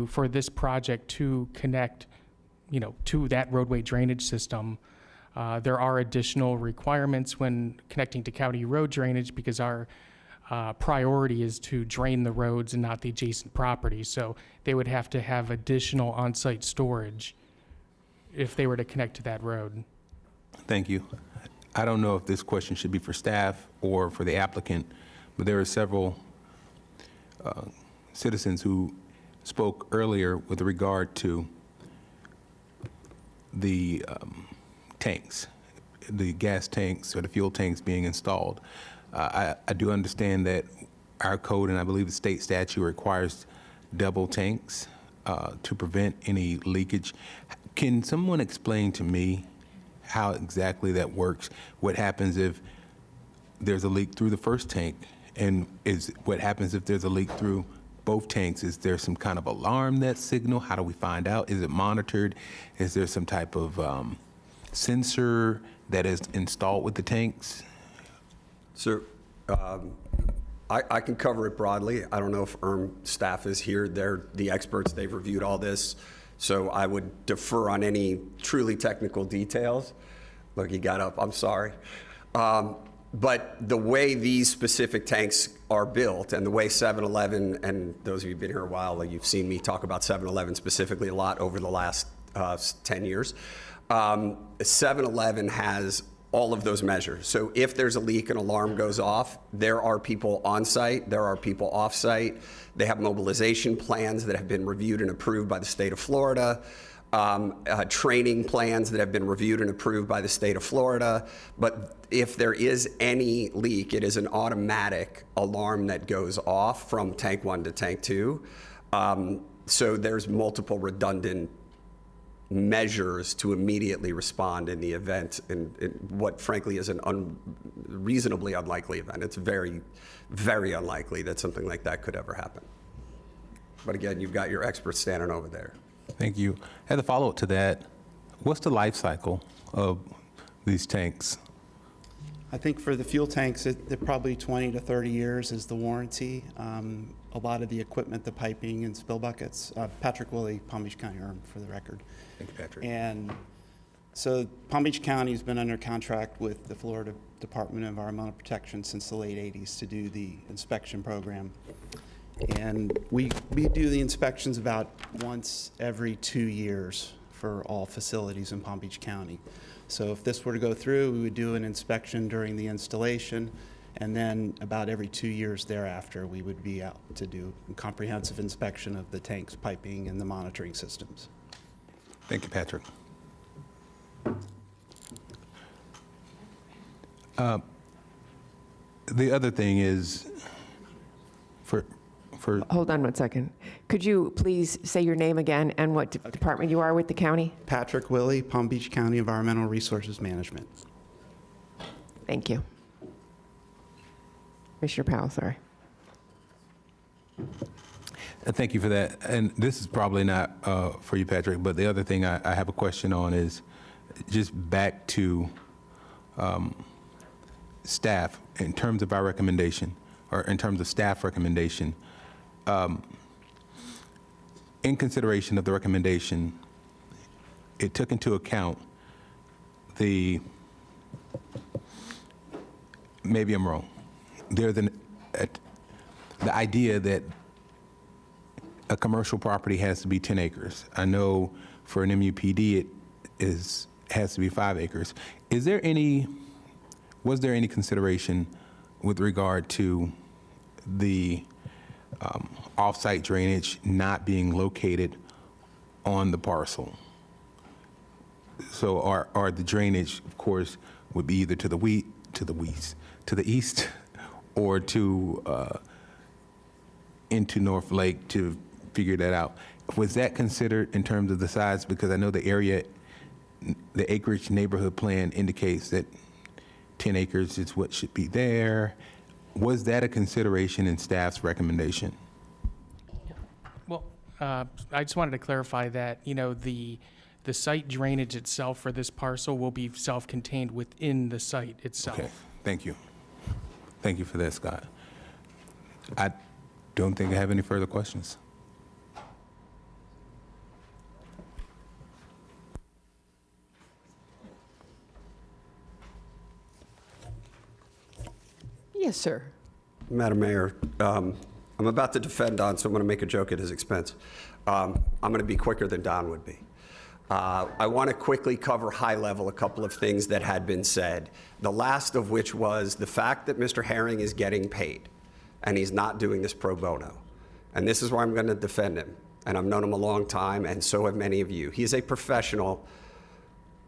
for this project to connect, to that roadway drainage system. There are additional requirements when connecting to county road drainage because our priority is to drain the roads and not the adjacent property. So they would have to have additional on-site storage if they were to connect to that road. Thank you. I don't know if this question should be for staff or for the applicant, but there are several citizens who spoke earlier with regard to the tanks the gas tanks or the fuel tanks being installed. I do understand that our code, and I believe the state statute, requires double tanks to prevent any leakage. Can someone explain to me how exactly that works? What happens if there's a leak through the first tank? And what happens if there's a leak through both tanks? Is there some kind of alarm that signal? How do we find out? Is it monitored? Is there some type of sensor that is installed with the tanks? So I can cover it broadly. I don't know if staff is here. They're the experts. They've reviewed all this. So I would defer on any truly technical details. Look, you got up. I'm sorry. But the way these specific tanks are built and the way 7-Eleven, and those of you who've been here a while, you've seen me talk about 7-Eleven specifically a lot over the last 10 years. 7-Eleven has all of those measures. So if there's a leak, an alarm goes off, there are people on site, there are people off site. They have mobilization plans that have been reviewed and approved by the state of Florida. Training plans that have been reviewed and approved by the state of Florida. But if there is any leak, it is an automatic alarm that goes off from tank 1 to tank 2. So there's multiple redundant measures to immediately respond in the event, in what frankly is an reasonably unlikely event. It's very, very unlikely that something like that could ever happen. But again, you've got your experts standing over there. Thank you. As a follow-up to that, what's the life cycle of these tanks? I think for the fuel tanks, they're probably 20 to 30 years is the warranty. A lot of the equipment, the piping and spill buckets. Patrick Willie, Palm Beach County ERM, for the record. Thank you, Patrick. And so Palm Beach County has been under contract with the Florida Department of Environmental Protection since the late 80s to do the inspection program. And we do the inspections about once every 2 years for all facilities in Palm Beach County. So if this were to go through, we would do an inspection during the installation, and then about every 2 years thereafter, we would be out to do a comprehensive inspection of the tanks, piping, and the monitoring systems. Thank you, Patrick. The other thing is, for Hold on 1 second. Could you please say your name again and what department you are with the county? Patrick Willie, Palm Beach County Environmental Resources Management. Thank you. Commissioner Powell, sorry. Thank you for that. And this is probably not for you, Patrick, but the other thing I have a question on is just back to staff in terms of our recommendation, or in terms of staff recommendation. In consideration of the recommendation, it took into account maybe I'm wrong, there's the idea that a commercial property has to be 10 acres. I know for an MUPD it has to be 5 acres. Was there any consideration with regard to the off-site drainage not being located on the parcel? So our the drainage, of course, would be either to the east or to into North Lake to figure that out. Was that considered in terms of the size? Because I know the area, the acreage neighborhood plan indicates that 10 acres is what should be there. Was that a consideration in staff's recommendation? Well, I just wanted to clarify that, the site drainage itself for this parcel will be self-contained within the site itself. Okay, thank you. Thank you for that, Scott. I don't think I have any further questions. Yes, sir. Madam Mayor, I'm about to defend Don, so I'm going to make a joke at his expense. I'm going to be quicker than Don would be. I want to quickly cover high level a couple of things that had been said, the last of which was the fact that Mr. Herring is getting paid and he's not doing this pro bono. And this is why I'm going to defend him. And I've known him a long time, and so have many of you. He's a professional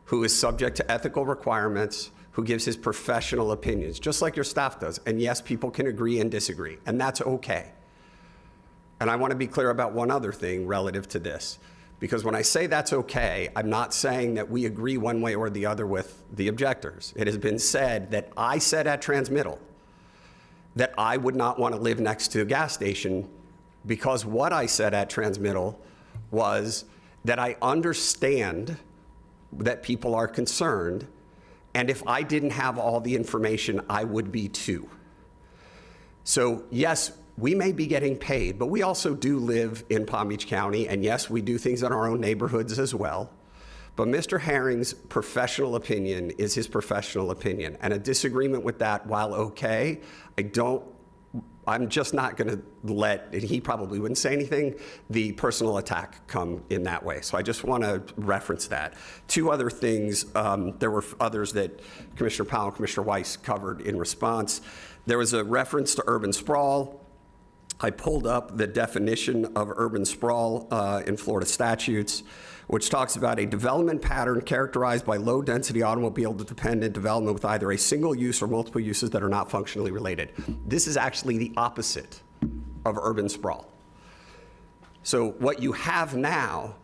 who is subject to ethical requirements, who gives his professional opinions, just like your staff does. And yes, people can agree and disagree, and that's okay. And I want to be clear about one other thing relative to this, because when I say that's okay, I'm not saying that we agree one way or the other with the objectors. It has been said that I said at transmittal that I would not want to live next to a gas station, because what I said at transmittal was that I understand that people are concerned, and if I didn't have all the information, I would be too. So yes, we may be getting paid, but we also do live in Palm Beach County, and yes, we do things in our own neighborhoods as well. But Mr. Herring's professional opinion is his professional opinion, and a disagreement with that, while okay, I'm just not going to let, and he probably wouldn't say anything, the personal attack come in that way. So I just want to reference that. Two other things, there were others that Commissioner Powell and Commissioner Weiss covered in response. There was a reference to urban sprawl. I pulled up the definition of urban sprawl in Florida statutes, which talks about a development pattern characterized by low-density automobile-dependent development with either a single use or multiple uses that are not functionally related. This is actually the opposite of urban sprawl. So what you have now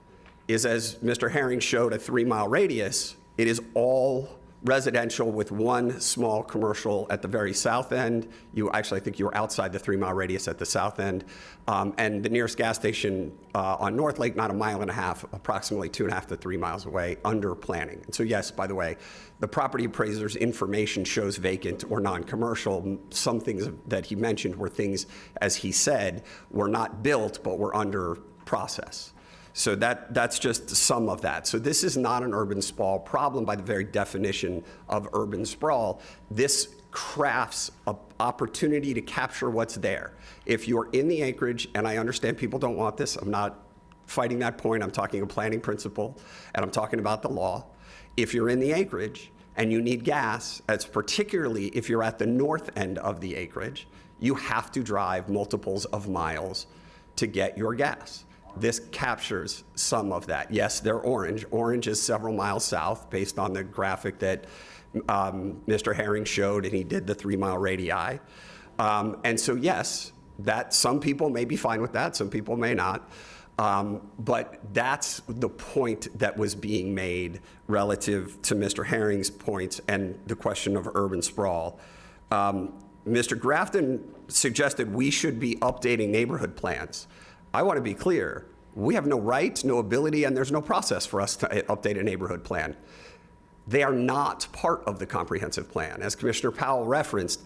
is, as Mr. Herring showed, a 3-mile radius. It is all residential with one small commercial at the very south end. I think you were outside the 3-mile radius at the south end. And the nearest gas station on North Lake, not a mile and a half, approximately 2.5 to 3 miles away, under planning. And so yes, by the way, the property appraiser's information shows vacant or non-commercial. Some things that he mentioned were things, as he said, were not built, but were under process. So that's just some of that. So this is not an urban sprawl problem by the very definition of urban sprawl. This crafts an opportunity to capture what's there. If you're in the acreage, and I understand people don't want this, I'm not fighting that point, I'm talking a planning principle, and I'm talking about the law. If you're in the acreage and you need gas, as particularly if you're at the north end of the acreage, you have to drive multiples of miles to get your gas. This captures some of that. Yes, they're orange. Orange is several miles south based on the graphic that Mr. Herring showed, and he did the 3-mile radii. And so yes, that some people may be fine with that, some people may not. But that's the point that was being made relative to Mr. Herring's points and the question of urban sprawl. Mr. Grafton suggested we should be updating neighborhood plans. I want to be clear, we have no right, no ability, and there's no process for us to update a neighborhood plan. They are not part of the comprehensive plan. As Commissioner Powell referenced,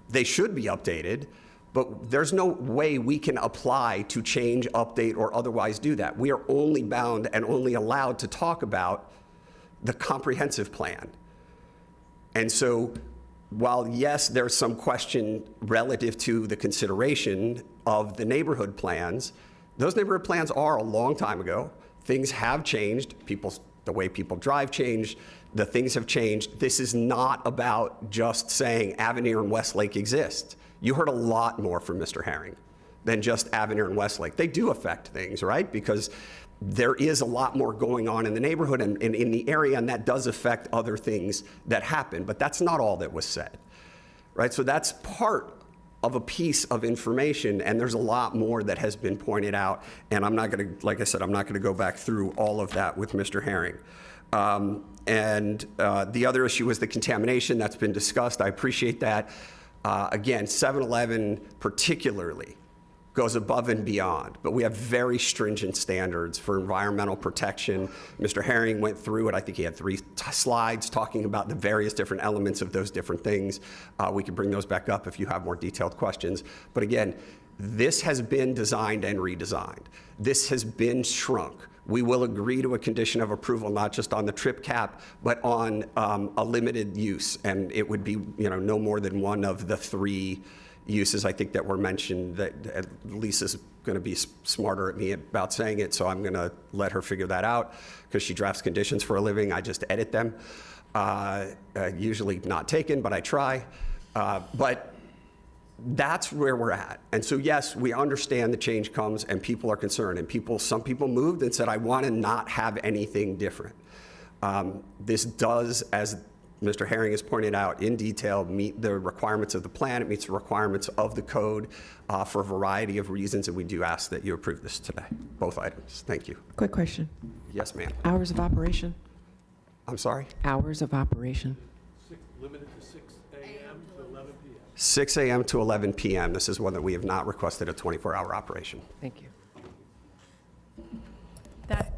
they should be updated, but there's no way we can apply to change, update, or otherwise do that. We are only bound and only allowed to talk about the comprehensive plan. And so while yes, there's some question relative to the consideration of the neighborhood plans, those neighborhood plans are a long time ago. Things have changed. The way people drive changed. The things have changed. This is not about just saying Avenir and Westlake exist. You heard a lot more from Mr. Herring than just Avenir and Westlake. They do affect things, right? Because there is a lot more going on in the neighborhood and in the area, and that does affect other things that happen. But that's not all that was said, right? So that's part of a piece of information, and there's a lot more that has been pointed out, and I'm not going to, like I said, I'm not going to go back through all of that with Mr. Herring. The other issue was the contamination that's been discussed. I appreciate that. Again, 7-Eleven particularly goes above and beyond, but we have very stringent standards for environmental protection. Mr. Herring went through it. I think he had 3 slides talking about the various different elements of those different things. We can bring those back up if you have more detailed questions. But again, this has been designed and redesigned. This has been shrunk. We will agree to a condition of approval, not just on the trip cap, but on a limited use. And it would be, no more than one of the 3 uses I think that were mentioned. That Lisa's going to be smarter at me about saying it, so I'm going to let her figure that out because she drafts conditions for a living. I just edit them. Usually not taken, but I try. But that's where we're at. And so yes, we understand the change comes and people are concerned, and some people moved and said, I want to not have anything different. This does, as Mr. Herring has pointed out in detail, meet the requirements of the plan. It meets the requirements of the code for a variety of reasons, and we do ask that you approve this today, both items. Thank you. Quick question. Yes, ma'am. Hours of operation? I'm sorry? Hours of operation? Limited to 6 a.m. to 11 p.m. 6 a.m. to 11 p.m. This is one that we have not requested a 24-hour operation. Thank you.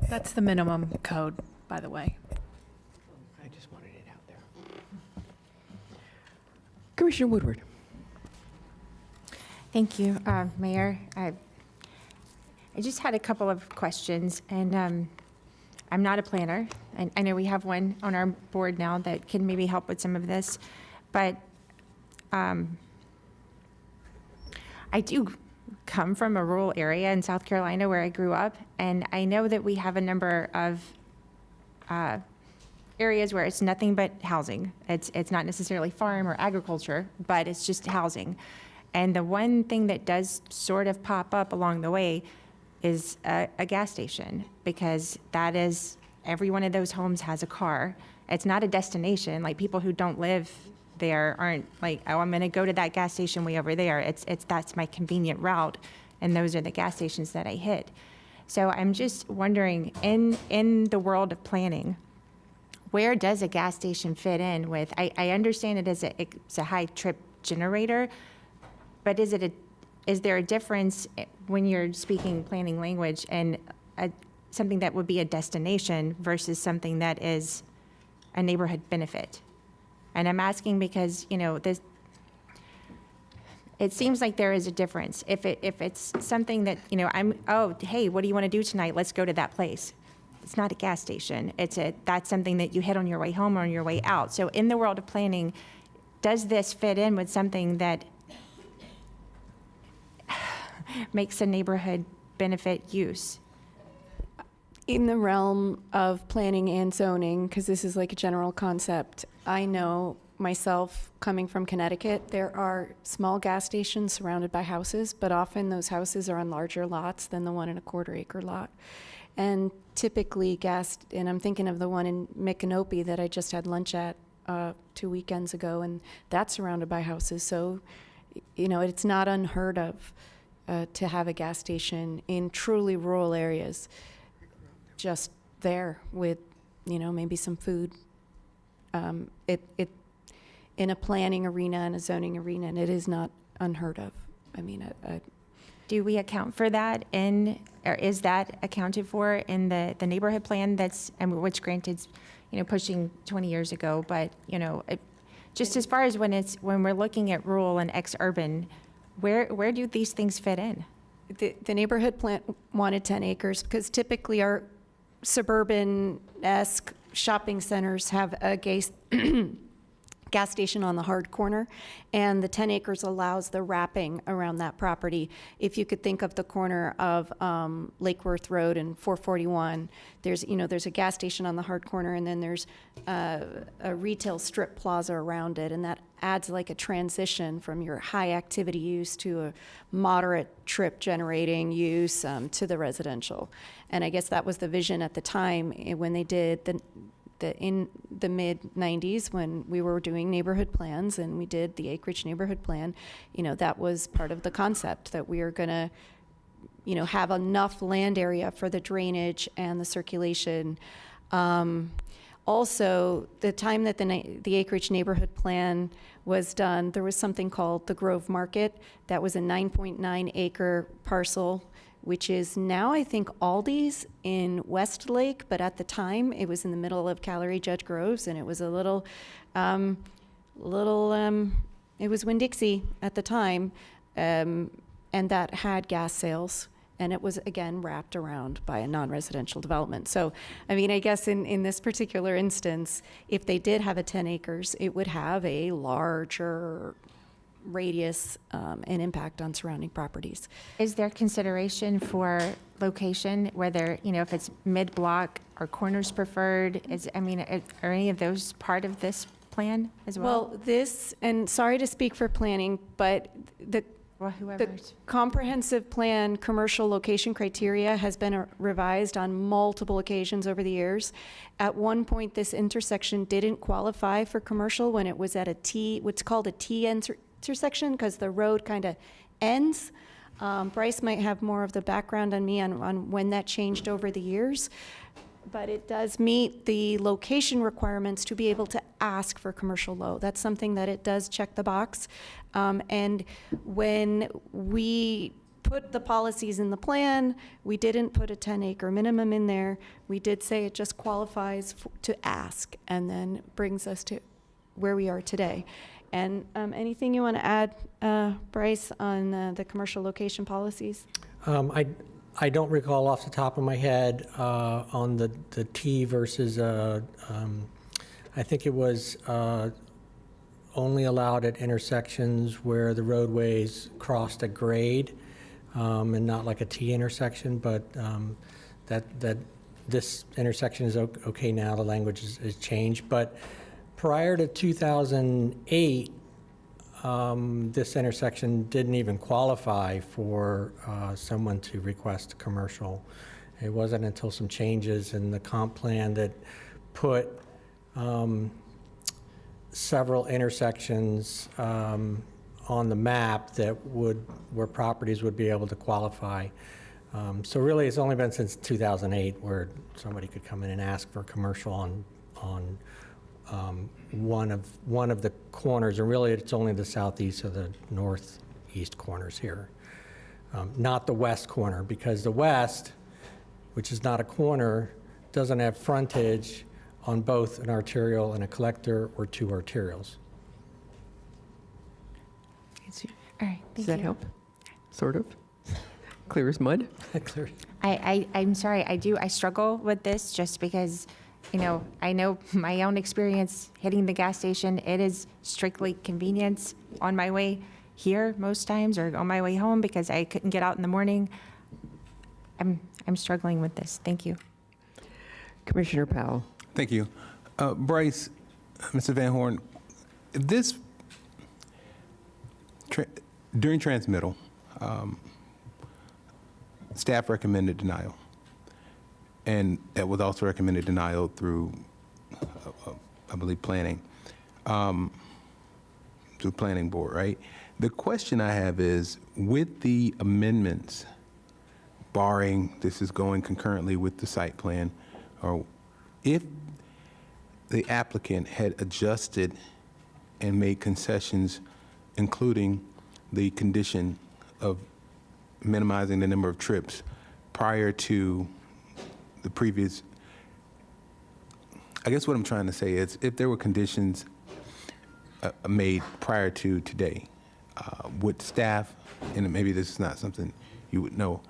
That's the minimum code, by the way. I just wanted it out there. Commissioner Woodward. Thank you, Mayor. I just had a couple of questions, and I'm not a planner. I know we have one on our board now that can maybe help with some of this, but I do come from a rural area in South Carolina where I grew up, and I know that we have a number of areas where it's nothing but housing. It's not necessarily farm or agriculture, but it's just housing. And the one thing that does sort of pop up along the way is a gas station, because that is, every one of those homes has a car. It's not a destination. Like, people who don't live there aren't like, oh, I'm going to go to that gas station way over there. That's my convenient route, and those are the gas stations that I hit. So I'm just wondering, in the world of planning, where does a gas station fit in with? I understand it's a high trip generator, but is there a difference when you're speaking planning language and something that would be a destination versus something that is a neighborhood benefit? And I'm asking because, it seems like there is a difference. If it's something that, hey, what do you want to do tonight? Let's go to that place. It's not a gas station. That's something that you hit on your way home or on your way out. So in the world of planning, does this fit in with something that makes a neighborhood benefit use? In the realm of planning and zoning, because this is like a general concept, I know myself, coming from Connecticut, there are small gas stations surrounded by houses, but often those houses are on larger lots than the 1.25 acre lot. And typically and I'm thinking of the one in Micanopy that I just had lunch at 2 weekends ago, and that's surrounded by houses. So, it's not unheard of to have a gas station in truly rural areas just there with, maybe some food. In a planning arena and a zoning arena, and it is not unheard of. Do we account for that or is that accounted for in the neighborhood plan which granted, pushing 20 years ago, but, just as far as when we're looking at rural and ex-urban, where do these things fit in? The neighborhood plan wanted 10 acres because typically our suburban-esque shopping centers have a gas station on the hard corner, and the 10 acres allows the wrapping around that property. If you could think of the corner of Lake Worth Road and 441, there's a gas station on the hard corner, and then there's a retail strip plaza around it, and that adds like a transition from your high activity use to a moderate trip generating use to the residential. And I guess that was the vision at the time when they did in the mid-90s, when we were doing neighborhood plans and we did the acreage neighborhood plan. That was part of the concept, that we are going to have enough land area for the drainage and the circulation. Also, the time that the acreage neighborhood plan was done, there was something called the Grove Market. That was a 9.9 acre parcel, which is now, I think, Aldi's in Westlake, but at the time, it was in the middle of Callery Judge Groves, and it was a little, it was Winn-Dixie at the time, and that had gas sales, and it was, again, wrapped around by a non-residential development. So, I guess in this particular instance, if they did have a 10 acres, it would have a larger radius and impact on surrounding properties. Is there consideration for location, whether, if it's mid-block or corners preferred? Are any of those part of this plan as well? Well, and sorry to speak for planning, but Well, The whoever's. comprehensive plan commercial location criteria has been revised on multiple occasions over the years. At one point, this intersection didn't qualify for commercial when it was at a T, what's called a T intersection, because the road kind of ends. Bryce might have more of the background on me on when that changed over the years. But it does meet the location requirements to be able to ask for commercial low. That's something that it does check the box. And when we put the policies in the plan, we didn't put a 10-acre minimum in there. We did say it just qualifies to ask, and then brings us to where we are today. And anything you want to add, Bryce, on the commercial location policies? I don't recall off the top of my head on the T versus, I think it was only allowed at intersections where the roadways crossed a grade and not like a T intersection, but that this intersection is okay now, the language has changed. But prior to 2008, this intersection didn't even qualify for someone to request commercial. It wasn't until some changes in the comp plan that put several intersections on the map that where properties would be able to qualify. So really, it's only been since 2008 where somebody could come in and ask for commercial on one of the corners, and really it's only the southeast or the northeast corners here, not the west corner, because the west, which is not a corner, doesn't have frontage on both an arterial and a collector or two arterials. All right, Does thank that you. help? Sort of? Clear as mud? Clear. I'm sorry, I struggle with this just because, I know my own experience hitting the gas station. It is strictly convenience on my way here most times, or on my way home because I couldn't get out in the morning. I'm struggling with this. Thank you. Commissioner Powell. Thank you. Bryce, Mr. Van Horn, this, during transmittal, staff recommended denial. And that was also recommended denial through, I believe, planning, through planning board, right? The question I have is, with the amendments, barring this is going concurrently with the site plan, or if the applicant had adjusted and made concessions, including the condition of minimizing the number of trips prior to the previous, I guess what I'm trying to say is, if there were conditions made prior to today, would staff, and maybe this is not something you would know,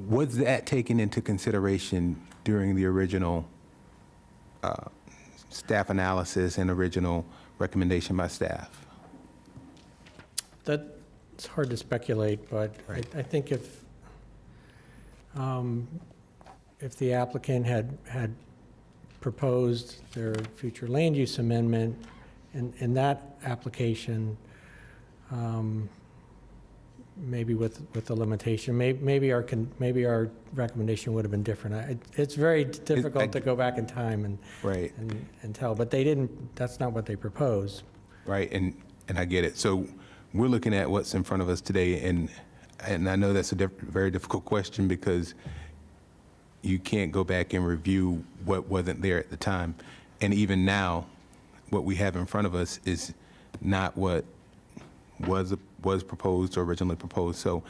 was that taken into consideration during the original staff analysis and original recommendation by staff? It's hard to speculate, but Right. I think if the applicant had proposed their future land use amendment in that application, maybe with the limitation, maybe our recommendation would have been different. It's very difficult to go back in time and Right. and tell, but they didn't. That's not what they proposed. Right, and I get it. So we're looking at what's in front of us today, and I know that's a very difficult question because you can't go back and review what wasn't there at the time. And even now, what we have in front of us is not what was proposed or originally proposed. So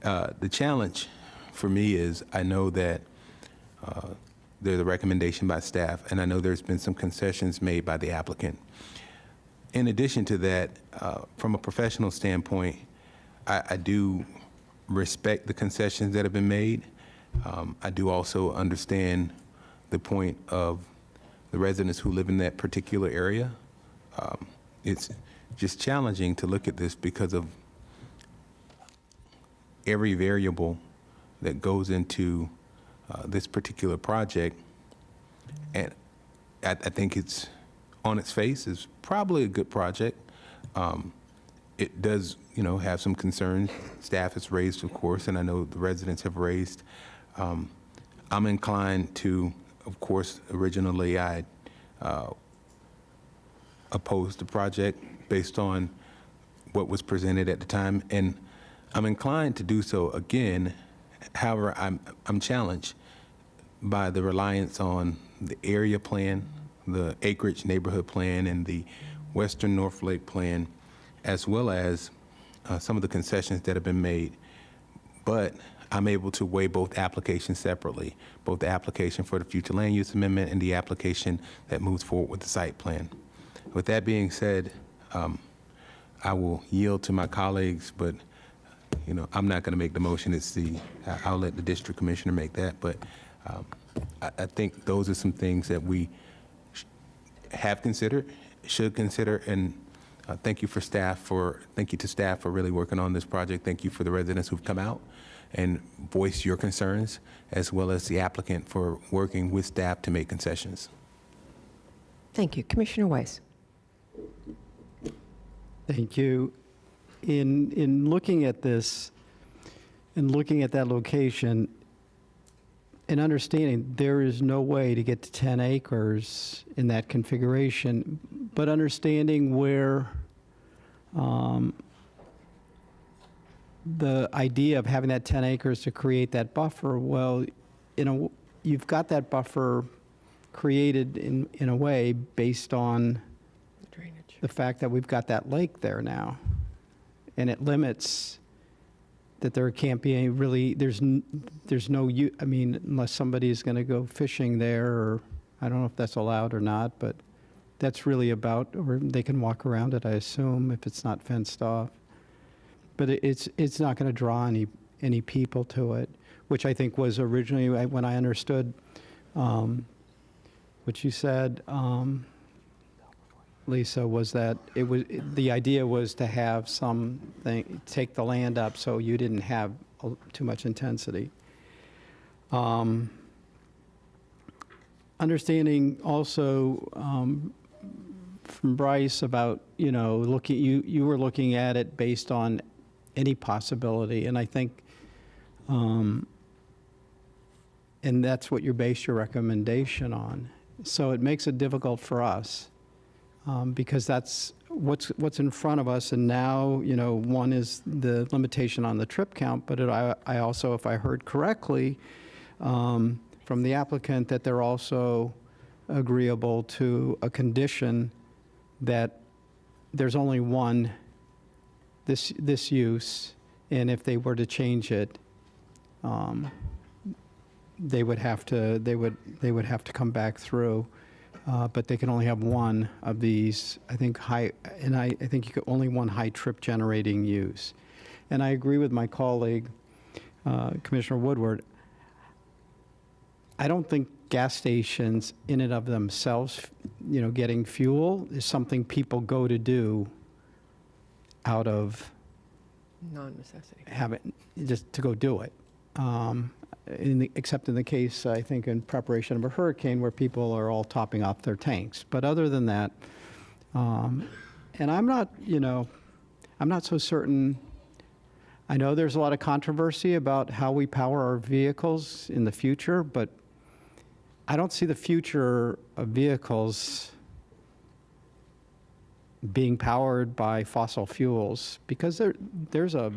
the challenge for me is, I know that there's a recommendation by staff, and I know there's been some concessions made by the applicant. In addition to that, from a professional standpoint, I do respect the concessions that have been made. I do also understand the point of the residents who live in that particular area. It's just challenging to look at this because of every variable that goes into this particular project. And I think it's, on its face, is probably a good project. it does, have some concerns. Staff has raised, of course, and I know the residents have raised. I'm inclined to, of course, originally I opposed the project based on what was presented at the time, and I'm inclined to do so again. However, I'm challenged by the reliance on the area plan, the acreage neighborhood plan, and the Western North Lake plan, as well as some of the concessions that have been made. But I'm able to weigh both applications separately, both the application for the future land use amendment and the application that moves forward with the site plan. With that being said, I will yield to my colleagues, but I'm not going to make the motion. I'll let the district commissioner make that. But I think those are some things that we have considered, should consider, and thank you to staff for really working on this project. Thank you for the residents who've come out and voiced your concerns, as well as the applicant for working with staff to make concessions. Thank you. Commissioner Weiss. Thank you. In looking at this, and looking at that location, and understanding there is no way to get to 10 acres in that configuration, but understanding where the idea of having that 10 acres to create that buffer, well, you've got that buffer created in a way based on the fact that we've got that lake there now. And it limits that there can't be any really, there's no, unless somebody is going to go fishing there, or I don't know if that's allowed or not, but that's really about, or they can walk around it, I assume, if it's not fenced off. But it's not going to draw any people to it, which I think was originally, when I understood what you said, Lisa, was that the idea was to have something, take the land up so you didn't have too much intensity. Understanding also from Bryce about, you were looking at it based on any possibility, and I think, and that's what you base your recommendation on. So it makes it difficult for us. Because that's what's in front of us, and now, one is the limitation on the trip count, but I also, if I heard correctly, from the applicant, that they're also agreeable to a condition that there's only one, this use, and if they were to change it, they would have to come back through. But they can only have one of these, I think, I think you could only one high trip generating use. And I agree with my colleague, Commissioner Woodward. I don't think gas stations in and of themselves, getting fuel is something people go to do out of Non-necessity. just to go do it. Except in the case, I think, in preparation of a hurricane where people are all topping off their tanks. But other than that, and I'm not so certain. I know there's a lot of controversy about how we power our vehicles in the future, but I don't see the future of vehicles being powered by fossil fuels, because there's a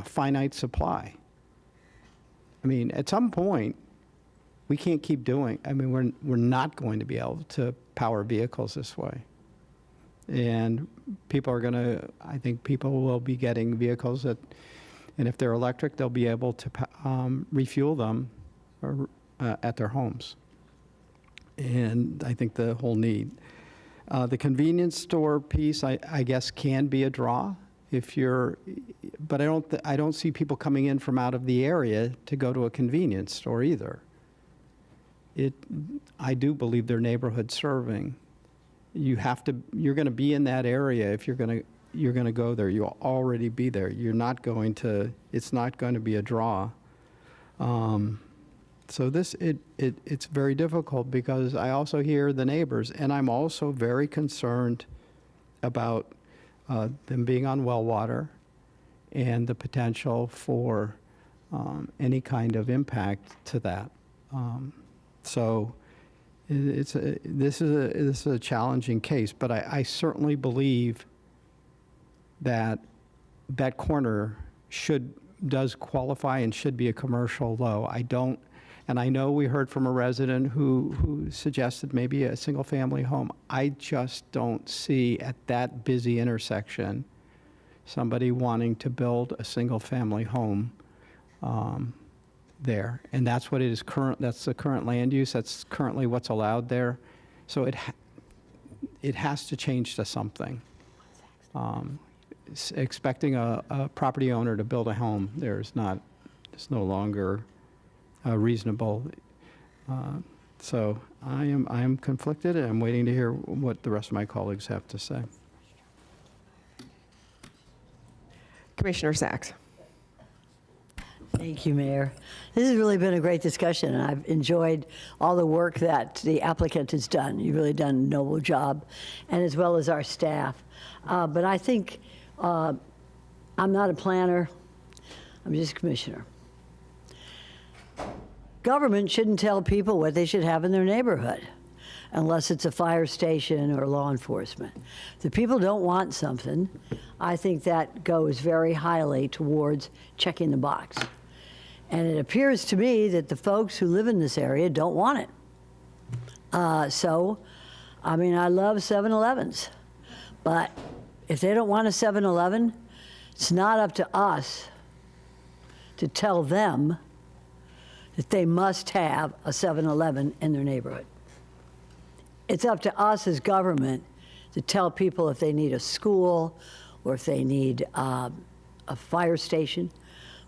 finite supply. At some point, we can't keep doing, we're not going to be able to power vehicles this way. And I think people will be getting vehicles and if they're electric, they'll be able to refuel them at their homes. And I think the whole need. The convenience store piece, I guess, can be a draw. But I don't see people coming in from out of the area to go to a convenience store either. I do believe they're neighborhood serving. You're going to be in that area if you're going to go there. You'll already be there. It's not going to be a draw. So it's very difficult, because I also hear the neighbors, and I'm also very concerned about them being on well water and the potential for any kind of impact to that. So this is a challenging case, but I certainly believe that that corner does qualify and should be a commercial low. And I know we heard from a resident who suggested maybe a single-family home. I just don't see at that busy intersection somebody wanting to build a single-family home there. And that's what it is that's the current land use. That's currently what's allowed there. So it has to change to something. Expecting a property owner to build a home there it's no longer reasonable. So I am conflicted, and I'm waiting to hear what the rest of my colleagues have to say. Commissioner Sacks. Thank you, Mayor. This has really been a great discussion, and I've enjoyed all the work that the applicant has done. You've really done a noble job, and as well as our staff. But I think I'm not a planner. I'm just a commissioner. Government shouldn't tell people what they should have in their neighborhood unless it's a fire station or law enforcement. If the people don't want something, I think that goes very highly towards checking the box. And it appears to me that the folks who live in this area don't want it. So, I mean, I love 7-Elevens, but if they don't want a 7-Eleven, it's not up to us to tell them that they must have a 7-Eleven in their neighborhood. It's up to us as government to tell people if they need a school or if they need a fire station.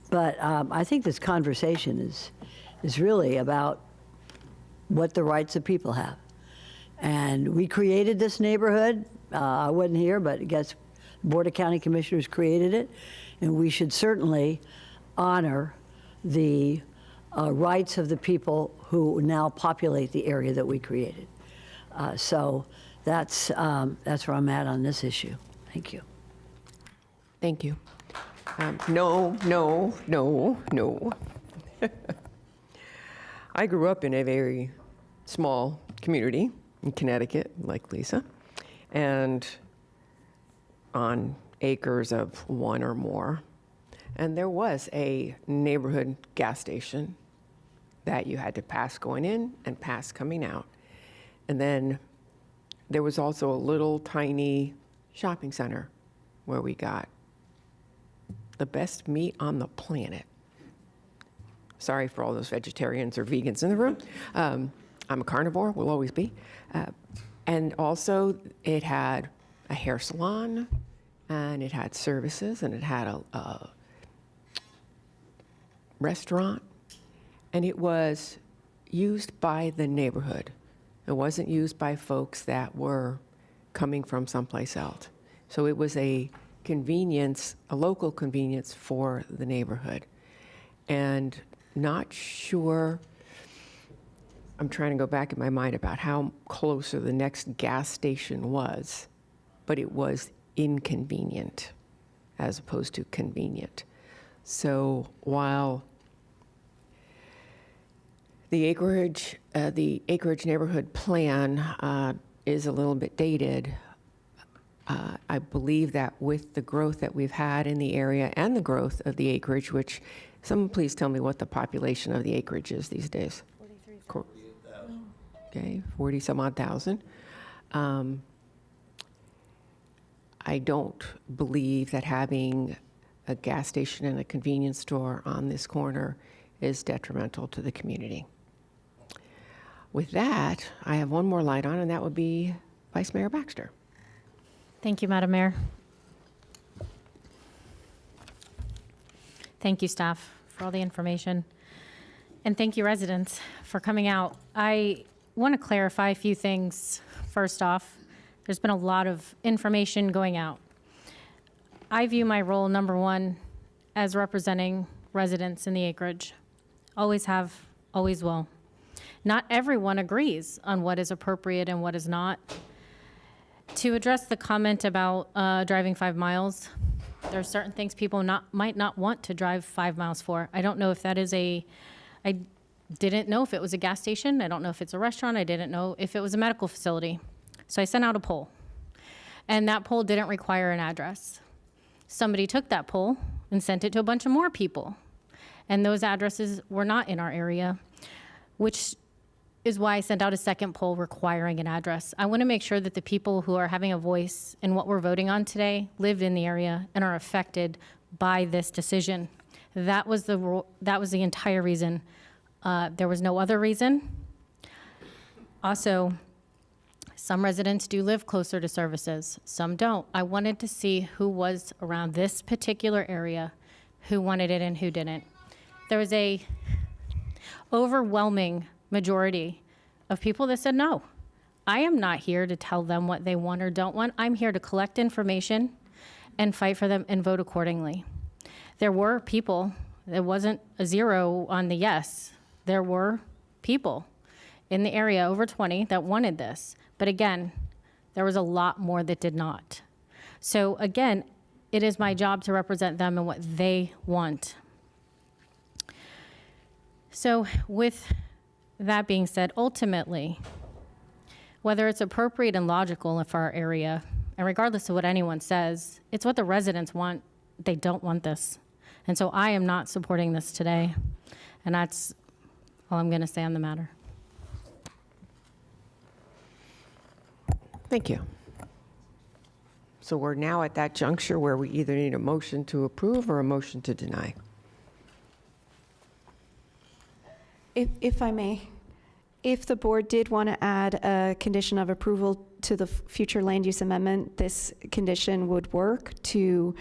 But I think this conversation is really about what the rights of people have. And we created this neighborhood. I wasn't here, but I guess the Board of County Commissioners created it. And we should certainly honor the rights of the people who now populate the area that we created. So that's where I'm at on this issue. Thank you. Thank you. No. I grew up in a very small community in Connecticut, like Lisa, and on acres of one or more. And there was a neighborhood gas station that you had to pass going in and pass coming out. And then there was also a little tiny shopping center where we got the best meat on the planet. Sorry for all those vegetarians or vegans in the room. I'm a carnivore, will always be. And also it had a hair salon, and it had services, and it had a restaurant, and it was used by the neighborhood. It wasn't used by folks that were coming from someplace else. So it was a convenience, a local convenience for the neighborhood. And not sure, I'm trying to go back in my mind about how close the next gas station was, but it was inconvenient as opposed to convenient. So while the acreage neighborhood plan is a little bit dated, I believe that with the growth that we've had in the area and the growth of the acreage, which, someone please tell me what the population of the acreage is these days. 43,000. Okay, 40 some odd thousand. I don't believe that having a gas station and a convenience store on this corner is detrimental to the community. With that, I have one more light on, and that would be Vice Mayor Baxter. Thank you, Madam Mayor. Thank you, staff, for all the information. And thank you, residents, for coming out. I want to clarify a few things. First off, there's been a lot of information going out. I view my role, number one, as representing residents in the acreage. Always have, always will. Not everyone agrees on what is appropriate and what is not. To address the comment about driving 5 miles, there are certain things people might not want to drive 5 miles for. I don't know if that is I didn't know if it was a gas station. I don't know if it's a restaurant. I didn't know if it was a medical facility. So I sent out a poll, and that poll didn't require an address. Somebody took that poll and sent it to a bunch of more people, and those addresses were not in our area, which is why I sent out a second poll requiring an address. I want to make sure that the people who are having a voice in what we're voting on today live in the area and are affected by this decision. That was the entire reason. There was no other reason. Also, some residents do live closer to services, some don't. I wanted to see who was around this particular area, who wanted it and who didn't. There was a overwhelming majority of people that said no. I am not here to tell them what they want or don't want. I'm here to collect information and fight for them and vote accordingly. There were people, it wasn't a 0 on the yes. There were people in the area, over 20, that wanted this. But again, there was a lot more that did not. So again, it is my job to represent them and what they want. So with that being said, ultimately, whether it's appropriate and logical for our area, and regardless of what anyone says, it's what the residents want. They don't want this. And so I am not supporting this today. And that's all I'm going to say on the matter. Thank you. So we're now at that juncture where we either need a motion to approve or a motion to deny. If I may, if the board did want to add a condition of approval to the future land use amendment, this condition would work to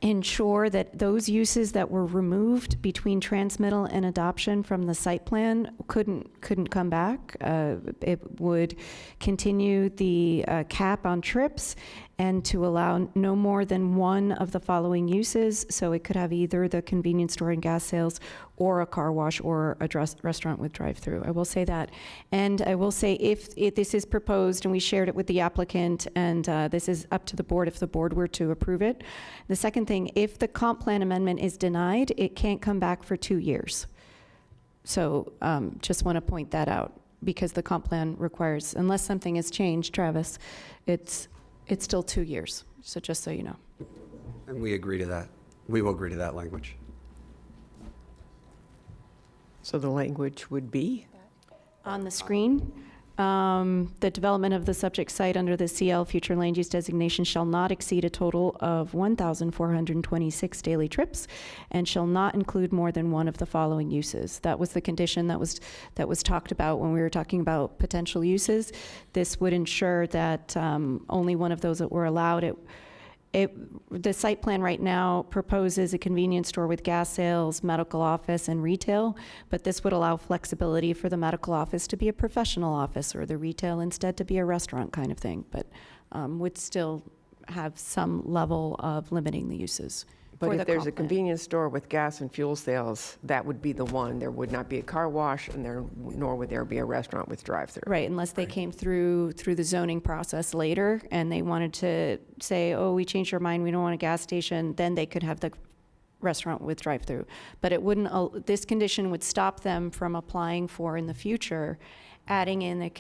ensure that those uses that were removed between transmittal and adoption from the site plan couldn't come back. It would continue the cap on trips and to allow no more than one of the following uses. So it could have either the convenience store and gas sales or a car wash or a restaurant with drive-through. I will say that. And I will say if this is proposed and we shared it with the applicant and this is up to the board if the board were to approve it. The second thing, if the comp plan amendment is denied, it can't come back for 2 years. So just want to point that out because the comp plan requires, unless something has changed, Travis, it's still 2 years. So just so you know. And we agree to that. We will agree to that language. So the language would be? On the screen, the development of the subject site under the CL future land use designation shall not exceed a total of 1,426 daily trips and shall not include more than one of the following uses. That was the condition that was talked about when we were talking about potential uses. This would ensure that only one of those that were allowed. The site plan right now proposes a convenience store with gas sales, medical office, and retail, but this would allow flexibility for the medical office to be a professional office or the retail instead to be a restaurant kind of thing, but would still have some level of limiting the uses. But if there's a convenience store with gas and fuel sales, that would be the one. There would not be a car wash, and nor would there be a restaurant with drive-through. Right, unless they came through the zoning process later, and they wanted to say, oh, we changed our mind, we don't want a gas station, then they could have the restaurant with drive-through. But it wouldn't. This condition would stop them from applying for, in the future, adding in a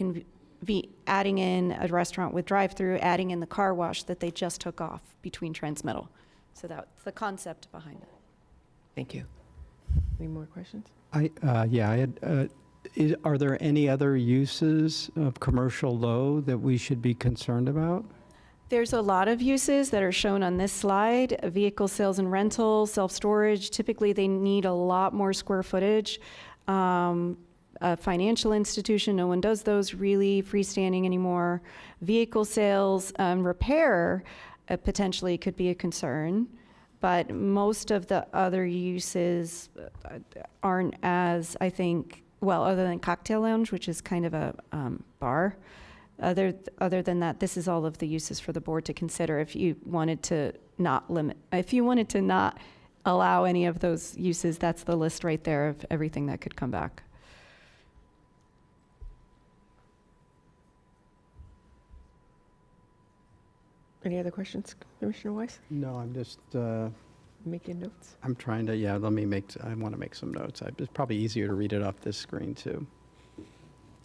restaurant with drive-through, adding in the car wash that they just took off between transmittal. So that's the concept behind it. Thank you. Any more questions? I had, are there any other uses of commercial low that we should be concerned about? There's a lot of uses that are shown on this slide. Vehicle sales and rental, self-storage. Typically, they need a lot more square footage. A financial institution, no one does those really freestanding anymore. Vehicle sales, repair, potentially could be a concern, but most of the other uses aren't as, I think, well, other than cocktail lounge, which is kind of a bar. Other than that, this is all of the uses for the board to consider if you wanted to not allow any of those uses. That's the list right there of everything that could come back. Any other questions, Commissioner Weiss? No, I'm just, Making notes? I'm trying to, yeah, I want to make some notes. It's probably easier to read it off this screen, too.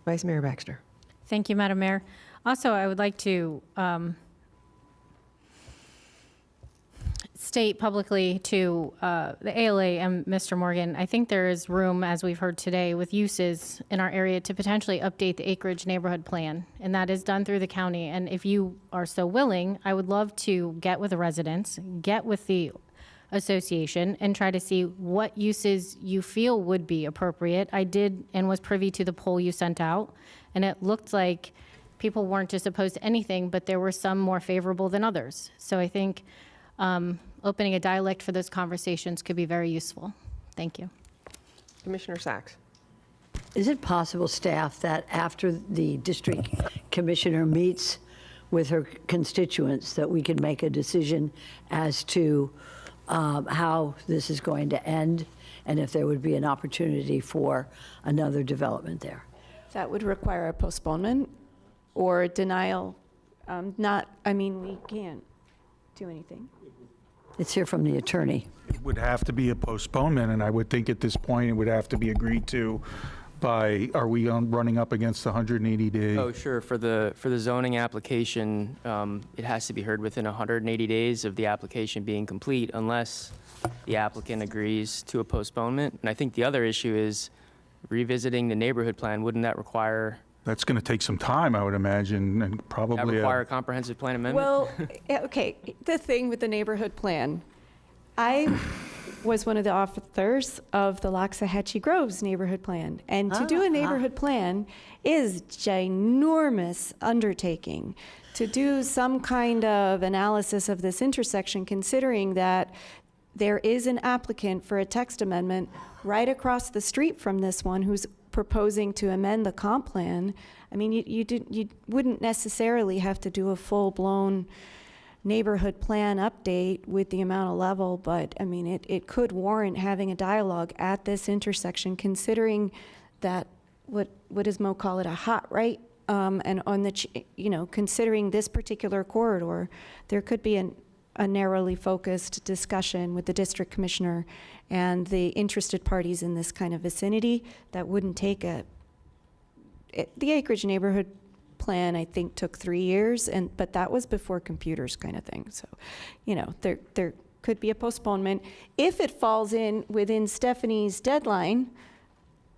Vice Mayor Baxter. Thank you, Madam Mayor. Also, I would like to state publicly to the ALA and Mr. Morgan, I think there is room, as we've heard today, with uses in our area to potentially update the acreage neighborhood plan, and that is done through the county. And if you are so willing, I would love to get with the residents, get with the association, and try to see what uses you feel would be appropriate. I did and was privy to the poll you sent out, and it looked like people weren't just opposed to anything, but there were some more favorable than others. So I think opening a dialect for those conversations could be very useful. Thank you. Commissioner Sacks. Is it possible, staff, that after the district commissioner meets with her constituents, that we could make a decision as to how this is going to end, and if there would be an opportunity for another development there? That would require a postponement or denial. We can't do anything. Let's hear from the attorney. It would have to be a postponement, and I would think at this point it would have to be agreed to by, are we running up against the 180-day? Oh, sure. For the zoning application, it has to be heard within 180 days of the application being complete, unless the applicant agrees to a postponement. And I think the other issue is revisiting the neighborhood plan. Wouldn't that require? That's going to take some time, I would imagine, and probably. That require a comprehensive plan amendment? Well, okay, the thing with the neighborhood plan, I was one of the authors of the Loxahatchee Groves neighborhood plan. And to do a neighborhood plan is ginormous undertaking. To do some kind of analysis of this intersection, considering that there is an applicant for a text amendment right across the street from this one who's proposing to amend the comp plan. I mean, you wouldn't necessarily have to do a full-blown neighborhood plan update with the amount of level, but I mean, it could warrant having a dialogue at this intersection, considering that what does Mo call it, a hot right? And on the, considering this particular corridor, there could be a narrowly focused discussion with the district commissioner and the interested parties in this kind of vicinity that wouldn't take the acreage neighborhood plan, I think, took 3 years, but that was before computers kind of thing. So, there could be a postponement. If it falls in within Stephanie's deadline.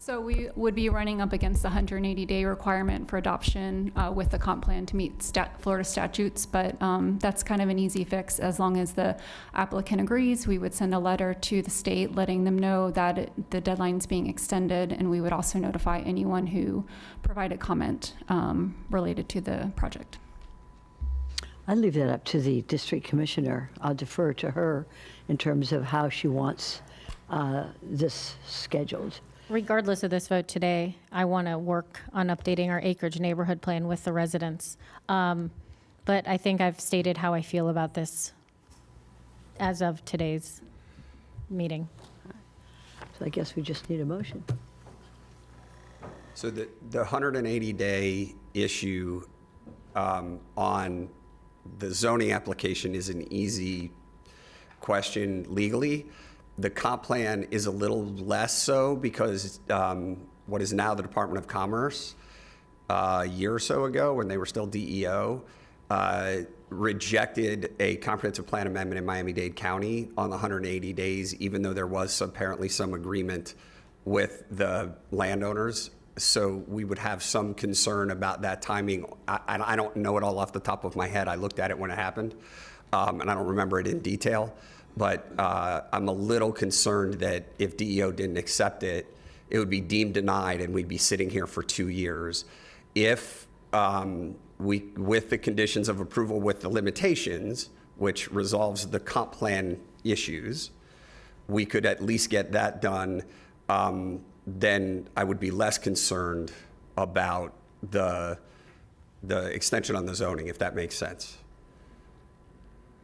So we would be running up against the 180-day requirement for adoption with the comp plan to meet Florida statutes, but that's kind of an easy fix. As long as the applicant agrees, we would send a letter to the state letting them know that the deadline's being extended, and we would also notify anyone who provided comment related to the project. I'd leave that up to the district commissioner. I'll defer to her in terms of how she wants this scheduled. Regardless of this vote today, I want to work on updating our acreage neighborhood plan with the residents. But I think I've stated how I feel about this as of today's meeting. So I guess we just need a motion. So the 180-day issue on the zoning application is an easy question legally. The comp plan is a little less so because what is now the Department of Commerce, a year or so ago when they were still DEO, rejected a comprehensive plan amendment in Miami-Dade County on the 180 days, even though there was apparently some agreement with the landowners. So we would have some concern about that timing. I don't know it all off the top of my head. I looked at it when it happened, and I don't remember it in detail. But I'm a little concerned that if DEO didn't accept it, it would be deemed denied and we'd be sitting here for 2 years. If with the conditions of approval with the limitations, which resolves the comp plan issues, we could at least get that done, then I would be less concerned about the extension on the zoning, if that makes sense.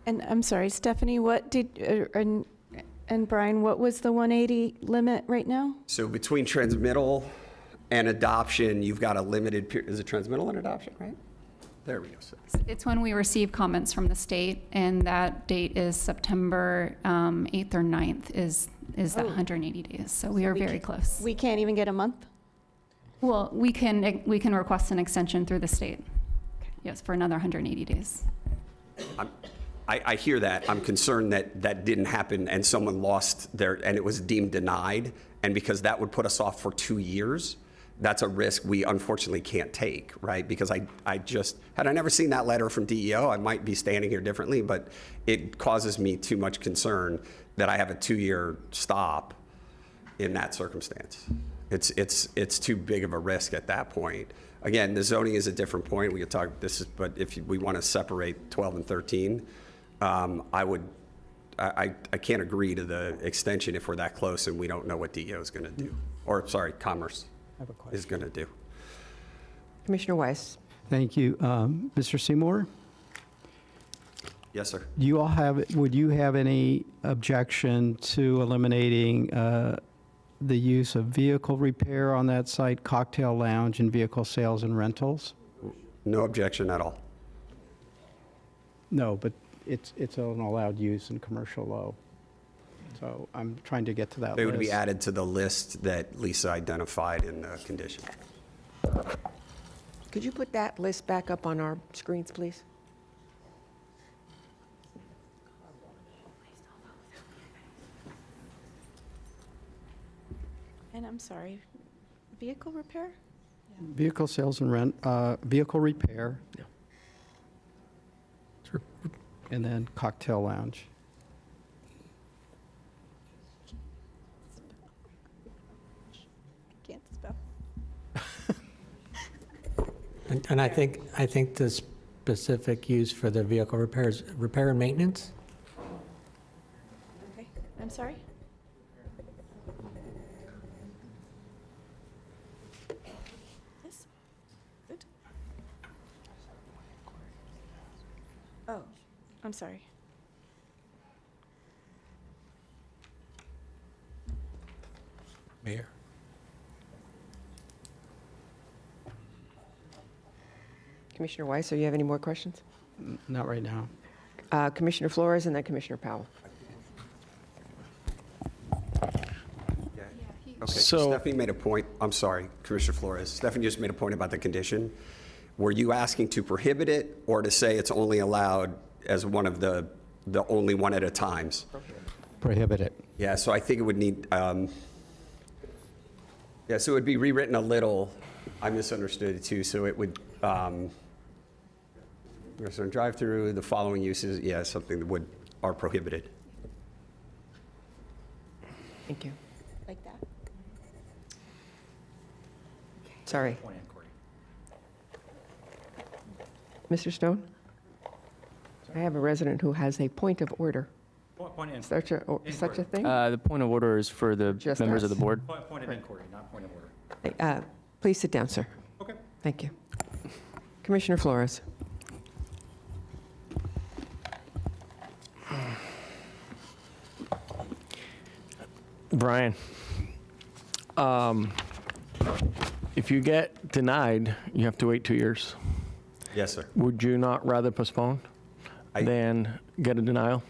And I'm sorry, Stephanie, what did, and Brian, what was the 180 limit right now? So between transmittal and adoption, you've got a limited period. Is it transmittal and adoption, right? There we go. So It's when we receive comments from the state, and that date is September 8th or 9th is that 180 days. So we are very close. We can't even get a month? Well, we can request an extension through the state. Yes, for another 180 days. I hear that. I'm concerned that that didn't happen and someone lost their, and it was deemed denied. And because that would put us off for 2 years, that's a risk we unfortunately can't take, right? Because I just, had I never seen that letter from DEO, I might be standing here differently, but it causes me too much concern that I have a 2-year stop in that circumstance. It's too big of a risk at that point. Again, the zoning is a different point. We could talk but if we want to separate 12 and 13, I can't agree to the extension if we're that close and we don't know what DEO is going to do, or sorry, Commerce is going to do. Commissioner Weiss. Thank you. Mr. Seymour, Yes, sir. would you have any objection to eliminating the use of vehicle repair on that site, cocktail lounge, and vehicle sales and rentals? No objection at all. No, but it's an allowed use in commercial low. So I'm trying to get to that list. They would be added to the list that Lisa identified in the condition. Could you put that list back up on our screens, please? And I'm sorry, vehicle repair? Vehicle sales and vehicle repair. And then cocktail lounge. Can't spell. And I think the specific use for the vehicle repairs, repair and maintenance? Okay, I'm sorry? Yes, good. Oh, I'm sorry. Mayor? Commissioner Weiss, do you have any more questions? Not right now. Commissioner Flores and then Commissioner Powell. Okay, So- Stephanie made a point, I'm sorry, Commissioner Flores. Stephanie just made a point about the condition. Were you asking to prohibit it or to say it's only allowed as one of the only one at a times? Prohibit it. Yeah, so I think it would need, so it would be rewritten a little. I misunderstood it too, so it would, restaurant drive-through, the following uses, yeah, something that are prohibited. Thank you. Like that? Sorry. Mr. Stone? I have a resident who has a point of order. Such a thing? The point of order is for the Just members us. of the board. Point of inquiry, not point of order. Please sit down, sir. Okay. Thank you. Commissioner Flores. Brian, if you get denied, you have to wait 2 years. Yes, sir. Would you not rather postpone than get a denial?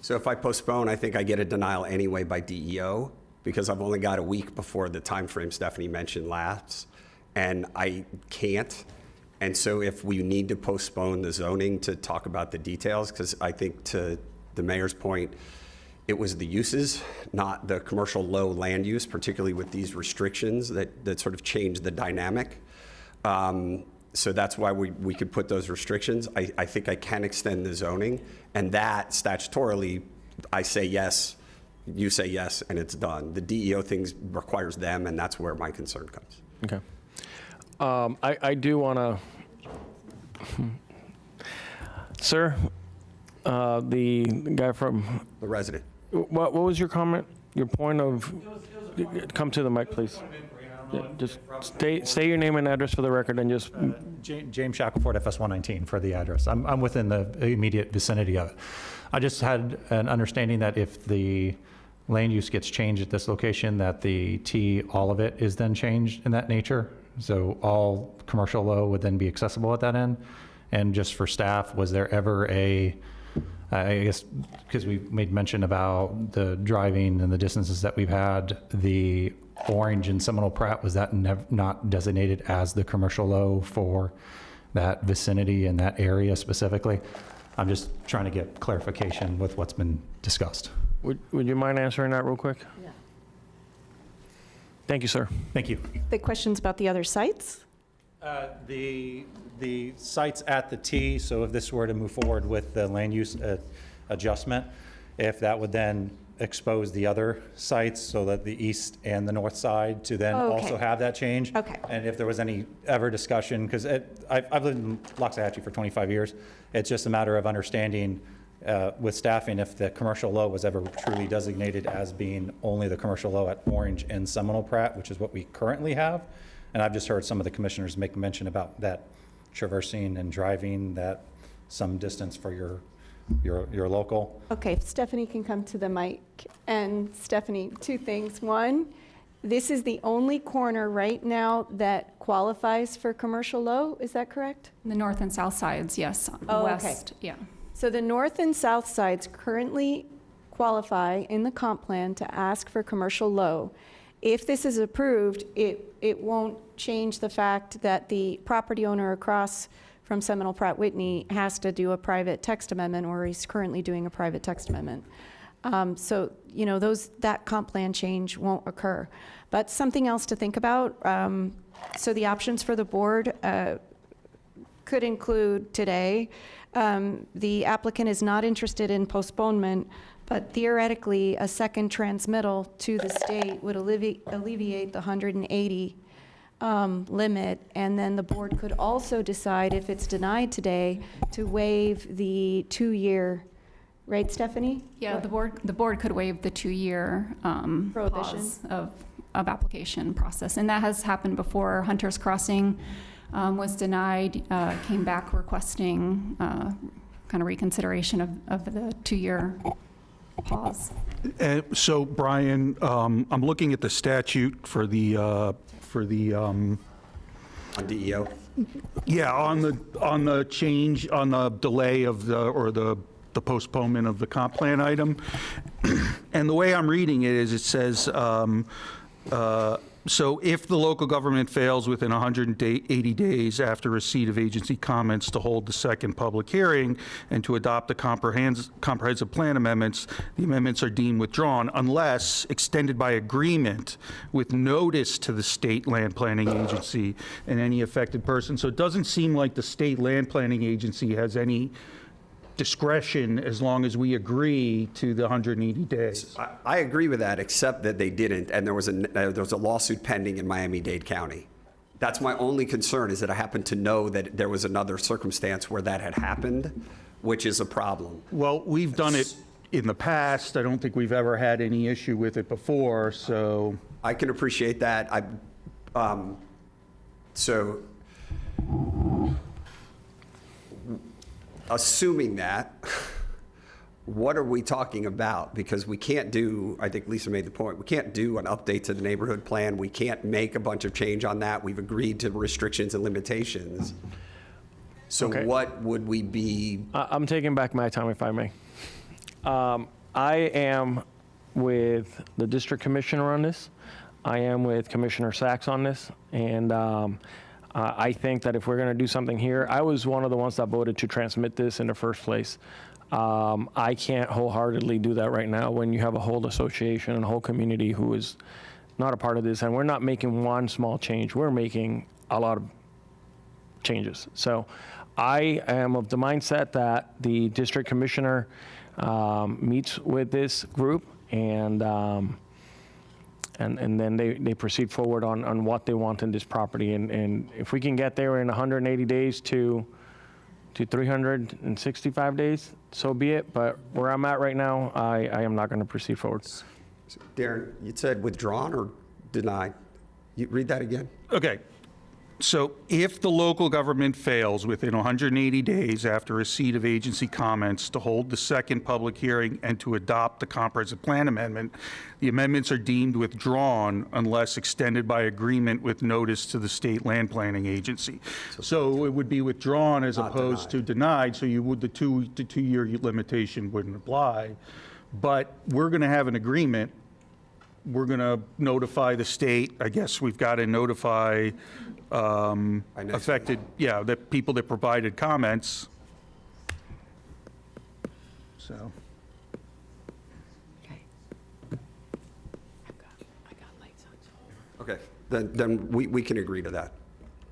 So if I postpone, I think I get a denial anyway by DEO because I've only got a week before the time frame Stephanie mentioned lapse, and I can't. And so if we need to postpone the zoning to talk about the details, because I think to the mayor's point, it was the uses, not the commercial low land use, particularly with these restrictions that sort of changed the dynamic. So that's why we could put those restrictions. I think I can extend the zoning, and that statutorily, I say yes, you say yes, and it's done. The DEO things requires them, and that's where my concern comes. Okay. I do want to, sir, the guy from, The resident. what was your comment? Your point of, come to the mic, please. Yeah, just state your name and address for the record and just. James Shackelford, FS 119 for the address. I'm within the immediate vicinity of it. I just had an understanding that if the land use gets changed at this location, that the T, all of it is then changed in that nature. So all commercial low would then be accessible at that end? And just for staff, was there ever I guess, because we made mention about the driving and the distances that we've had, the Orange and Seminole Pratt, was that not designated as the commercial low for that vicinity and that area specifically? I'm just trying to get clarification with what's been discussed. Would you mind answering that real quick? Yeah. Thank you, sir. Thank you. The questions about the other sites? The sites at the T, so if this were to move forward with the land use adjustment, if that would then expose the other sites so that the east and the north side to then Oh, okay. also have that change. Okay. And if there was any ever discussion, because I've lived in Loxahatchee for 25 years, it's just a matter of understanding with staffing if the commercial low was ever truly designated as being only the commercial low at Orange and Seminole Pratt, which is what we currently have. And I've just heard some of the commissioners make mention about that traversing and driving that some distance for your local. Okay, if Stephanie can come to the mic. And Stephanie, two things. One, this is the only corner right now that qualifies for commercial low, is that correct? The north and south sides, yes. Oh, okay. West, yeah. So the north and south sides currently qualify in the comp plan to ask for commercial low. If this is approved, it won't change the fact that the property owner across from Seminole Pratt Whitney has to do a private text amendment, or he's currently doing a private text amendment. So, you know, that comp plan change won't occur. But something else to think about, so the options for the board could include today, the applicant is not interested in postponement, but theoretically, a second transmittal to the state would alleviate the 180 limit, and then the board could also decide, if it's denied today, to waive the 2-year, right, Stephanie? Yeah, the board could waive the 2-year Prohibition. pause of of application process. And that has happened before. Hunter's Crossing was denied, came back requesting kind of reconsideration of the 2-year pause. So, Brian, I'm looking at the statute for the On DEO? Yeah, on the change, on the delay of the postponement of the comp plan item. And the way I'm reading it is, it says, so if the local government fails within 180 days after receipt of agency comments to hold the second public hearing and to adopt the comprehensive plan amendments, the amendments are deemed withdrawn unless extended by agreement with notice to the state land planning agency and any affected person. So it doesn't seem like the state land planning agency has any discretion as long as we agree to the 180 days. I agree with that, except that they didn't, and there was a lawsuit pending in Miami-Dade County. That's my only concern, is that I happen to know that there was another circumstance where that had happened, which is a problem. Well, we've done it in the past. I don't think we've ever had any issue with it before, so. I can appreciate that. So, assuming that, what are we talking about? Because we can't do, I think Lisa made the point, we can't do an update to the neighborhood plan. We can't make a bunch of change on that. We've agreed to restrictions and limitations. So Okay. what would we be? I'm taking back my time, if I may. I am with the district commissioner on this. I am with Commissioner Sachs on this. And I think that if we're going to do something here, I was one of the ones that voted to transmit this in the first place. I can't wholeheartedly do that right now when you have a whole association and a whole community who is not a part of this. And we're not making one small change. We're making a lot of changes. So I am of the mindset that the district commissioner meets with this group and then they proceed forward on what they want in this property. And if we can get there in 180 days to 365 days, so be it. But where I'm at right now, I am not going to proceed forward. Darren, you said withdrawn or denied? You read that again? Okay. So if the local government fails within 180 days after receipt of agency comments to hold the second public hearing and to adopt the comprehensive plan amendment, the amendments are deemed withdrawn unless extended by agreement with notice to the state land planning agency. So it would be withdrawn as opposed to denied, so you would, the two-year limitation wouldn't apply. But we're going to have an agreement. We're going to notify the state. I guess we've got to notify affected, the people that provided comments. So. Okay, then we can agree to that.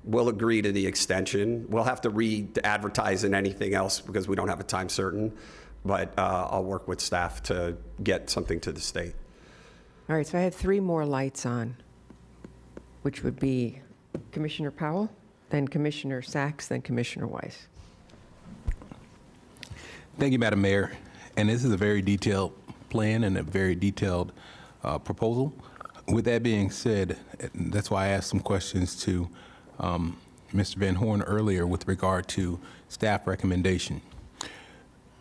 We'll agree to the extension. We'll have to re-advertise and anything else because we don't have a time certain, but I'll work with staff to get something to the state. All right, so I have 3 more lights on, which would be Commissioner Powell, then Commissioner Sachs, then Commissioner Weiss. Thank you, Madam Mayor. And this is a very detailed plan and a very detailed proposal. With that being said, that's why I asked some questions to Mr. Van Horn earlier with regard to staff recommendation.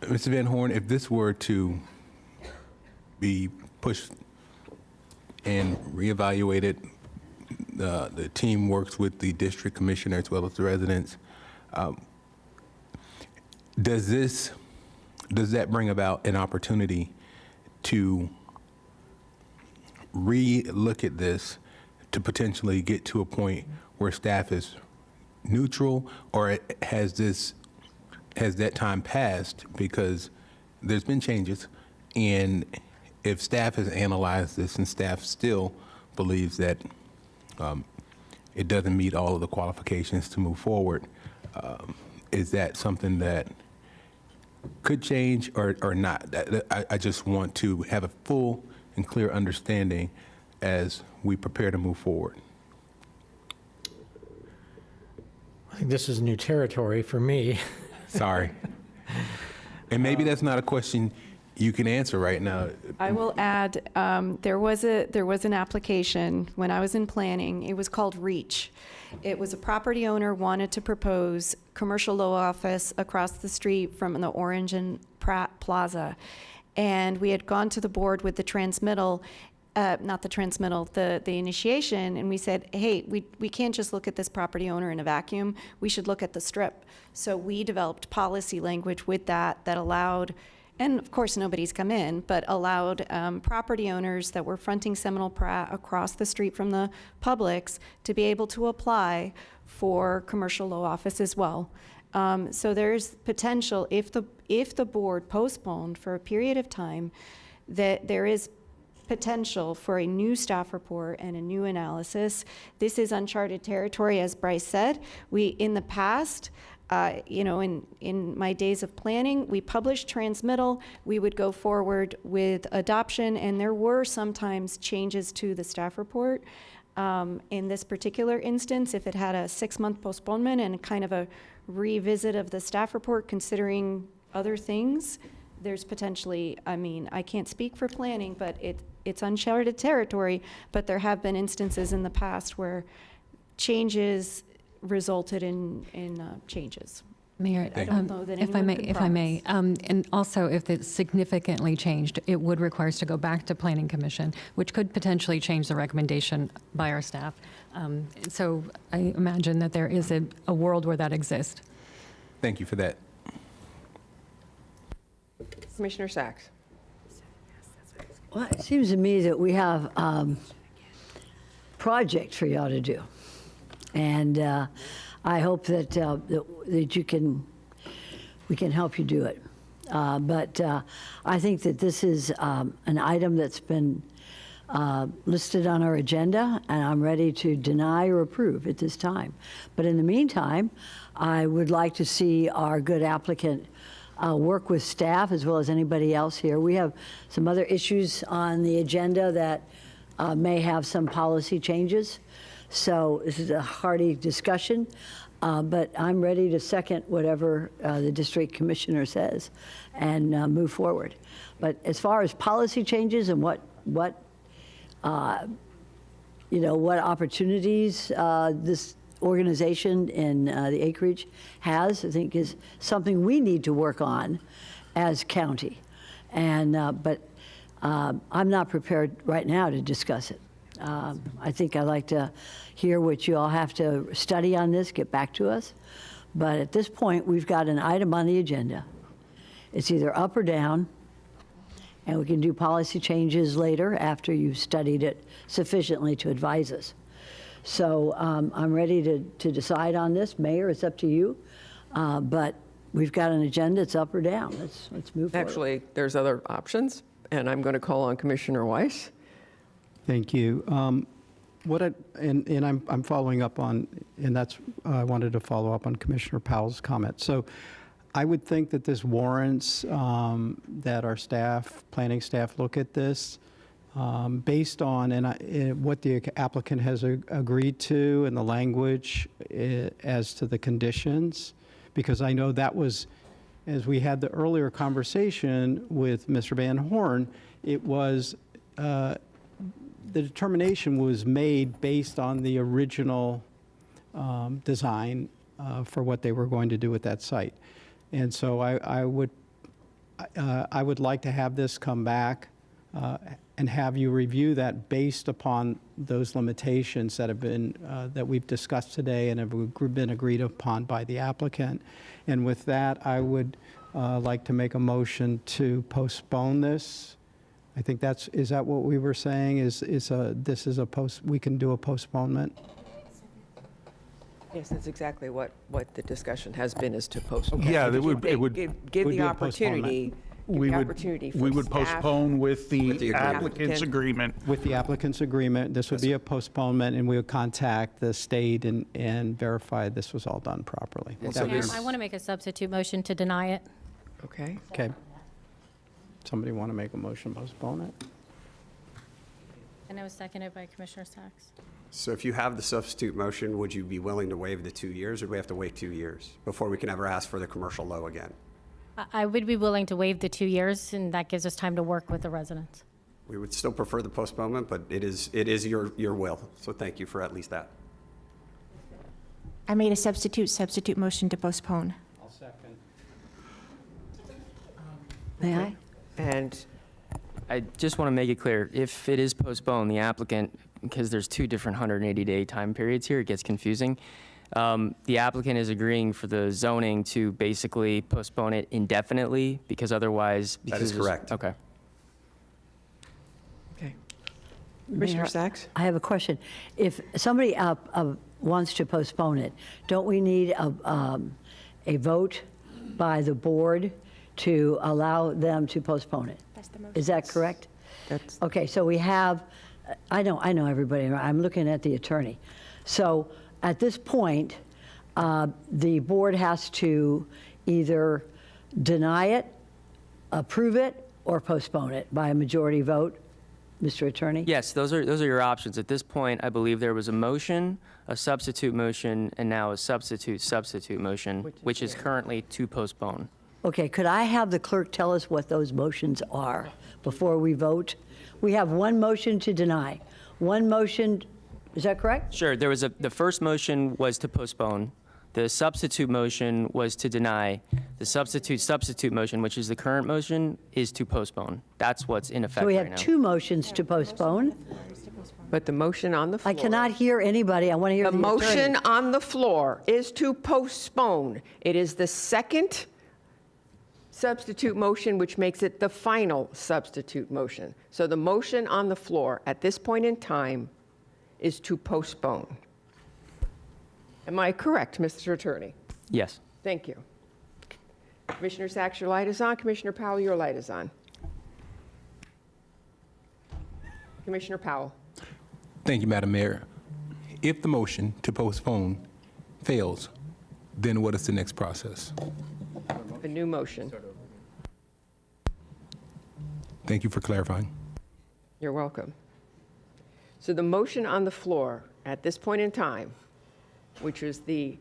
Mr. Van Horn, if this were to be pushed and reevaluated, the team works with the district commissioner as well as the residents. Does that bring about an opportunity to re-look at this to potentially get to a point where staff is neutral, or has that time passed because there's been changes, and if staff has analyzed this and staff still believes that it doesn't meet all of the qualifications to move forward, is that something that could change or not? I just want to have a full and clear understanding as we prepare to move forward. I think this is new territory for me. Sorry. And maybe that's not a question you can answer right now. I will add, there was an application when I was in planning. It was called REACH. It was a property owner wanted to propose commercial law office across the street from the Orange and Pratt Plaza. And we had gone to the board with the transmittal, not the transmittal, the initiation, and we said, hey, we can't just look at this property owner in a vacuum. We should look at the strip. So we developed policy language with that allowed, and of course nobody's come in, but allowed property owners that were fronting Seminole Pratt across the street from the Publix to be able to apply for commercial law office as well. So there's potential, if the board postponed for a period of time, that there is potential for a new staff report and a new analysis. This is uncharted territory, as Bryce said. We, in the past, in my days of planning, we published transmittal, we would go forward with adoption, and there were sometimes changes to the staff report. In this particular instance, if it had a 6-month postponement and kind of a revisit of the staff report considering other things, there's potentially, I can't speak for planning, but it's uncharted territory, but there have been instances in the past where changes resulted in changes. Mayor, I don't know that if I anyone may, could promise. and also if it's significantly changed, it would require us to go back to Planning Commission, which could potentially change the recommendation by our staff. So I imagine that there is a world where that exists. Thank you for that. Commissioner Sachs. Well, it seems to me that we have projects for y'all to do. And I hope that we can help you do it. But I think that this is an item that's been listed on our agenda, and I'm ready to deny or approve at this time. But in the meantime, I would like to see our good applicant work with staff as well as anybody else here. We have some other issues on the agenda that may have some policy changes. So this is a hearty discussion, but I'm ready to second whatever the district commissioner says and move forward. But as far as policy changes and what opportunities this organization in the acreage has, I think is something we need to work on as county. And, but I'm not prepared right now to discuss it. I think I'd like to hear what you all have to study on this, get back to us. But at this point, we've got an item on the agenda. It's either up or down, and we can do policy changes later after you've studied it sufficiently to advise us. So I'm ready to decide on this. Mayor, it's up to you. But we've got an agenda, it's up or down. Let's move forward. Actually, there's other options, and I'm going to call on Commissioner Weiss. Thank you. I'm following up on, and that's, I wanted to follow up on Commissioner Powell's comment. So I would think that this warrants that our staff, planning staff, look at this based on what the applicant has agreed to and the language as to the conditions, because I know that was, as we had the earlier conversation with Mr. Van Horn, it was, the determination was made based on the original design for what they were going to do with that site. And so I would like to have this come back and have you review that based upon those limitations that have been, that we've discussed today and have been agreed upon by the applicant. And with that, I would like to make a motion to postpone this. I think is that what we were saying? We can do a postponement? Yes, that's exactly what the discussion has been, is to postpone. Yeah, it would Give would the be a opportunity. We would postpone with the applicant's applicant. agreement. With the applicant's agreement, this would be a postponement, and we would contact the state and verify this was all done properly. Would that Mayor, be- I want to make a substitute motion to deny it. Okay. Okay. Somebody want to make a motion to postpone it? And it was seconded by Commissioner Sacks. So if you have the substitute motion, would you be willing to waive the 2 years, or do we have to wait 2 years before we can ever ask for the commercial low again? I would be willing to waive the 2 years, and that gives us time to work with the residents. We would still prefer the postponement, but it is your will. So thank you for at least that. I made a substitute motion to postpone. I'll second. May I? And I just want to make it clear, if it is postponed, the applicant, because there's two different 180-day time periods here, it gets confusing. The applicant is agreeing for the zoning to basically postpone it indefinitely, because otherwise... That is correct. Okay. Okay. Commissioner Mayor, Sacks? I have a question. If somebody wants to postpone it, don't we need a vote by the board to allow them to postpone it? That's the motion. Is that correct? That's Okay, so we have, I know everybody, I'm looking at the attorney. So at this point, the board has to either deny it, approve it, or postpone it by a majority vote. Mr. Attorney? Yes, those are your options. At this point, I believe there was a motion, a substitute motion, and now a substitute motion, which is currently to postpone. Okay, could I have the clerk tell us what those motions are before we vote? We have one motion to deny, one motion, is that correct? Sure, there was the first motion was to postpone. The substitute motion was to deny. The substitute motion, which is the current motion, is to postpone. That's what's in effect So we right have now. two motions to postpone. But the motion on the floor... I cannot hear anybody, I want to hear The the attorney. motion on the floor is to postpone. It is the second substitute motion, which makes it the final substitute motion. So the motion on the floor at this point in time is to postpone. Am I correct, Mr. Attorney? Yes. Thank you. Commissioner Sacks, your light is on. Commissioner Powell, your light is on. Commissioner Powell. Thank you, Madam Mayor. If the motion to postpone fails, then what is the next process? A new motion. Thank you for clarifying. You're welcome. So the motion on the floor at this point in time, which is the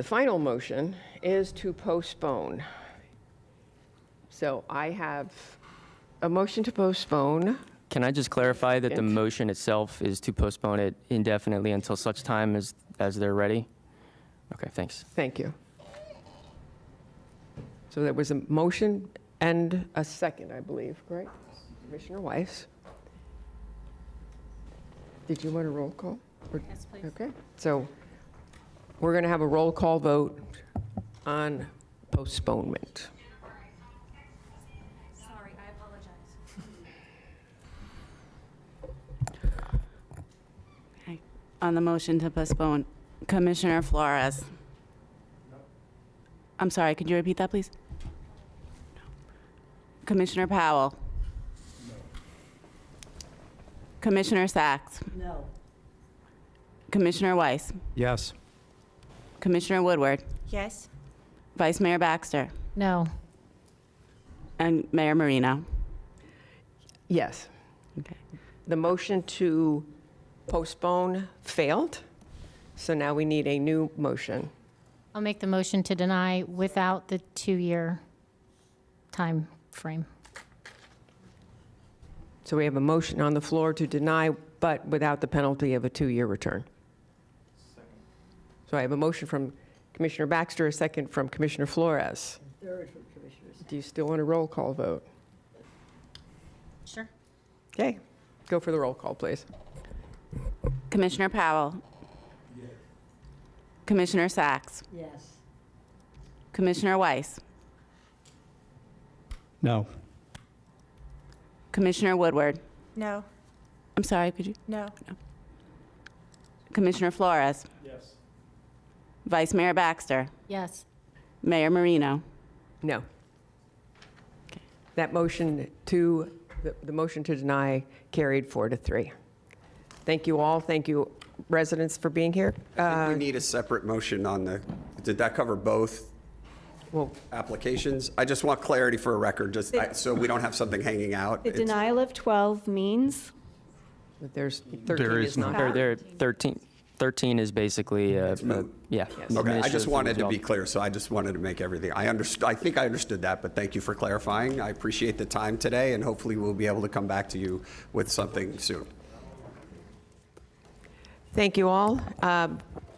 final motion, is to postpone. So I have a motion to postpone Can I just clarify that the motion itself is to postpone it indefinitely until such time as they're ready? Okay, thanks. Thank you. So there was a motion and a second, I believe, correct? Commissioner Weiss. Did you want a roll call? Yes, please. Okay, so we're going to have a roll call vote on postponement. Sorry, I apologize. Okay. On the motion to postpone, Commissioner Flores. I'm sorry, could you repeat that, please? No. Commissioner Powell. No. Commissioner Sacks. No. Commissioner Weiss. Yes. Commissioner Woodward. Yes. Vice Mayor Baxter. No. And Mayor Marino. Yes. Okay. The motion to postpone failed, so now we need a new motion. I'll make the motion to deny without the 2-year time frame. So we have a motion on the floor to deny, but without the penalty of a 2-year return. So I have a motion from Commissioner Baxter, a second from Commissioner Flores. Third from Commissioners. Do you still want a roll call vote? Sure. Okay, go for the roll call, please. Commissioner Powell. Yes. Commissioner Sacks. Yes. Commissioner Weiss. No. Commissioner Woodward. No. I'm sorry, could you? No. Commissioner Flores. Yes. Vice Mayor Baxter. Yes. Mayor Marino. No. That motion to, the motion to deny carried 4-3. Thank you all. Thank you, residents, for being here. I think we need a separate motion on the, did that cover both Well, applications? I just want clarity for a record, just so we don't have something hanging out. The denial of 12 means? there's 13 There is is not. none. There, 13 is basically, yeah. Yes. Okay, I just wanted to be resolved. clear, so I just wanted to make everything, I think I understood that, but thank you for clarifying. I appreciate the time today, and hopefully we'll be able to come back to you with something soon. Thank you all.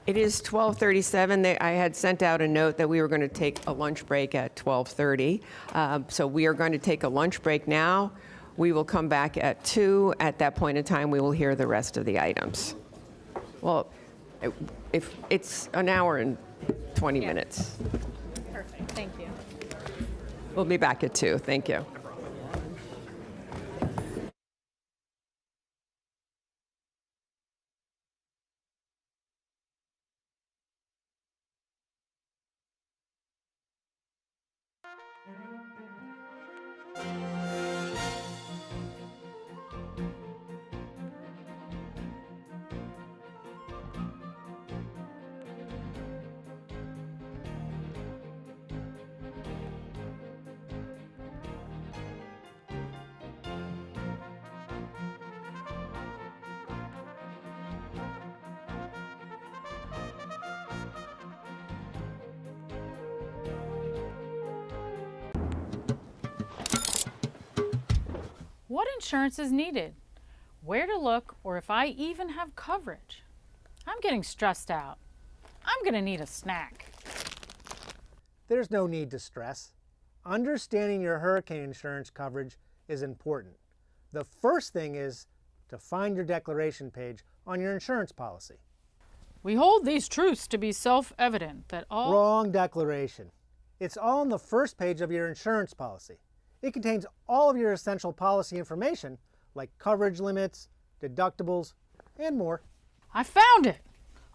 It is 12:37. I had sent out a note that we were going to take a lunch break at 12:30. So we are going to take a lunch break now. We will come back at 2. At that point in time, we will hear the rest of the items. Well, if it's an hour and 20 minutes. Perfect, thank you. We'll be back at 2. Thank you. What insurance is needed? Where to look, or if I even have coverage? I'm getting stressed out. I'm gonna need a snack. There's no need to stress. Understanding your hurricane insurance coverage is important. The first thing is to find your declaration page on your insurance policy. We hold these truths to be self-evident that all— Wrong declaration. It's all on the first page of your insurance policy. It contains all of your essential policy information, like coverage limits, deductibles, and more. I found it!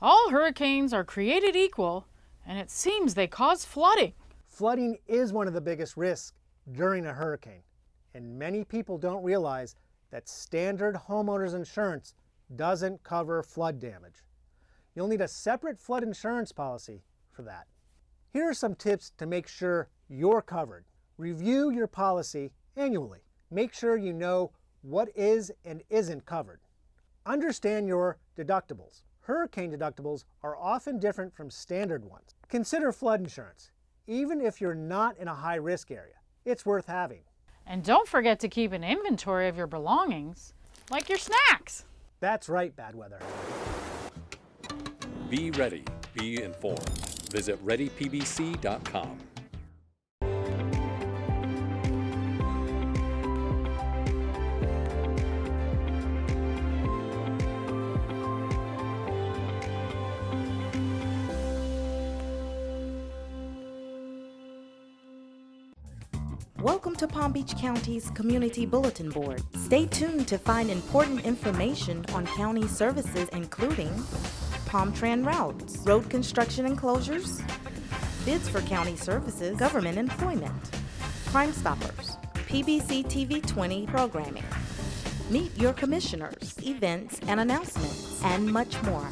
All hurricanes are created equal, and it seems they cause flooding. Flooding is one of the biggest risks during a hurricane, and many people don't realize that standard homeowners insurance doesn't cover flood damage. You'll need a separate flood insurance policy for that. Here are some tips to make sure you're covered. Review your policy annually. Make sure you know what is and isn't covered. Understand your deductibles. Hurricane deductibles are often different from standard ones. Consider flood insurance. Even if you're not in a high-risk area, it's worth having. And don't forget to keep an inventory of your belongings, like your snacks. That's right, bad weather. Be ready, be informed. Visit readypbc.com. Welcome to Palm Beach County's Community Bulletin Board. Stay tuned to find important information on county services including Palm Tran routes, road construction and closures, bids for county services, government employment, Crime Stoppers, PBC TV 20 programming, meet your commissioners, events and announcements, and much more.